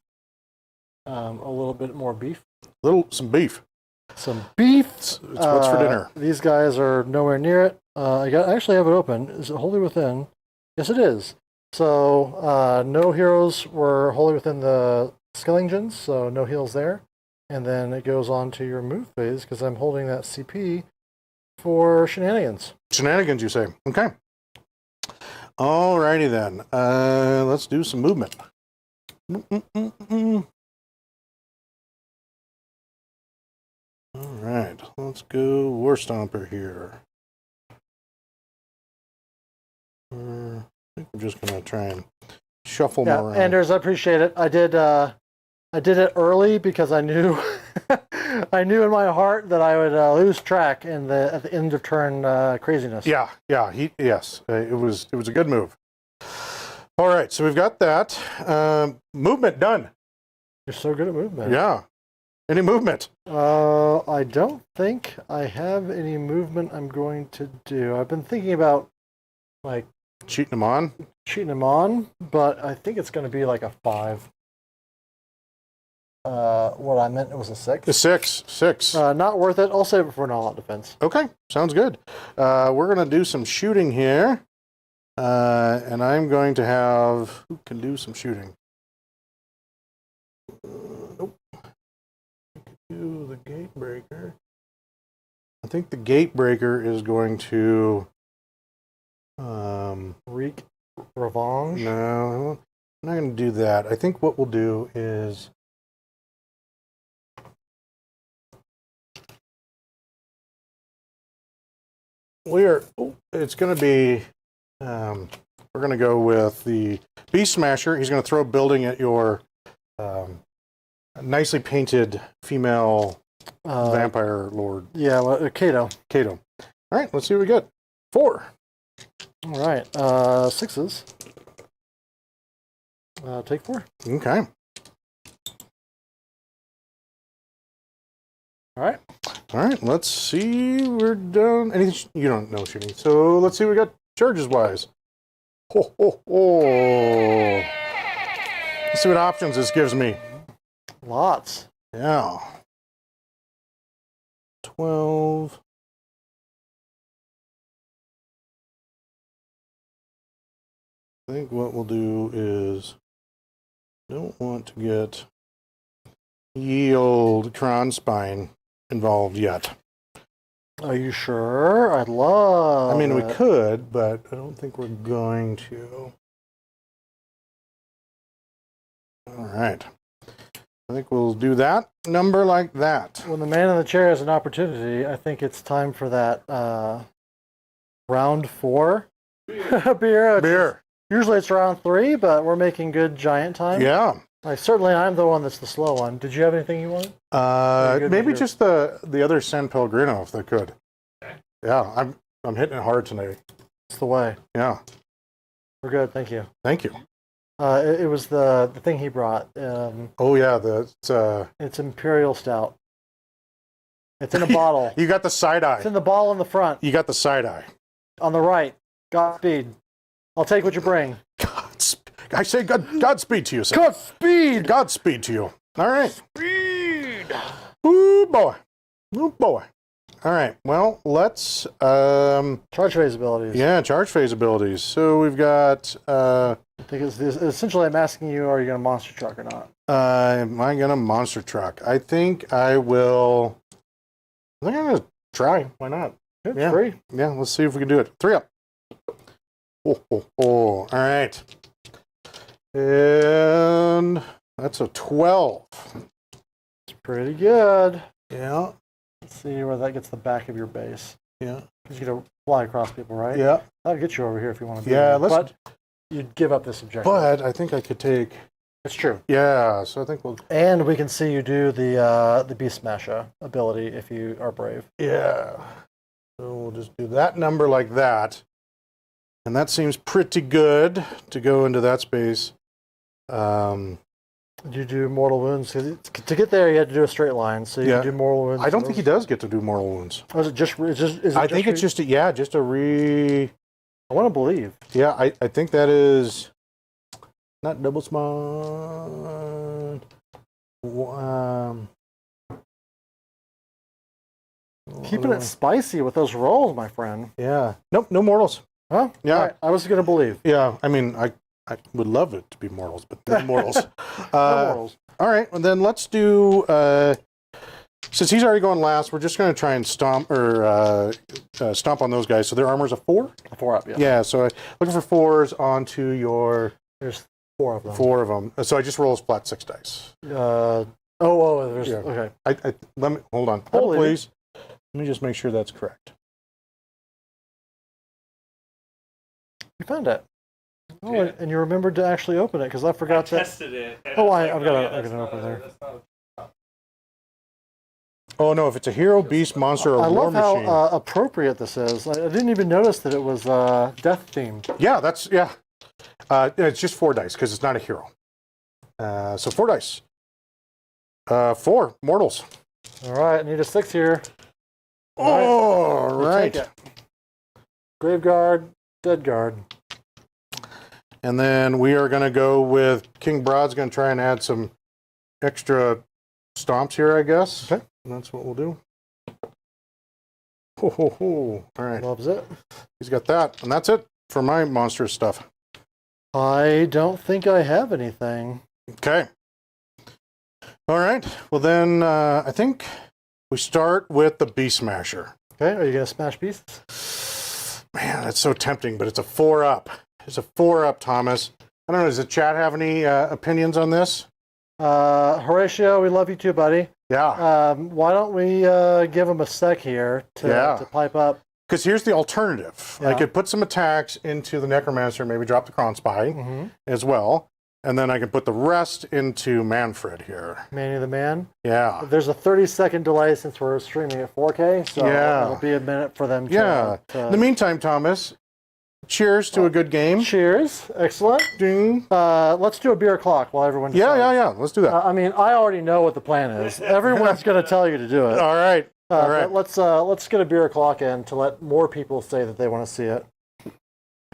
a little bit more beef. Some beef. Some beef. It's what's for dinner. These guys are nowhere near it. I actually have it open. Is it Holy Within? Yes, it is. So no heroes were Holy Within the Skellingtons, so no heals there. And then it goes on to your move phase because I'm holding that CP for shenanigans. Shenanigans, you say? Okay. Alrighty then. Let's do some movement. All right, let's go War Stomper here. I think we're just gonna try and shuffle them around. Anders, I appreciate it. I did it early because I knew I knew in my heart that I would lose track at the end of turn craziness. Yeah. Yes, it was a good move. All right, so we've got that movement done. You're so good at movement. Yeah. Any movement? I don't think I have any movement I'm going to do. I've been thinking about like cheating them on, but I think it's going to be like a 5. What I meant, it was a 6. A 6. Not worth it. I'll save it for an all-out defense. Okay, sounds good. We're going to do some shooting here. And I'm going to have... Who can do some shooting? Nope. Do the Gatebreaker. I think the Gatebreaker is going to... wreak revenge? No, I'm not going to do that. I think what we'll do is... It's going to be... we're going to go with the Beast Smasher. He's going to throw a building at your nicely painted female vampire lord. Yeah, well, Kato. All right, let's see what we get. 4. All right, 6s. Take 4. Okay. All right, let's see. We're done. Anything you don't know shooting. So let's see what we got charges wise. Ho, ho, ho. Let's see what options this gives me. Lots. Yeah. 12. I think what we'll do is don't want to get ye old Kronspine involved yet. Are you sure? I'd love I mean, we it. could, but I don't think we're going to. All right. I think we'll do that number like that. When the man in the chair has an opportunity, I think it's time for that round 4 beer. Usually it's round 3, but we're making good giant time. Yeah. Certainly I'm the one that's the slow one. Did you have anything you wanted? Maybe just the other San Pellegrino if they could. Yeah, I'm hitting it hard tonight. It's the way. Yeah. We're good, thank you. Thank you. It was the thing he brought. Oh yeah, It's Imperial Stout. It's in a bottle. You got the side eye. It's in the bottle in the front. You got the side eye. On the right. Godspeed. I'll take what you bring. I say Godspeed to you, sir. Godspeed! Godspeed to you. All right. Speed! Ooh, boy. Ooh, boy. All right. Well, let's... Charge phase abilities. Yeah, charge phase abilities. So we've got... I think essentially I'm asking you, are you going to monster truck or not? am I going to monster truck? I think I will... I think I'm going to try. Why not? It's free. Yeah, let's see if we can do it. 3 up. Oh. All right. And that's a 12. It's pretty good. Yeah. Let's see where that gets the back of your base. Yeah. Because you can fly across people, right? Yeah. That'll get you over here if you want to be Yeah, there. let's... But you'd give up this objective. But I think I could take... It's true. Yeah, so I think we'll... And we can see you do the Beast Smasher ability if you are brave. Yeah. So we'll just do that number like that. And that seems pretty good to go into that space. You do mortal wounds. 'Cause to get there, you had to do a straight line. So you Yeah. do mortal wounds. I don't think he does get to do mortal wounds. Oh, is it just? I think it's just just a re... I want to believe. Yeah, I think that is... Not double smart. Keeping it spicy with those rolls, my friend. Yeah. Nope, no mortals. Huh? Yeah. All right, I was going to believe. Yeah, I mean, I would love it to be mortals, but no mortals. No mortals. All right, well then let's do... since he's already going last, we're just going to try and stomp on those guys. So their armor's a 4? A 4 up, yeah. Yeah, so looking for 4s onto your... There's 4 of them. 4 of them. So I just roll a flat 6 dice. There's... Yeah. Okay. Let me... Hold on. I'll Hold, believe please. Let me just make sure that's correct. You found it. Oh, Yeah. and you remembered to actually open it, because I forgot to... tested it. And Oh, I was I've got yeah, it that's open not there. that's not- Oh, no, if it's a hero, beast, monster, or I war love machine... how appropriate this is. I didn't even notice that it was death themed. Yeah, that's... Yeah. It's just 4 dice, because it's not a hero. So 4 dice. 4 mortals. All right, I need a 6 here. All We'll right. take it. Grave guard, dead guard. And then we are going to go with King Brodd's going to try and add some extra stomps here, I guess. Okay. And that's what we'll do. Ho, ho, ho. All right. Loves it. He's got that. And that's it for my monstrous stuff. I don't think I have anything. Okay. All right. Well, then I think we start with the Beast Smasher. Okay, are you going to smash beasts? Man, that's so tempting, but it's a 4 up. It's a 4 up, Thomas. I don't know. Does the chat have any opinions on this? Horatio, we love you too, buddy. Yeah. Why don't we give him a sec here to pipe up? Because here's the alternative. Yeah. I could put some attacks into the Necromancer, maybe drop the Cron Spy as well. And then I can put the rest into Manfred here. Manny the Man. Yeah. There's a 30-second delay since we're streaming at 4K, so Yeah. it'll be a minute for them to... Yeah. In the meantime, Thomas, cheers to a good game. Cheers. Excellent. Ding. Let's do a beer clock while everyone decides. Yeah. Let's do that. I mean, I already know what the plan is. Everyone's going to tell you to do it. All right. All right. But let's get a beer clock in to let more people say that they want to see it.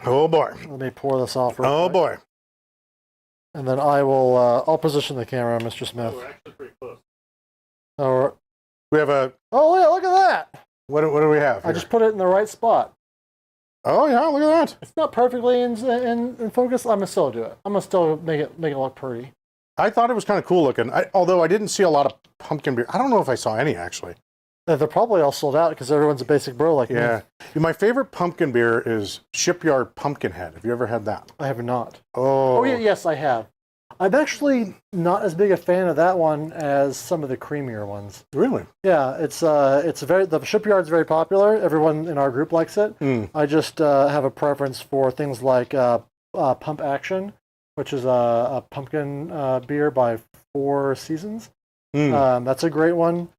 Oh, boy. Let me pour this off real Oh, quick. boy. And then I'll position the camera, Mr. Smith. We're actually pretty close. We have a... Oh, yeah, look at that. What do we have here? I just put it in the right spot. Oh, yeah, look at that. It's not perfectly in focus. I'm going to still do it. I'm going to still make it look pretty. I thought it was kind of cool looking, although I didn't see a lot of pumpkin beer. I don't know if I saw any, actually. They're probably all sold out because everyone's a basic bro like me. Yeah. My favorite pumpkin beer is Shipyard Pumpkinhead. Have you ever had that? I have not. Oh. Oh, yeah, yes, I have. I'm actually not as big a fan of that one as some of the creamier ones. Really? Yeah, the Shipyard's very popular. Everyone in our group likes it. I just have a preference for things like Pump Action, which is a pumpkin beer by Four Seasons. That's a great one.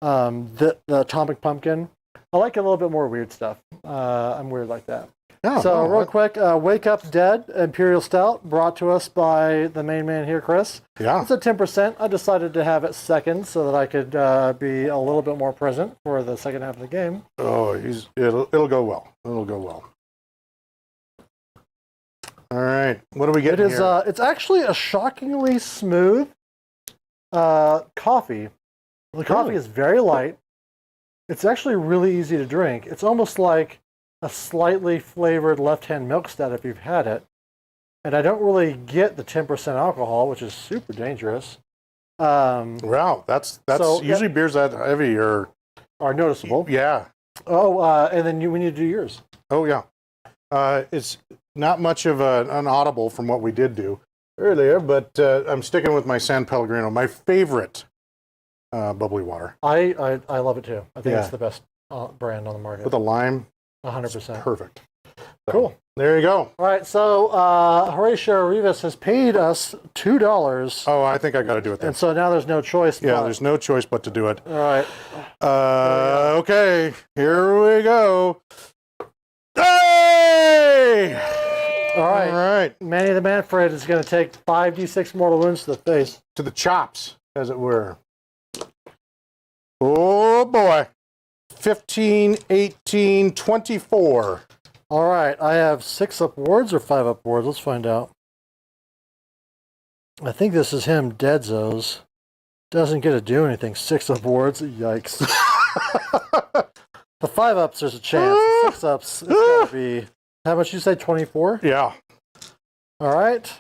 The Atomic Pumpkin. I like a little bit more weird stuff. I'm weird like that. Yeah. So no, real quick, Wake Up Dead Imperial Stout brought to us by the main man here, Chris. Yeah. It's a 10%. I decided to have it second so that I could be a little bit more present for the second half of the game. Oh, it'll go well. It'll go well. All right. What do we get It is. here? It's actually a shockingly smooth coffee. The coffee Really? is very light. It's actually really easy to drink. It's almost like a slightly flavored left-hand milk stout if you've had it. And I don't really get the 10% alcohol, which is super dangerous. Wow, that's so, usually beers that heavy are noticeable. Yeah. Oh, and then we need to do yours. Oh yeah. It's not much of an audible from what we did do earlier, but I'm sticking with my San Pellegrino, my favorite bubbly water. I love it too. I think Yeah. it's the best brand on the market. With the lime, 100%. perfect. So, Cool. There you go. All right, so Horatio Rivas has paid us $2, Oh, I think I got to do it then. and so now there's no choice. Yeah, but- there's no choice but to do it. All right. Okay, here we go. Hey! All right. All right. Manny the Manfred is going to take 5d6 mortal wounds to the face. To the chops, as it were. Oh boy. 15, 18, 24. All right, I have 6 upwards or 5 upwards. Let's find out. I think this is him, Deadzos. Doesn't get to do anything. 6 upwards. Yikes. The 5 ups, there's a chance. The 6 ups, it's got to be. How much you say? 24? Yeah. All right.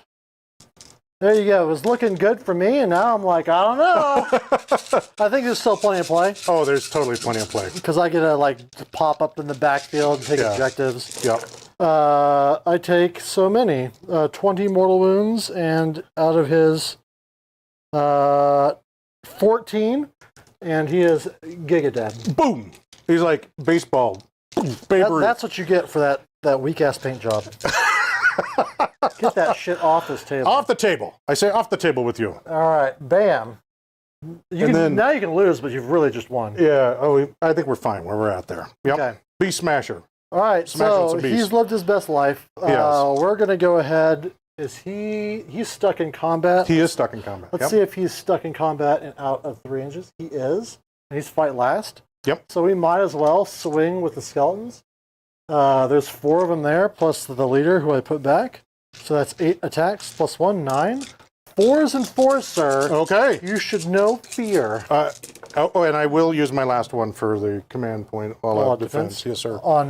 There you go. It was looking good for me, and now I'm like, I don't know. I think there's still plenty of play Oh, there's totally plenty of play. because I get to pop up in the backfield and take Yeah. objectives. Yep. I take so many, 20 mortal wounds, and out of his 14, and he is giga dead. Boom. He's like baseball. Babe Ruth. That's what you get for that weak ass paint job. Get that shit off this table. Off the table. I say off the table with you. All right, bam. Now you can lose, but you've really just won. Yeah. Oh, I think we're fine where we're at there. Yep. Okay. Beast Smasher. All right, Smashing so some beasts. he's lived his best life. Yes. We're gonna go ahead. He's stuck in combat? He is stuck in combat. Let's Yep. see if he's stuck in combat and out of 3 inches. He is, and he's fight last. Yep. So we might as well swing with the skeletons. There's 4 of them there, plus the leader who I put back. So that's 8 attacks plus 1, 9. 4s and 4s, sir. Okay. You should know fear. And I will use my last one for the command point all-out defense. Yes, sir. On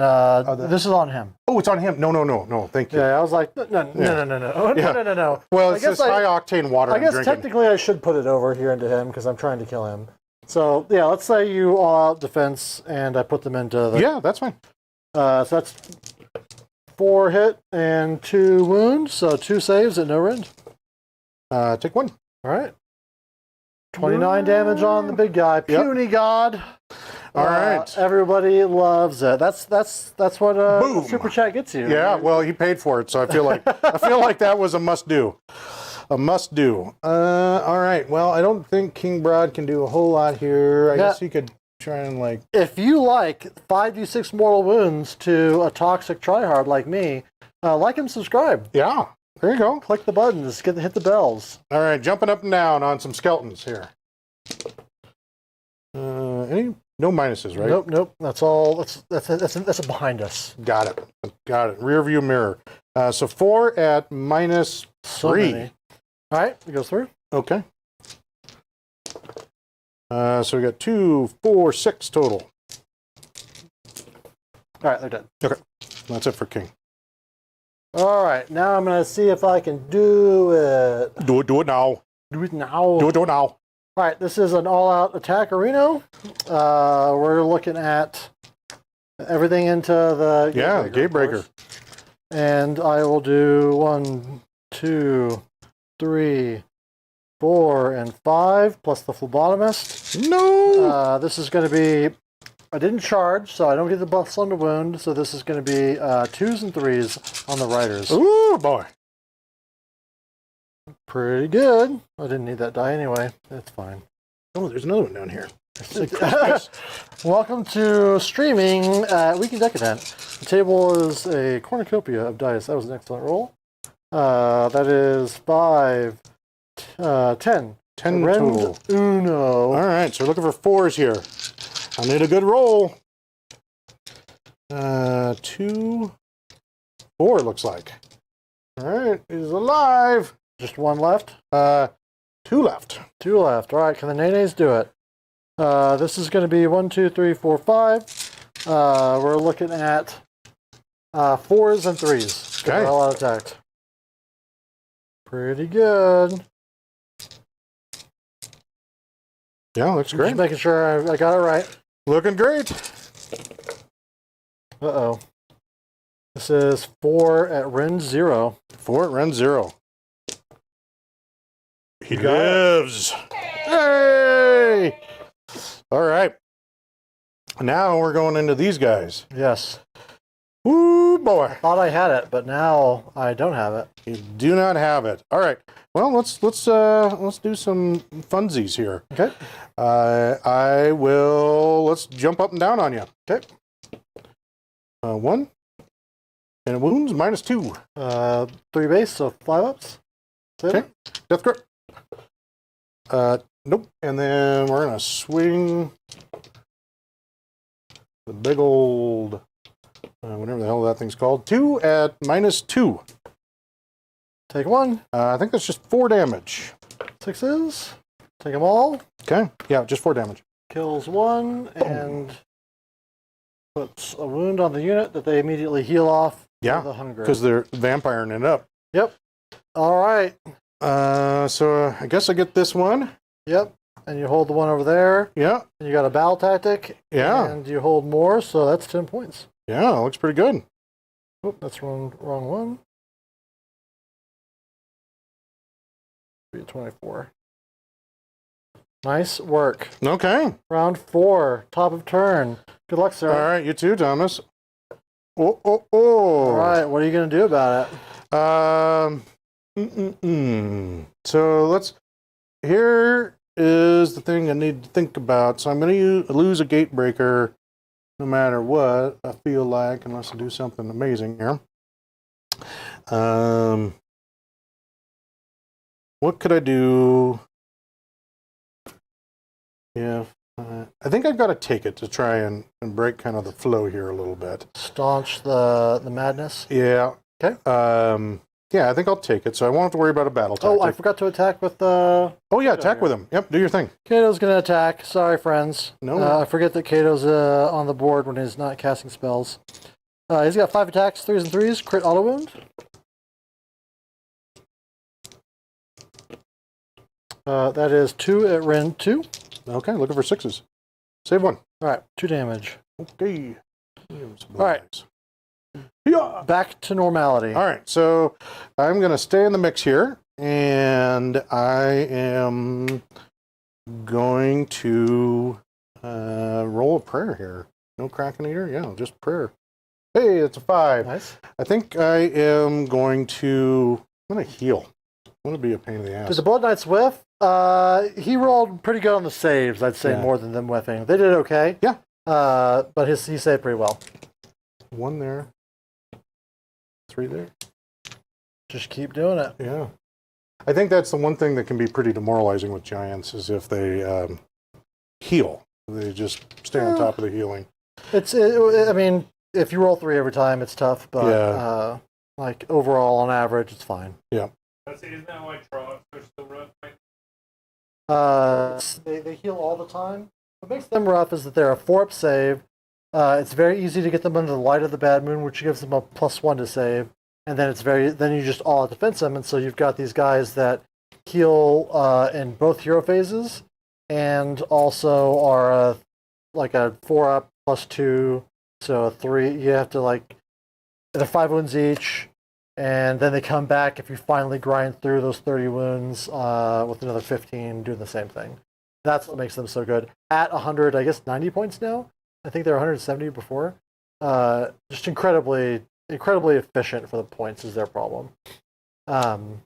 this is on him. Oh, it's on him. No. Thank you. Yeah, I was like, no. Yeah. No. Well, I it's guess this high-octane water I I'm guess drinking. technically I should put it over here into him because I'm trying to kill him. So yeah, let's say you all out defense and I put them into the. Yeah, that's fine. So that's 4 hit and 2 wound. So 2 saves at no rend. Take 1. All right. 29 damage on the big guy. Puny god. All right. Everybody loves it. That's what Boom. super chat gets you. Yeah, well, he paid for it, so I feel like that was a must-do. A must-do. All right. Well, I don't think King Brodd can do a whole lot here. I guess he could try and If you like 5d6 mortal wounds to a toxic tryhard like me, like and subscribe. Yeah. There you go. Click the buttons. Hit the bells. All right, jumping up and down on some skeletons here. No minuses, right? Nope. That's all. That's behind us. Got it. Rear view mirror. So 4 at minus 3. Many. All right, it goes through. Okay. So we got 2, 4, 6 total. All right, they're dead. Okay. That's it for King. All right, now I'm gonna see if I can do it. Do it now. Do it now. Do it now. All right, this is an all-out attack arena. We're looking at everything into the Gatebreaker. of course. And I will do 1, 2, 3, 4, and 5 plus the phlebotomist. No. This is going to be. I didn't charge, so I don't get the buffs on the wound. So this is going to be 2s and 3s on the riders. Ooh, boy. Pretty good. I didn't need that die anyway. That's fine. Oh, there's another one down here. Welcome to streaming Week in Decadent. The table is a cornucopia of dice. That was an excellent roll. That is 5, 10. 10 Rend total. Uno. All right, so we're looking for 4s here. I need a good roll. 2, 4 it looks like. All right, he's alive. Just one left? 2 left. 2 left. All right, can the Nenes do it? This is going to be 1, 2, 3, 4, 5. We're looking at 4s and 3s. Okay. All out attacked. Pretty good. Yeah, looks great. Just making sure I got it right. Looking great. Uh-oh. This is 4 at Rend 0. 4 at Rend 0. He You got it. lives. Hey! All right. Now we're going into these guys. Yes. Woo, boy. Thought I had it, but now I don't have it. You do not have it. All right. Well, let's do some funsies here. Okay. Let's jump up and down on you. Okay. 1. And wounds -2. 3 base, so 5 ups. Okay. Death grip. Nope. And then we're gonna swing the big old whatever the hell that thing's called. 2 at -2. Take 1. I think that's just 4 damage. 6s. Take them all. Okay. Yeah, just 4 damage. Kills 1 and puts a wound on the unit that they immediately heal off. Yeah, The hunger. because they're vampiring it up. Yep. All right. So I guess I get this one. Yep. And you hold the one over there. Yeah. And you got a battle tactic. Yeah. And you hold more, so that's 10 points. Yeah, looks pretty good. Oh, that's wrong one. Be 24. Nice work. Okay. Round 4, top of turn. Good luck, sir. All right, you too, Thomas. Oh. All right, what are you going to do about it? So here is the thing I need to think about. So I'm going to lose a gate breaker no matter what, I feel like, unless I do something amazing here. What could I do? Yeah, I think I've got to take it to try and break kind of the flow here a little bit. Staunch the madness. Yeah. Okay. Yeah, I think I'll take it, so I won't have to worry about a battle tactic. Oh, I forgot to attack with the... Oh, yeah, attack with him. Yep, do your thing. Kato's going to attack. Sorry, friends. No. I forget that Kato's on the board when he's not casting spells. He's got 5 attacks, 3s and 3s. Crit auto wound. That is 2 at Rend 2. Okay, looking for 6s. Save 1. All right, 2 damage. Okay. All right. Yeah. Back to normality. All right, so I'm going to stay in the mix here, and I am going to roll a prayer here. No Kraken Eater? Yeah, just prayer. Hey, it's a 5. Nice. I think I am going to... I'm going to heal. I'm going to be a pain in the ass. Did the Blood Knights whiff? He rolled pretty good on the saves, I'd say, more than them whiffing. They did okay. Yeah. But he saved pretty well. 1 there. 3 there. Just keep doing it. Yeah. I think that's the one thing that can be pretty demoralizing with giants is if they heal. They just stay on top of the healing. I mean, if you roll 3 every time, it's tough, but like overall, on average, it's fine. Yeah. Isn't that why Trollocs are so rough? They heal all the time. What makes them rough is that they're a 4-up save. It's very easy to get them under the light of the bad moon, which gives them a +1 to save. And then then you just all out defense them, and so you've got these guys that heal in both hero phases, and also are like a 4-up +2, so a 3. You have to they're 5 wounds each, and then they come back if you finally grind through those 30 wounds with another 15, doing the same thing. That's what makes them so good. At 100, I guess 90 points now. I think they were 170 before. Just incredibly efficient for the points is their problem. Do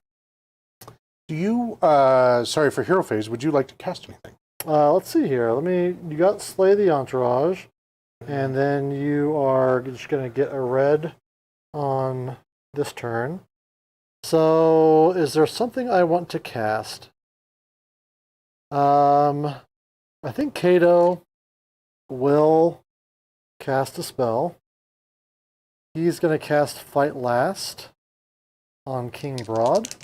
you, sorry, for hero phase, would you like to cast anything? Let's see here. You got Slay the Entourage, and then you are just going to get a red on this turn. So, is there something I want to cast? I think Kato will cast a spell. He's going to cast Fight Last on King Brodd.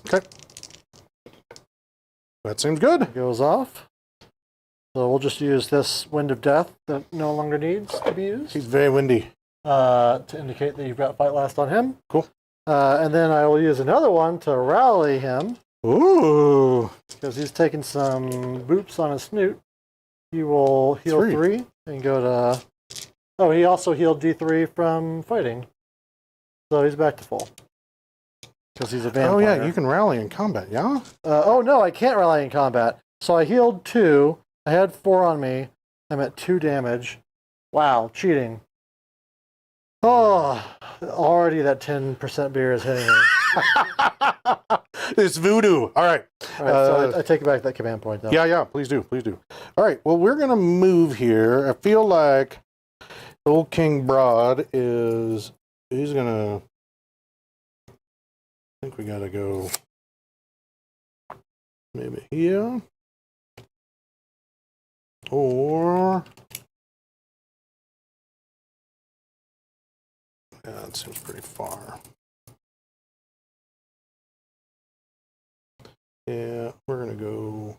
Okay. That seems good. It goes off. So we'll just use this Wind of Death that no longer needs to be used. He's very windy. To indicate that you've got Fight Last on him. Cool. And then I will use another one to rally him. Ooh. Because he's taking some boops on his snoot. He will heal 3 and go to... Oh, he also healed D3 from fighting. So he's back to full. Because he's a vampire. Oh, yeah, you can rally in combat, yeah? Oh, no, I can't rally in combat. So I healed 2. I had 4 on me. I'm at 2 damage. Wow, cheating. Oh, already that 10% beer is hitting me. It's voodoo. All right. All right, so I take back that command point, though. Yeah, please do. All right, well, we're going to move here. I feel like old King Brodd he's going to, I think we got to go maybe here. Or, yeah, that seems pretty far. Yeah, we're going to go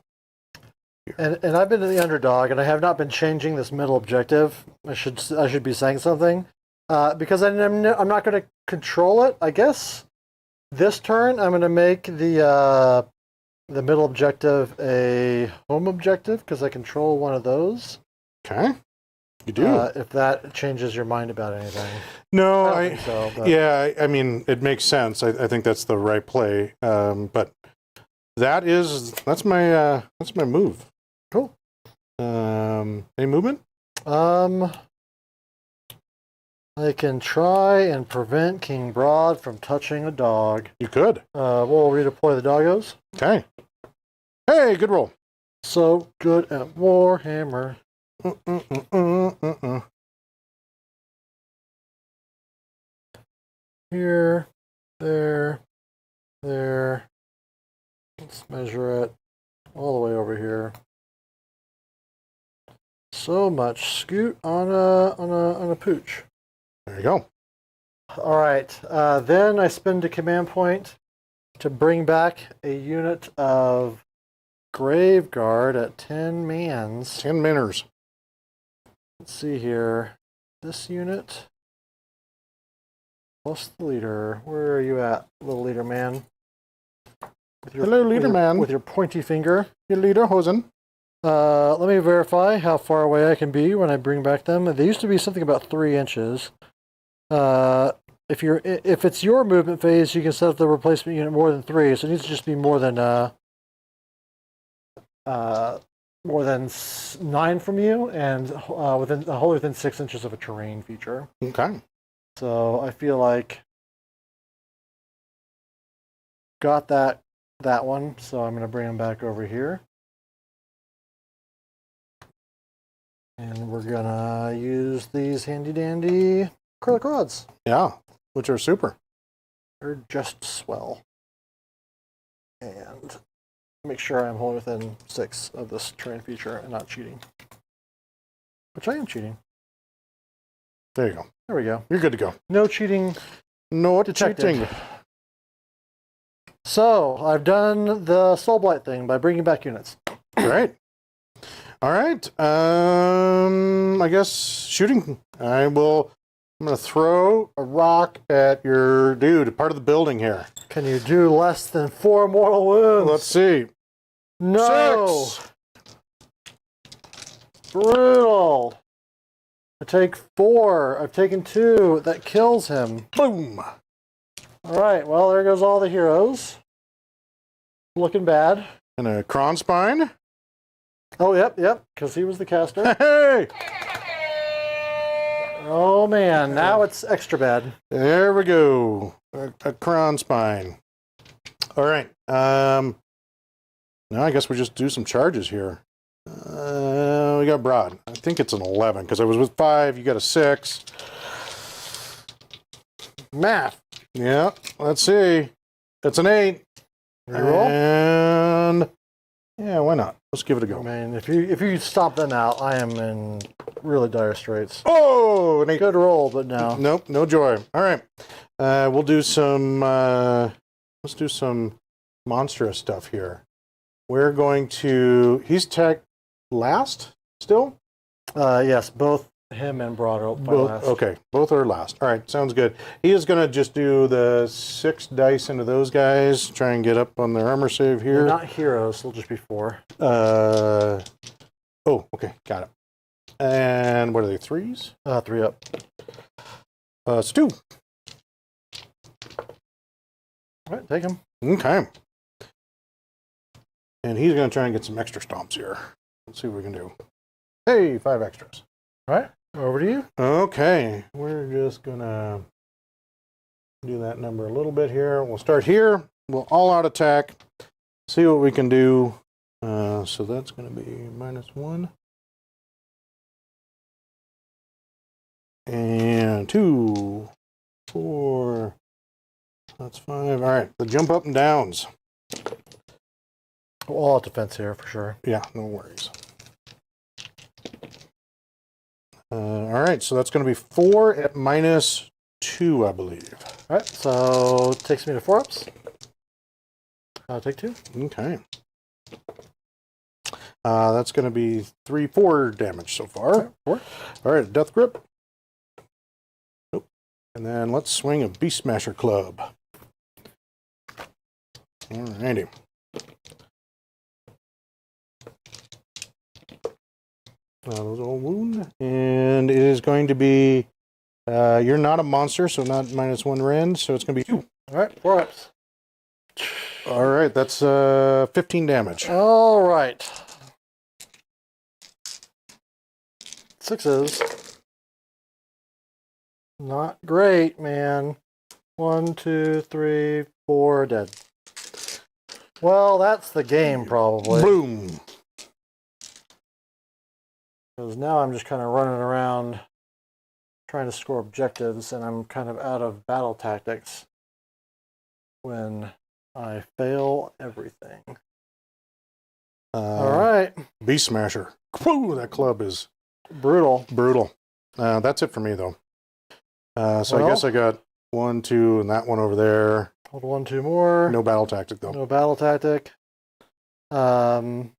here. And I've been the underdog, and I have not been changing this middle objective. I should be saying something. Because I'm not going to control it, I guess. This turn, I'm going to make the middle objective a home objective, because I control one of those. Okay. You do. If that changes your mind about anything. No, I don't think so, but... Yeah, I mean, it makes sense. I think that's the right play. But that's my move. Cool. Any movement? I can try and prevent King Brodd from touching a dog. You could. We'll redeploy the doggos. Okay. Hey, good roll. So good at Warhammer. Here, there. Let's measure it all the way over here. So much scoot on a pooch. There you go. All right. Then I spend a command point to bring back a unit of Graveguard at 10 mans. 10 miners. Let's see here. This unit plus the leader. Where are you at, little leader man? Hello, leader man. With your pointy finger. Your leader hosen. Let me verify how far away I can be when I bring back them. They used to be something about 3 inches. If it's your movement phase, you can set up the replacement unit more than 3. So it needs to just be more than 9 from you, and wholly within 6 inches of a terrain feature. Okay. So I feel like got that one. So I'm going to bring them back over here. And we're going to use these handy-dandy acrylic rods. Yeah, which are super. They're just swell. And make sure I'm wholly within 6 of this terrain feature and not cheating. Which I am cheating. There you go. There we go. You're good to go. No cheating. No detected. cheating. So, I've done the Soulblight thing by bringing back units. Great. All right. I guess shooting. I'm going to throw a rock at your dude, part of the building here. Can you do less than 4 mortal wounds? Let's see. No! 6. Brutal. I take 4. I've taken 2. That kills him. Boom. All right. Well, there goes all the heroes. Looking bad. And a cron spine. Oh, yep, because he was the caster. Hey! Oh, man. Now it's extra bad. There we go. A cron spine. All right. Now I guess we just do some charges here. We got Brodd. I think it's an 11 because I was with 5. You got a 6. Math. Yeah, let's see. It's an 8. Reroll. And yeah, why not? Let's give it a I go. mean, if you stomp them out, I am in really dire straits. Oh, an 8. Good roll, but no. Nope, no joy. All right. We'll do some, let's do some monstrous stuff here. We're going to, he's tech last still? Yes, both him and Brodd are Both, last. okay, both are last. All right, sounds good. He is going to just do the 6 dice into those guys, try and get up on their armor save They're here. not heroes, they'll just be 4. Oh, okay, got it. And what are they, 3s? 3 up. It's 2. All right, take him. Okay. And he's going to try and get some extra stomps here. Let's see what we can do. Hey, 5 extras. All right, over to you. Okay, we're just going to do that number a little bit here. We'll start here. We'll all out attack. See what we can do. So that's going to be -1. And 2, 4. That's 5. All right, the jump up and downs. All out defense here for sure. Yeah, no worries. All right, so that's going to be 4 at -2, I believe. All right, so it takes me to 4 ups. I'll take 2. Okay. That's going to be 4 damage so far. 4. All right, death grip. Nope. And then let's swing a beast smasher club. All righty. Those all wound. And it is going to be, you're not a monster, so not -1 rend, so it's going to be 2. All right, 4 ups. All right, that's 15 damage. All right. 6s. Not great, man. 1, 2, 3, 4 dead. Well, that's the game, probably. Boom. Because now I'm just kind of running around trying to score objectives, and I'm kind of out of battle tactics when I fail everything. All right. Beast Smasher. Whew, that club is Brutal. brutal. That's it for me, though. So Well, I guess I got 1, 2, and that one over there. Hold 1, 2 more. No battle tactic, though. No battle tactic. Well,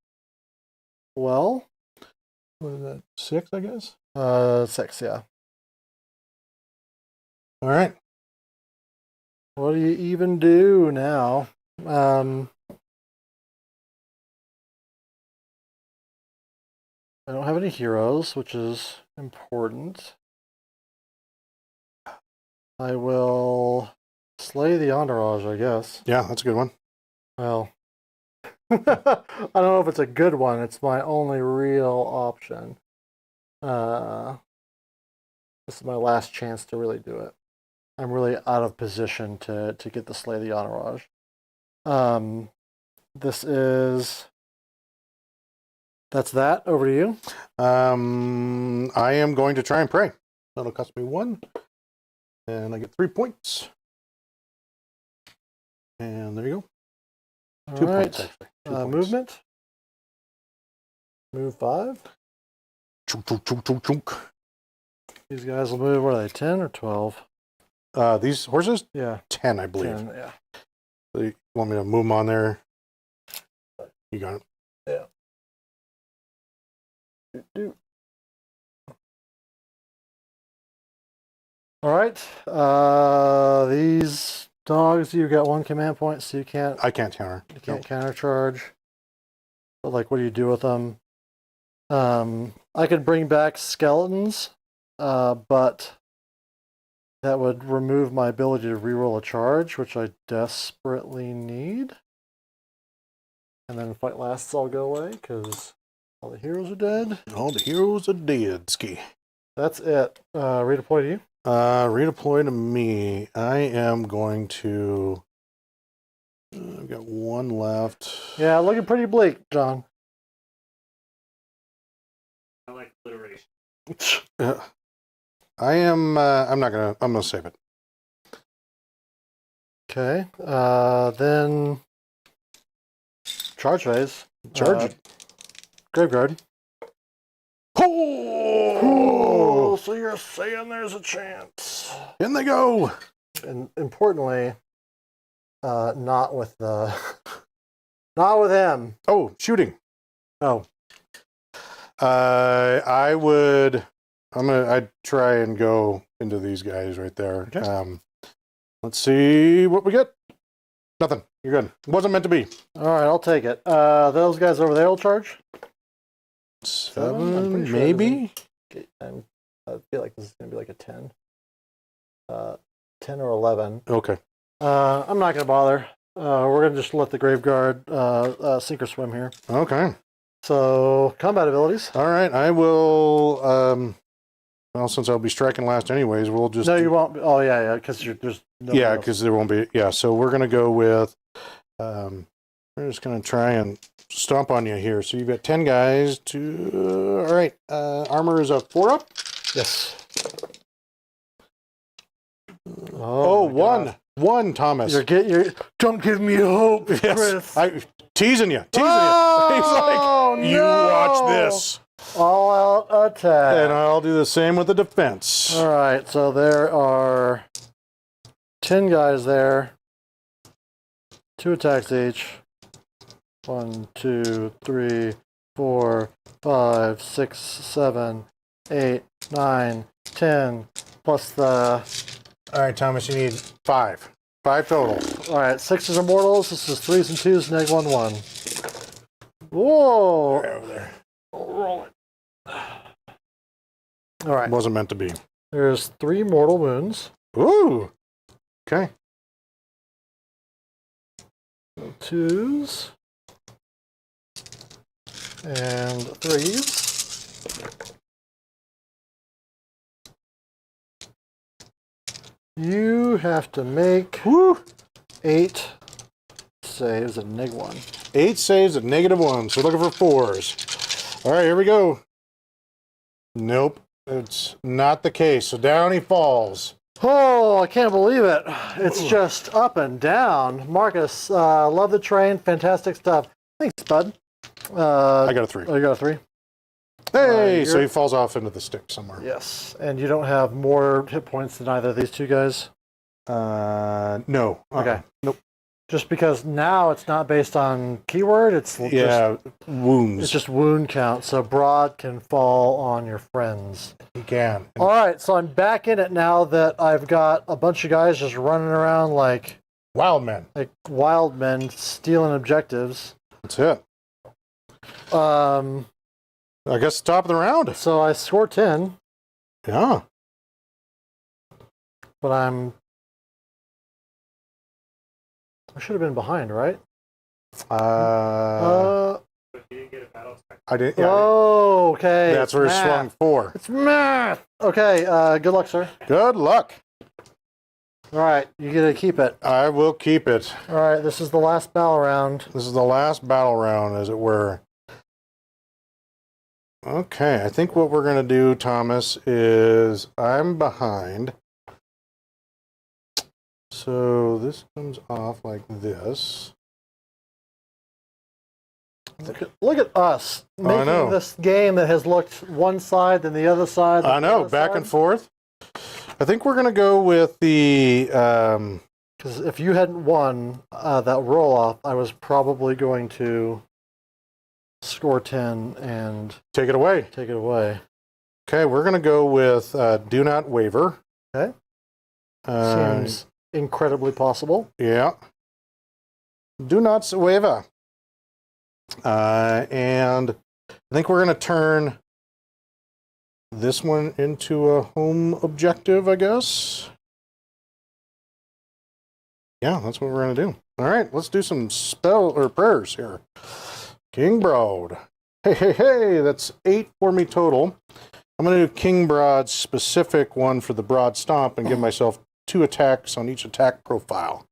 What is that? 6, I guess? 6, yeah. All right. What do you even do now? I don't have any heroes, which is important. I will slay the entourage, I guess. Yeah, that's a good one. Well, I don't know if it's a good one. It's my only real option. This is my last chance to really do it. I'm really out of position to get the slay the entourage. That's that. Over to you. I am going to try and pray. That'll cost me 1. And I get 3 points. And there you go. 2 points, actually. 2 points. Movement. Move 5. Chunk, chunk, chunk, chunk, chunk. These guys will move, what are they, 10 or 12? These horses? Yeah. 10, I believe. 10, yeah. So you want me to move them on there? You got it. Yeah. Do. All right. These dogs, you got 1 command point, so you can't counter. You can't countercharge. But like, what do you do with them? I could bring back skeletons, but that would remove my ability to reroll a charge, which I desperately need. And then fight lasts all go away because all the heroes are dead. All the heroes are dead, ski. That's it. Redeploy to you. Redeploy to me. I am going to I've got one left. Yeah, looking pretty bleak, John. I like alliteration. I am. I'm not gonna. I'm gonna save it. Okay. Then charge phase. Charge it. Graveguard. Oh! So you're saying there's a chance? In they go. And importantly, not with the, not with him. Oh, shooting. Oh, I would. I'd try and go into these guys right there. Okay. Let's see what we get. Nothing. You're good. Wasn't meant to be. all right. I'll take it. Those guys over there will charge. I'm 7, pretty sure maybe. I feel like this is gonna be like a 10. 10 or 11. Okay. I'm not gonna bother. We're gonna just let the Graveguard sink or swim here. Okay. So combat abilities. All right. I will. Well, since I'll be striking last anyways, we'll just. No, you won't. Oh yeah, because there's. Yeah, because there won't be. Yeah, so we're gonna go with. We're just gonna try and stomp on you here. So you've got 10 guys to. All right. Armor is a 4 up. Yes. Oh, my one. God. One, Thomas. Don't give me hope, Yes. Chris. I teasing you. Oh, He's like, you no. watch this. All out attack. And I'll do the same with the defense. All right, so there are 10 guys there. 2 attacks each. 1, 2, 3, 4, 5, 6, 7, 8, 9, 10. Plus the. All right, Thomas, you need 5. 5 total. All right, 6s are mortals. This is 3s and 2s, neg 1, 1. Whoa. Right over there. Roll it. All right. Wasn't meant to be. There's 3 mortal wounds. Ooh. Okay. 2s and 3s. You have to make 8 saves at neg 1. 8 saves at -1. So looking for 4s. All right, here we go. Nope. It's not the case. So down he falls. Oh, I can't believe it. It's just up and down. Marcus, love the train. Fantastic stuff. Thanks, bud. I got a 3. Oh, you got a 3? Hey, so he falls off into the stick somewhere. Yes. And you don't have more hit points than either of these 2 guys? No. Okay. Nope. Just because now it's not based on keyword, it's wounds. it's just wound count. So Brodd can fall on your friends. He can. All right, so I'm back in it now that I've got a bunch of guys just running around like Wild men. wild men stealing objectives. That's it. I guess top of the round. So I score 10, Yeah. but I should have been behind, right? But you didn't get a battle attack. I didn't. Yeah, Oh, okay. that's where he swung 4. It's math. Okay, good luck, sir. Good luck. All right, you get to keep it. I will keep it. All right, this is the last battle round. This is the last battle round, as it were. Okay, I think what we're going to do, Thomas, is I'm behind. So this comes off like this. Look at us I know. making this game that has looked one side then the other side. I know, back and forth. I think we're going to go with the... Because if you hadn't won that roll-off, I was probably going to score 10 and take it away. take it away. Okay, we're going to go with Do Not Waver. Okay. Seems incredibly possible. Yeah. Do not waver. And I think we're going to turn this one into a home objective, I guess. Yeah, that's what we're going to do. All right, let's do some spell or prayers here. King Brodd. Hey, that's 8 for me total. I'm going to do King Brodd's specific one for the Brodd Stomp and give myself 2 attacks on each attack profile.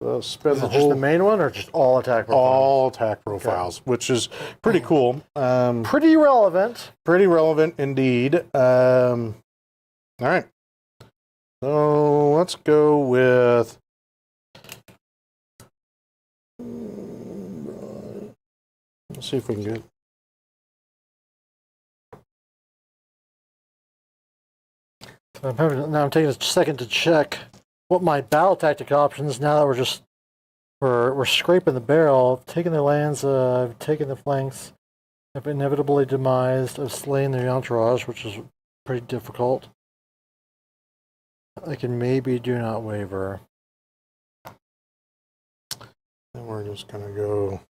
So spend Is the it just whole the main one or just all attack profiles? all attack profiles, which is pretty cool. Pretty relevant. Pretty relevant indeed. All right. So let's go with. Let's see if we can get. Now I'm taking a second to check what my battle tactic options. Now that we're scraping the barrel, taking the lands, I've taken the flanks, I've inevitably demised, I've slain the entourage, which is pretty difficult. I can maybe do not waver. And we're just gonna go.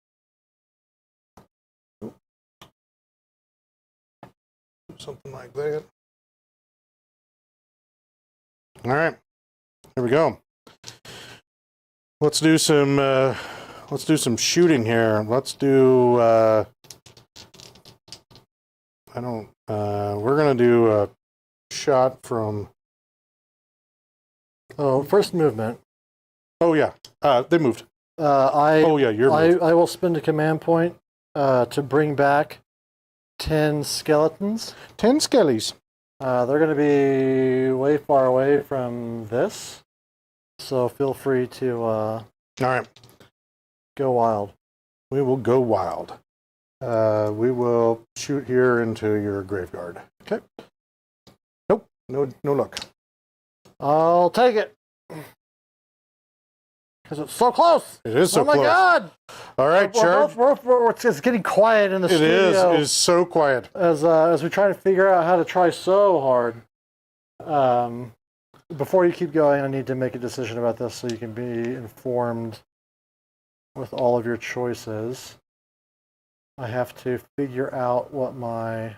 Something like that. All right, here we go. Let's do some shooting here. Let's do. We're gonna do a shot from. Oh, first movement. Oh yeah, they moved. Oh yeah, you're moved. I will spend a command point to bring back 10 skeletons. 10 skellies. They're going to be way far away from this, so feel free to All right, go wild. we will go wild. We will shoot here into your graveyard. Okay. Nope. No luck. I'll take it. Because it's so close. It is so oh my close. God! All right, charge. It's getting quiet in the It studio. is so quiet. As we try to figure out how to try so hard. Before you keep going, I need to make a decision about this so you can be informed with all of your choices. I have to figure out what my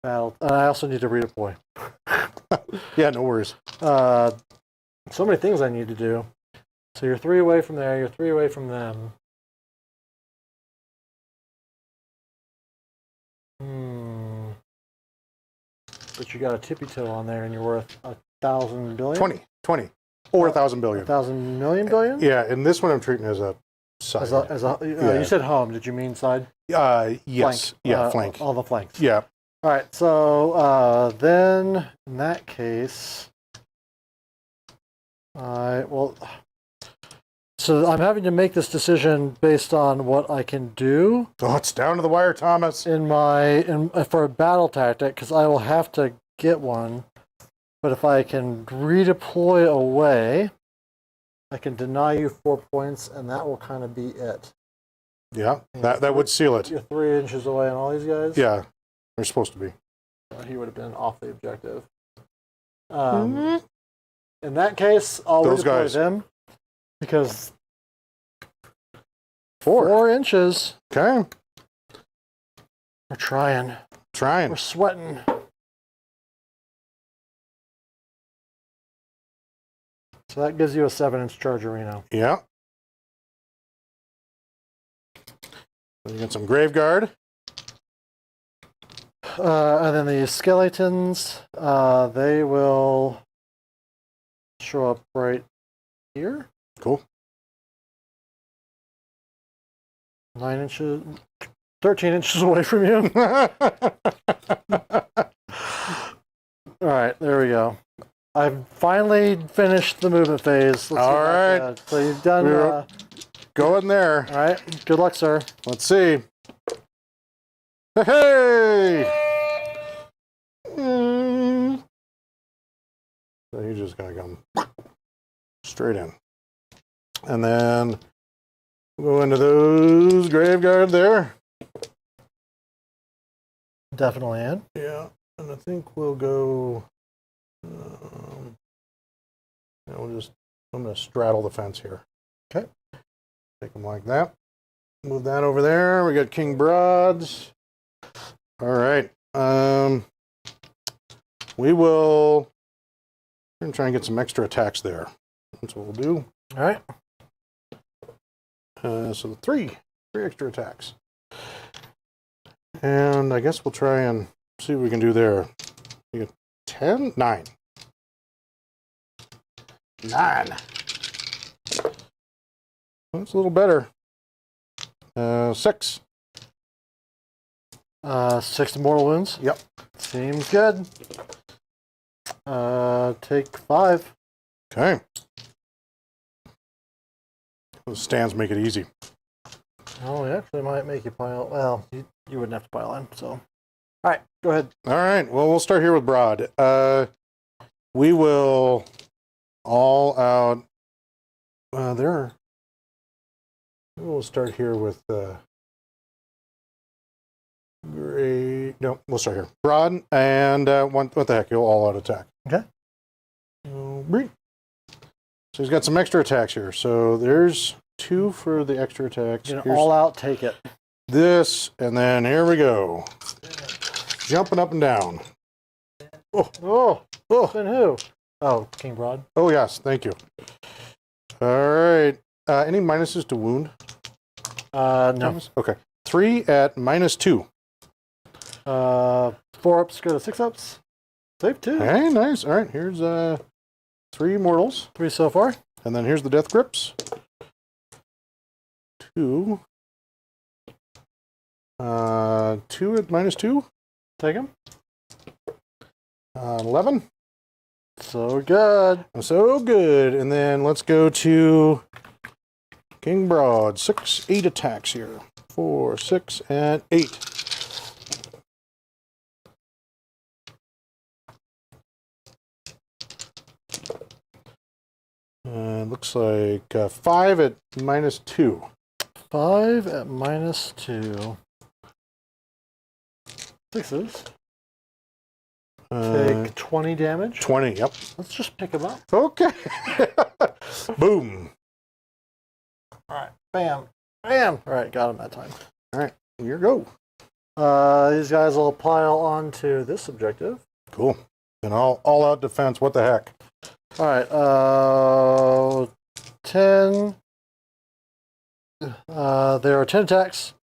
battle. And I also need to redeploy. Yeah, no worries. So many things I need to do. So you're 3 away from there. You're 3 away from them. But you got a tippy toe on there, and you're worth 1,000 billion. 20, or 1,000 billion. 1,000 million billion. Yeah, and this one I'm treating as a side. Yeah. You said home. Did you mean side? Yes. Flank. Yeah, flank. All the flanks. Yeah. All right. So then, in that case, so I'm having to make this decision based on what I can do. Oh, it's down to the wire, Thomas. For a battle tactic, because I will have to get one. But if I can redeploy away, I can deny you 4 points, and that will kind of be it. Yeah, that would seal it. You're 3 inches away on all these guys. Yeah, they're supposed to be. He would have been off the objective. In that case, I'll Those redeploy guys. them because 4. 4 inches. Okay. We're trying. We're sweating. So that gives you a 7-inch Chargerino. Yeah. You got some grave guard. And then the skeletons, they will show up right here. Cool. 9 inches, 13 inches away from you. All right, there we go. I've finally finished the movement phase. All right. So you've done. Go in there. All right. Good luck, sir. Let's see. Hey! So he's just going to come straight in. And then we'll go into those graveguard there. Definitely in. Yeah. And I think we'll go... I'm going to straddle the fence here. Okay. Take them like that. Move that over there. We got King Brodds. All right. We will... We're going to try and get some extra attacks there. That's what we'll do. All right. So 3 extra attacks. And I guess we'll try and see what we can do there. We got 10? 9. 9. That's a little better. 6. 6 mortal wounds. Yep. Seems good. Take 5. Okay. Those stands make it easy. Oh, we actually might make you pile. Well, you wouldn't have to pile in. So, all right, go ahead. All right. Well, we'll start here with Brodd. We will all out. We'll start here with great. No, we'll start here. Brodd and what the heck? You'll all out attack. Okay. So he's got some extra attacks here. So there's 2 for the extra attacks. You're gonna all out take it. This, and then here we go. Jumping up and down. Oh, and who? Oh, King Brodd. Oh, yes. Thank you. All right. Any minuses to wound? No. Okay. 3 at -2. 4 ups go to 6 ups. Save 2. Hey, nice. All right. Here's 3 mortals. 3 so far. And then here's the death grips. 2. 2 at -2. Take him. 11. So good. So good. And then let's go to King Brodd. 8 attacks here. 4, 6, and 8. Looks like 5 at -2. 5 at -2. 6s. Take 20 damage. 20, yep. Let's just pick him up. Okay. Boom. All right. Bam. Bam. All right. Got him that time. All right. Here you go. These guys will pile onto this objective. Cool. And all out defense. What the heck? All right. 10. There are 10 attacks.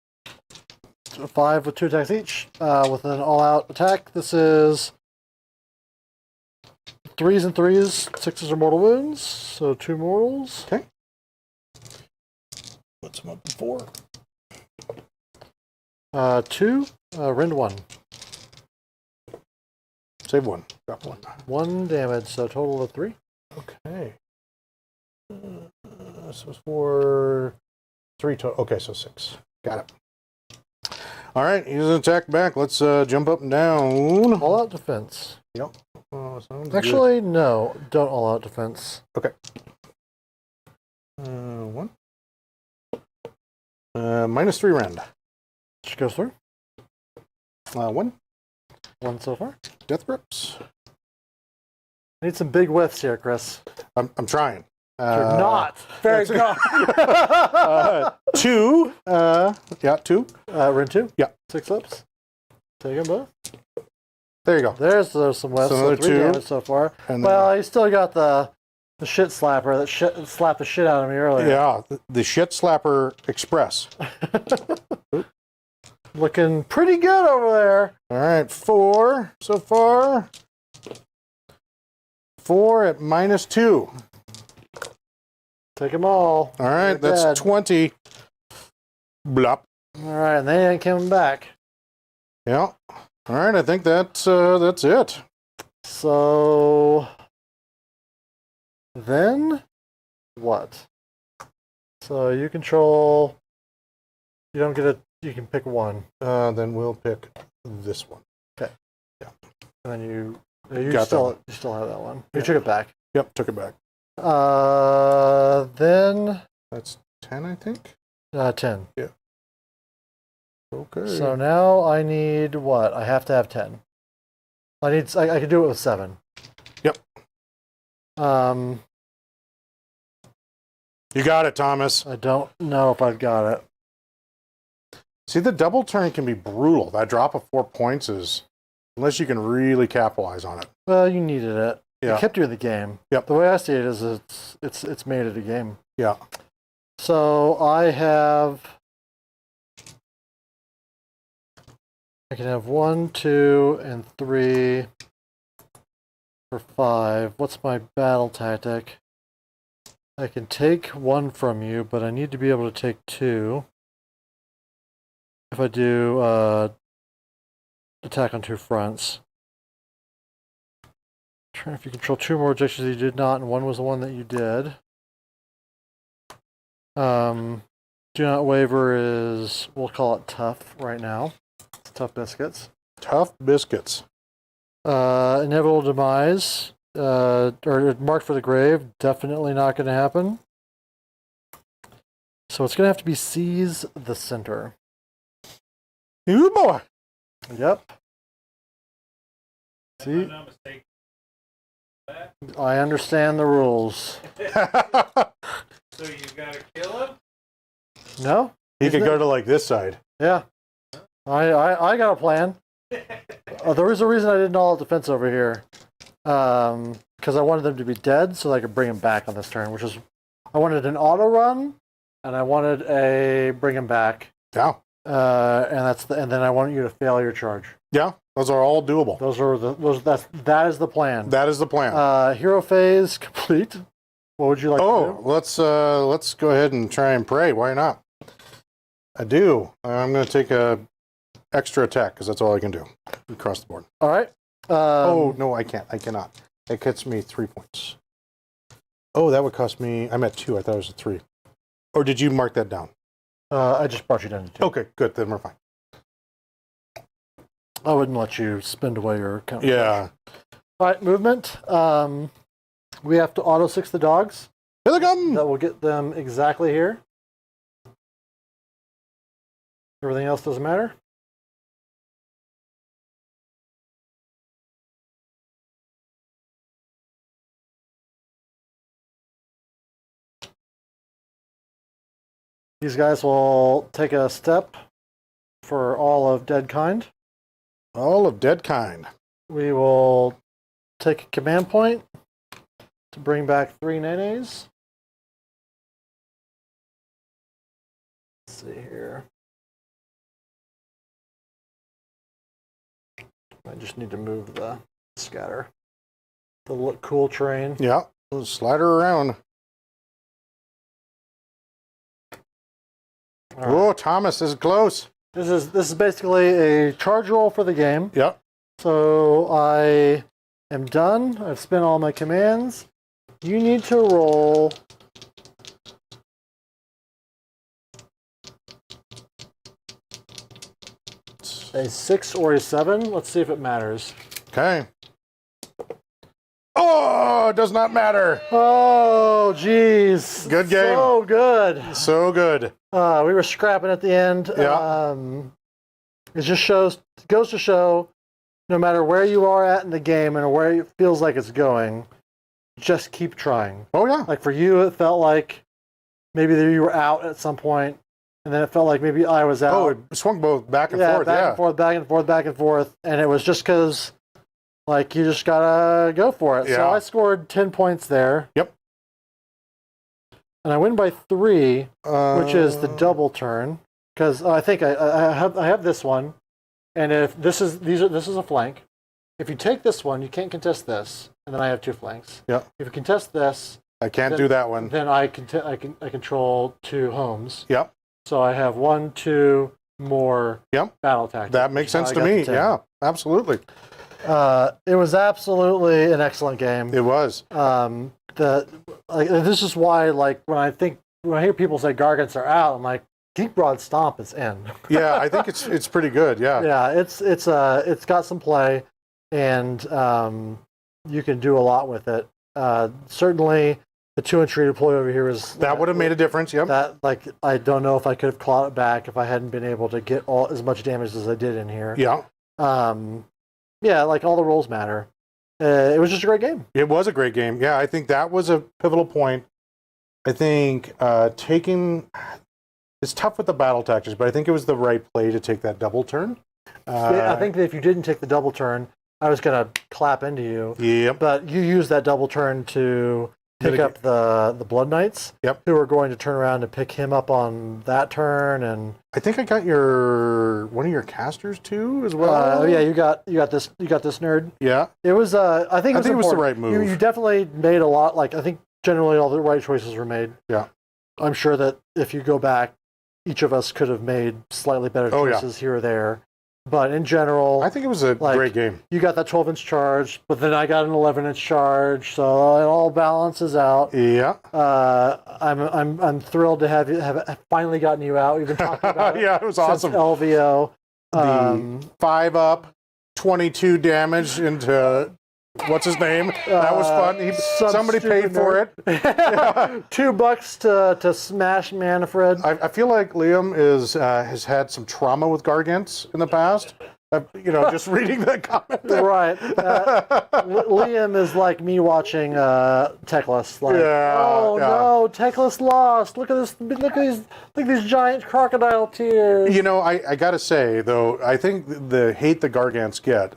5 with 2 attacks each. With an all-out attack. This is 3s and 3s. 6s are mortal wounds. So 2 mortals. Okay. What's them up to 4? 2. Rend 1. Save 1. Got 1. 1 damage. So total of 3. Okay. This was for 3 total. Okay, so 6. Got it. All right, he's an attack back. Let's jump up and down. All-out defense. Yep. Sounds Actually, no. Don't all-out defense. good. Okay. 1. -3 rend. Just goes through. 1. 1 so far. Death grips. Need some big whiffs here, Chris. I'm trying. You're not. Very good. 2. Yeah, 2. Rend 2. Yeah. 6 ups. Take them both. There you go. There's some whiffs. So So another 3 2. damage so far. And Well, you still got the shit slapper that slapped the shit out of me earlier. yeah, the shit slapper express. Looking pretty good over there. All right, 4 so far. 4 at -2. Take them all. All right, They're that's dead. 20. Blop. All right, and they ain't coming back. Yeah. All right, I think that's it. So then what? So you control. You don't get a. You can pick one, Then we'll pick this one. and then you Got still have that one. You took it back. Yep, took it back. Then That's 10, I think. 10. Okay. So now I need what? I have to have 10. I can do it with 7. Yep. You got it, Thomas. I don't know if I've got it. See, the double turn can be brutal. That drop of 4 points is, unless you can really capitalize on it. Well, you needed it. Yeah. It kept you in the game. Yep. The way I see it is it's made it a game. Yeah. So I can have 1, 2, and 3 for 5. What's my battle tactic? I can take one from you, but I need to be able to take two. If I do attack on two fronts. Turn if you control two more objectives you did not, and one was the one that you did. Do not waver is, we'll call it tough right now. It's tough biscuits. Tough biscuits. Inevitable demise, or marked for the grave, definitely not going to happen. So it's going to have to be seize the center. You boy. Yep. Am I See, not mistaken? I understand the rules. So you gotta kill him? No? He Isn't could it- go to like this side. Yeah. I got a plan. There was a reason I didn't all defense over here. Because I wanted them to be dead so I could bring them back on this turn, which is, I wanted an auto run, and I wanted a bring them back. Yeah. And then I want you to fail your charge. Yeah. Those are all doable. That is the plan. That is the plan. Hero phase complete. What would you like to do? Let's go ahead and try and pray. Why not? I do. I'm going to take a extra attack because that's all I can do across the board. All right. Oh no, I can't. I cannot. It gets me 3 points. Oh, that would cost me. I'm at 2. I thought it was a 3. Or did you mark that down? I just brought you down to 2. Okay, good. Then we're fine. I wouldn't let you spend away your count. Yeah. All right, movement. We have to auto 6 the dogs. Here they come. That will get them exactly here. Everything else doesn't matter. These guys will take a step for all of dead kind. All of dead kind. We will take a command point to bring back 3 nanes. Let's see here. I just need to move the scatter. The look cool terrain. Yeah. Slide her around. All right. Oh, Thomas, this is close. This is basically a charge roll for the game. Yep. So I am done. I've spent all my commands. You need to roll a 6 or a 7. Let's see if it matters. Okay. Oh, it does not matter. Oh, geez. Good game. So good. So good. We were scrapping at the end. Yeah. It just goes to show, no matter where you are at in the game and where it feels like it's going, just keep trying. Oh, yeah. Like for you, it felt like maybe you were out at some point, and then it felt like maybe I was out. Oh, it swung both back and forth. Back and forth, back and forth, back and forth, and it was just because, like, you just gotta go for it. So Yeah. I scored 10 points there. Yep. And I win by 3, which is the double turn, because I think I have this one, and if this is a flank. If you take this one, you can't contest this, and then I have 2 flanks. Yep. If you contest this, I can't do that one. then I control 2 homes. Yep. So I have 1, 2 more Yep. battle tactics. That makes which is sense how to I got me. the 10. Yeah, absolutely. It was absolutely an excellent game. It was. This is why, like, when I hear people say Gargants are out, I'm like, Geek Broad Stomp is in. Yeah, I think it's pretty good. Yeah. Yeah, it's got some play, and you can do a lot with it. Certainly, the 2-entry deploy over here is That would have made a difference. Yep. that. Like, I don't know if I could have clawed it back if I hadn't been able to get as much damage as I did in here. Yeah. Yeah, like all the rolls matter. It was just a great game. It was a great game. Yeah, I think that was a pivotal point. I think it's tough with the battle tactics, but I think it was the right play to take that double turn. I think that if you didn't take the double turn, I was going to clap into you. Yep. But you used that double turn to pick up the Blood Knights, Yep. who were going to turn around and pick him up on that turn. And I think I got one of your casters too as well. yeah, you got this nerd. Yeah. It was I think it was the important. right move. You definitely made a lot. Like, I think generally all the right choices were made. Yeah. I'm sure that if you go back, each of us could have made slightly better choices here or there. But in general, I think it was a great game. You got that 12-inch charge, but then I got an 11-inch charge, so it all balances out. Yeah. I'm thrilled to have finally gotten you out. We've been talking about it. Yeah, it was awesome. LVO. The 5-up, 22 damage into what's his name? That was fun. Somebody paid for it. $2 to smash Manfred. I feel like Liam has had some trauma with Gargants in the past. Just reading the comment. Right. Liam is like me watching Teclis. Like, no, Teclis lost. Look at this. Look at these giant crocodile tears. I gotta say though, I think the hate the Gargants get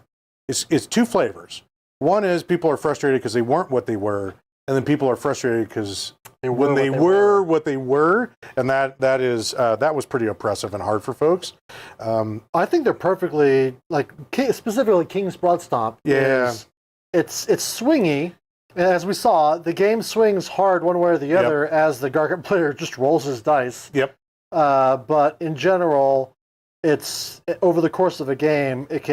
is two flavors. One is people are frustrated because they weren't what they were, and then people are frustrated because when they were what they were, and that was pretty oppressive and hard for folks. I think they're perfectly specifically King's Broad Stomp. Yeah, it's swingy. As we saw, the game swings hard one way or the other as the Gargant player just rolls his dice. Yep. But in general, it's over the course of a game, it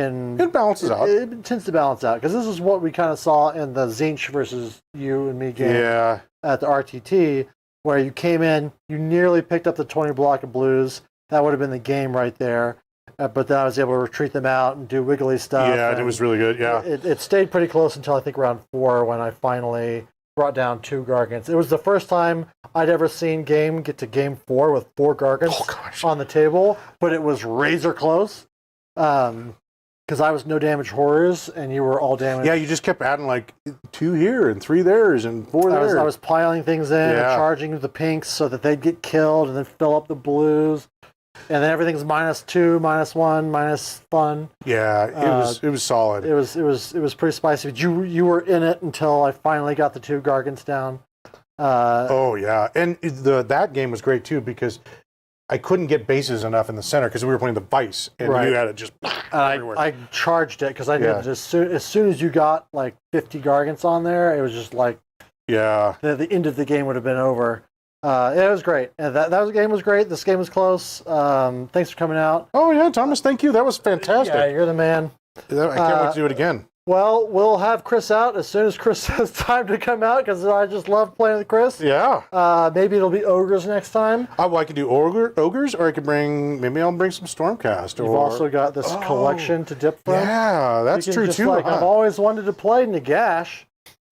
balances out. It tends to balance out because this is what we kind of saw in the Zinch versus you and me game at the RTT, where you came in, you nearly picked up the 20 block of blues. That would have been the game right there. But then I was able to retreat them out and do wiggly stuff. Yeah, it was really good. Yeah, it stayed pretty close until I think round 4 when I finally brought down 2 Gargants. It was the first time I'd ever seen game get to game 4 with 4 Gargants on the table, but it was razor close because I was no damage horrors and you were all damage. Yeah, you just kept adding like 2 here and 3 theirs and 4 there. I was piling things in and charging the pinks so that they'd get killed and then fill up the blues. And then everything's -2, -1, minus fun. Yeah, it was solid. It was pretty spicy. But you were in it until I finally got the 2 Gargants down. And that game was great too because I couldn't get bases enough in the center because we were playing the Vice and you had it just everywhere. I charged it because I knew that as soon as you got like 50 Gargants on there, it was just like the end of the game would have been over. It was great. That game was great. This game was close. Thanks for coming out. Oh, yeah, Thomas, thank you. That was fantastic. Yeah, you're the man. I can't wait to do it again. Well, we'll have Chris out as soon as Chris has time to come out because I just love playing with Chris. Yeah. Maybe it'll be Ogres next time. I could do Ogres, or maybe I'll bring some Stormcast. You've also got this collection to dip from. Yeah, that's true too. I've always wanted to play Nagash.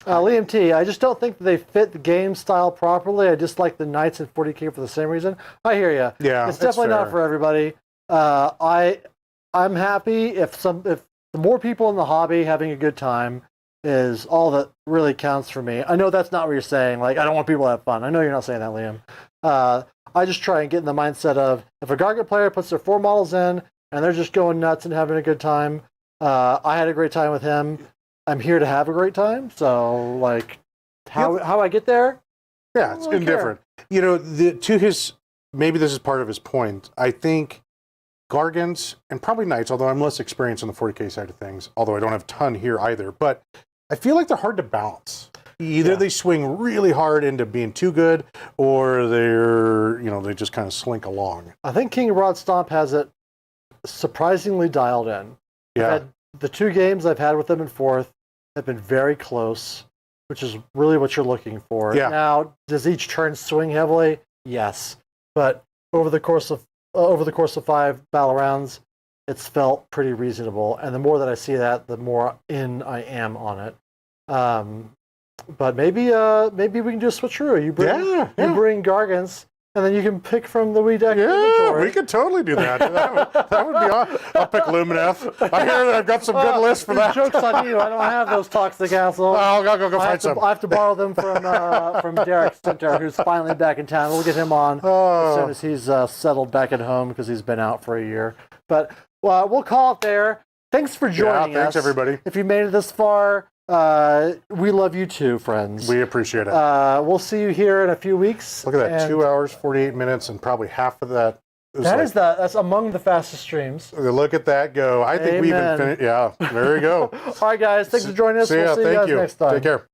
Liam T, I just don't think that they fit the game style properly. I just like the Knights and 40k for the same reason. I hear you. Yeah, it's definitely not for everybody. I'm happy if the more people in the hobby having a good time is all that really counts for me. I know that's not what you're saying. Like, I don't want people to have fun. I know you're not saying that, Liam. I just try and get in the mindset of if a Gargant player puts their 4 models in and they're just going nuts and having a good time. I had a great time with him. I'm here to have a great time, so like how I get there? Yeah, it's indifferent. Maybe this is part of his point. I think Gargants and probably Knights, although I'm less experienced on the 40k side of things, although I don't have a ton here either, but I feel like they're hard to balance. Either they swing really hard into being too good, or they just kind of slink along. I think King Broad Stomp has it surprisingly dialed in. Yeah. The 2 games I've had with them in 4th have been very close, which is really what you're looking for. Yeah. Now, does each turn swing heavily? Yes. But over the course of 5 battle rounds, it's felt pretty reasonable. And the more that I see that, the more in I am on it. But maybe we can do a switcheroo. You bring Gargants, and then you can pick from the Wedec inventory. We could totally do that. That would be awesome. I'll pick Lumineth. I hear that I've got some good lists for that. Joke's on you. I don't have those toxic assholes. I'll go find some. I have to borrow them from Derek Stinter, who's finally back in town. We'll get him on as soon as he's settled back at home because he's been out for a year. But we'll call it there. Thanks for joining us. Thanks, everybody. If you made it this far, we love you too, friends. We appreciate it. We'll see you here in a few weeks. Look at that, 2 hours, 48 minutes, and probably half of that. That's among the fastest streams. Look at that go. I think we even finished. Yeah, there you go. All right, guys. Thanks for joining us. We'll see you guys next time. Take care.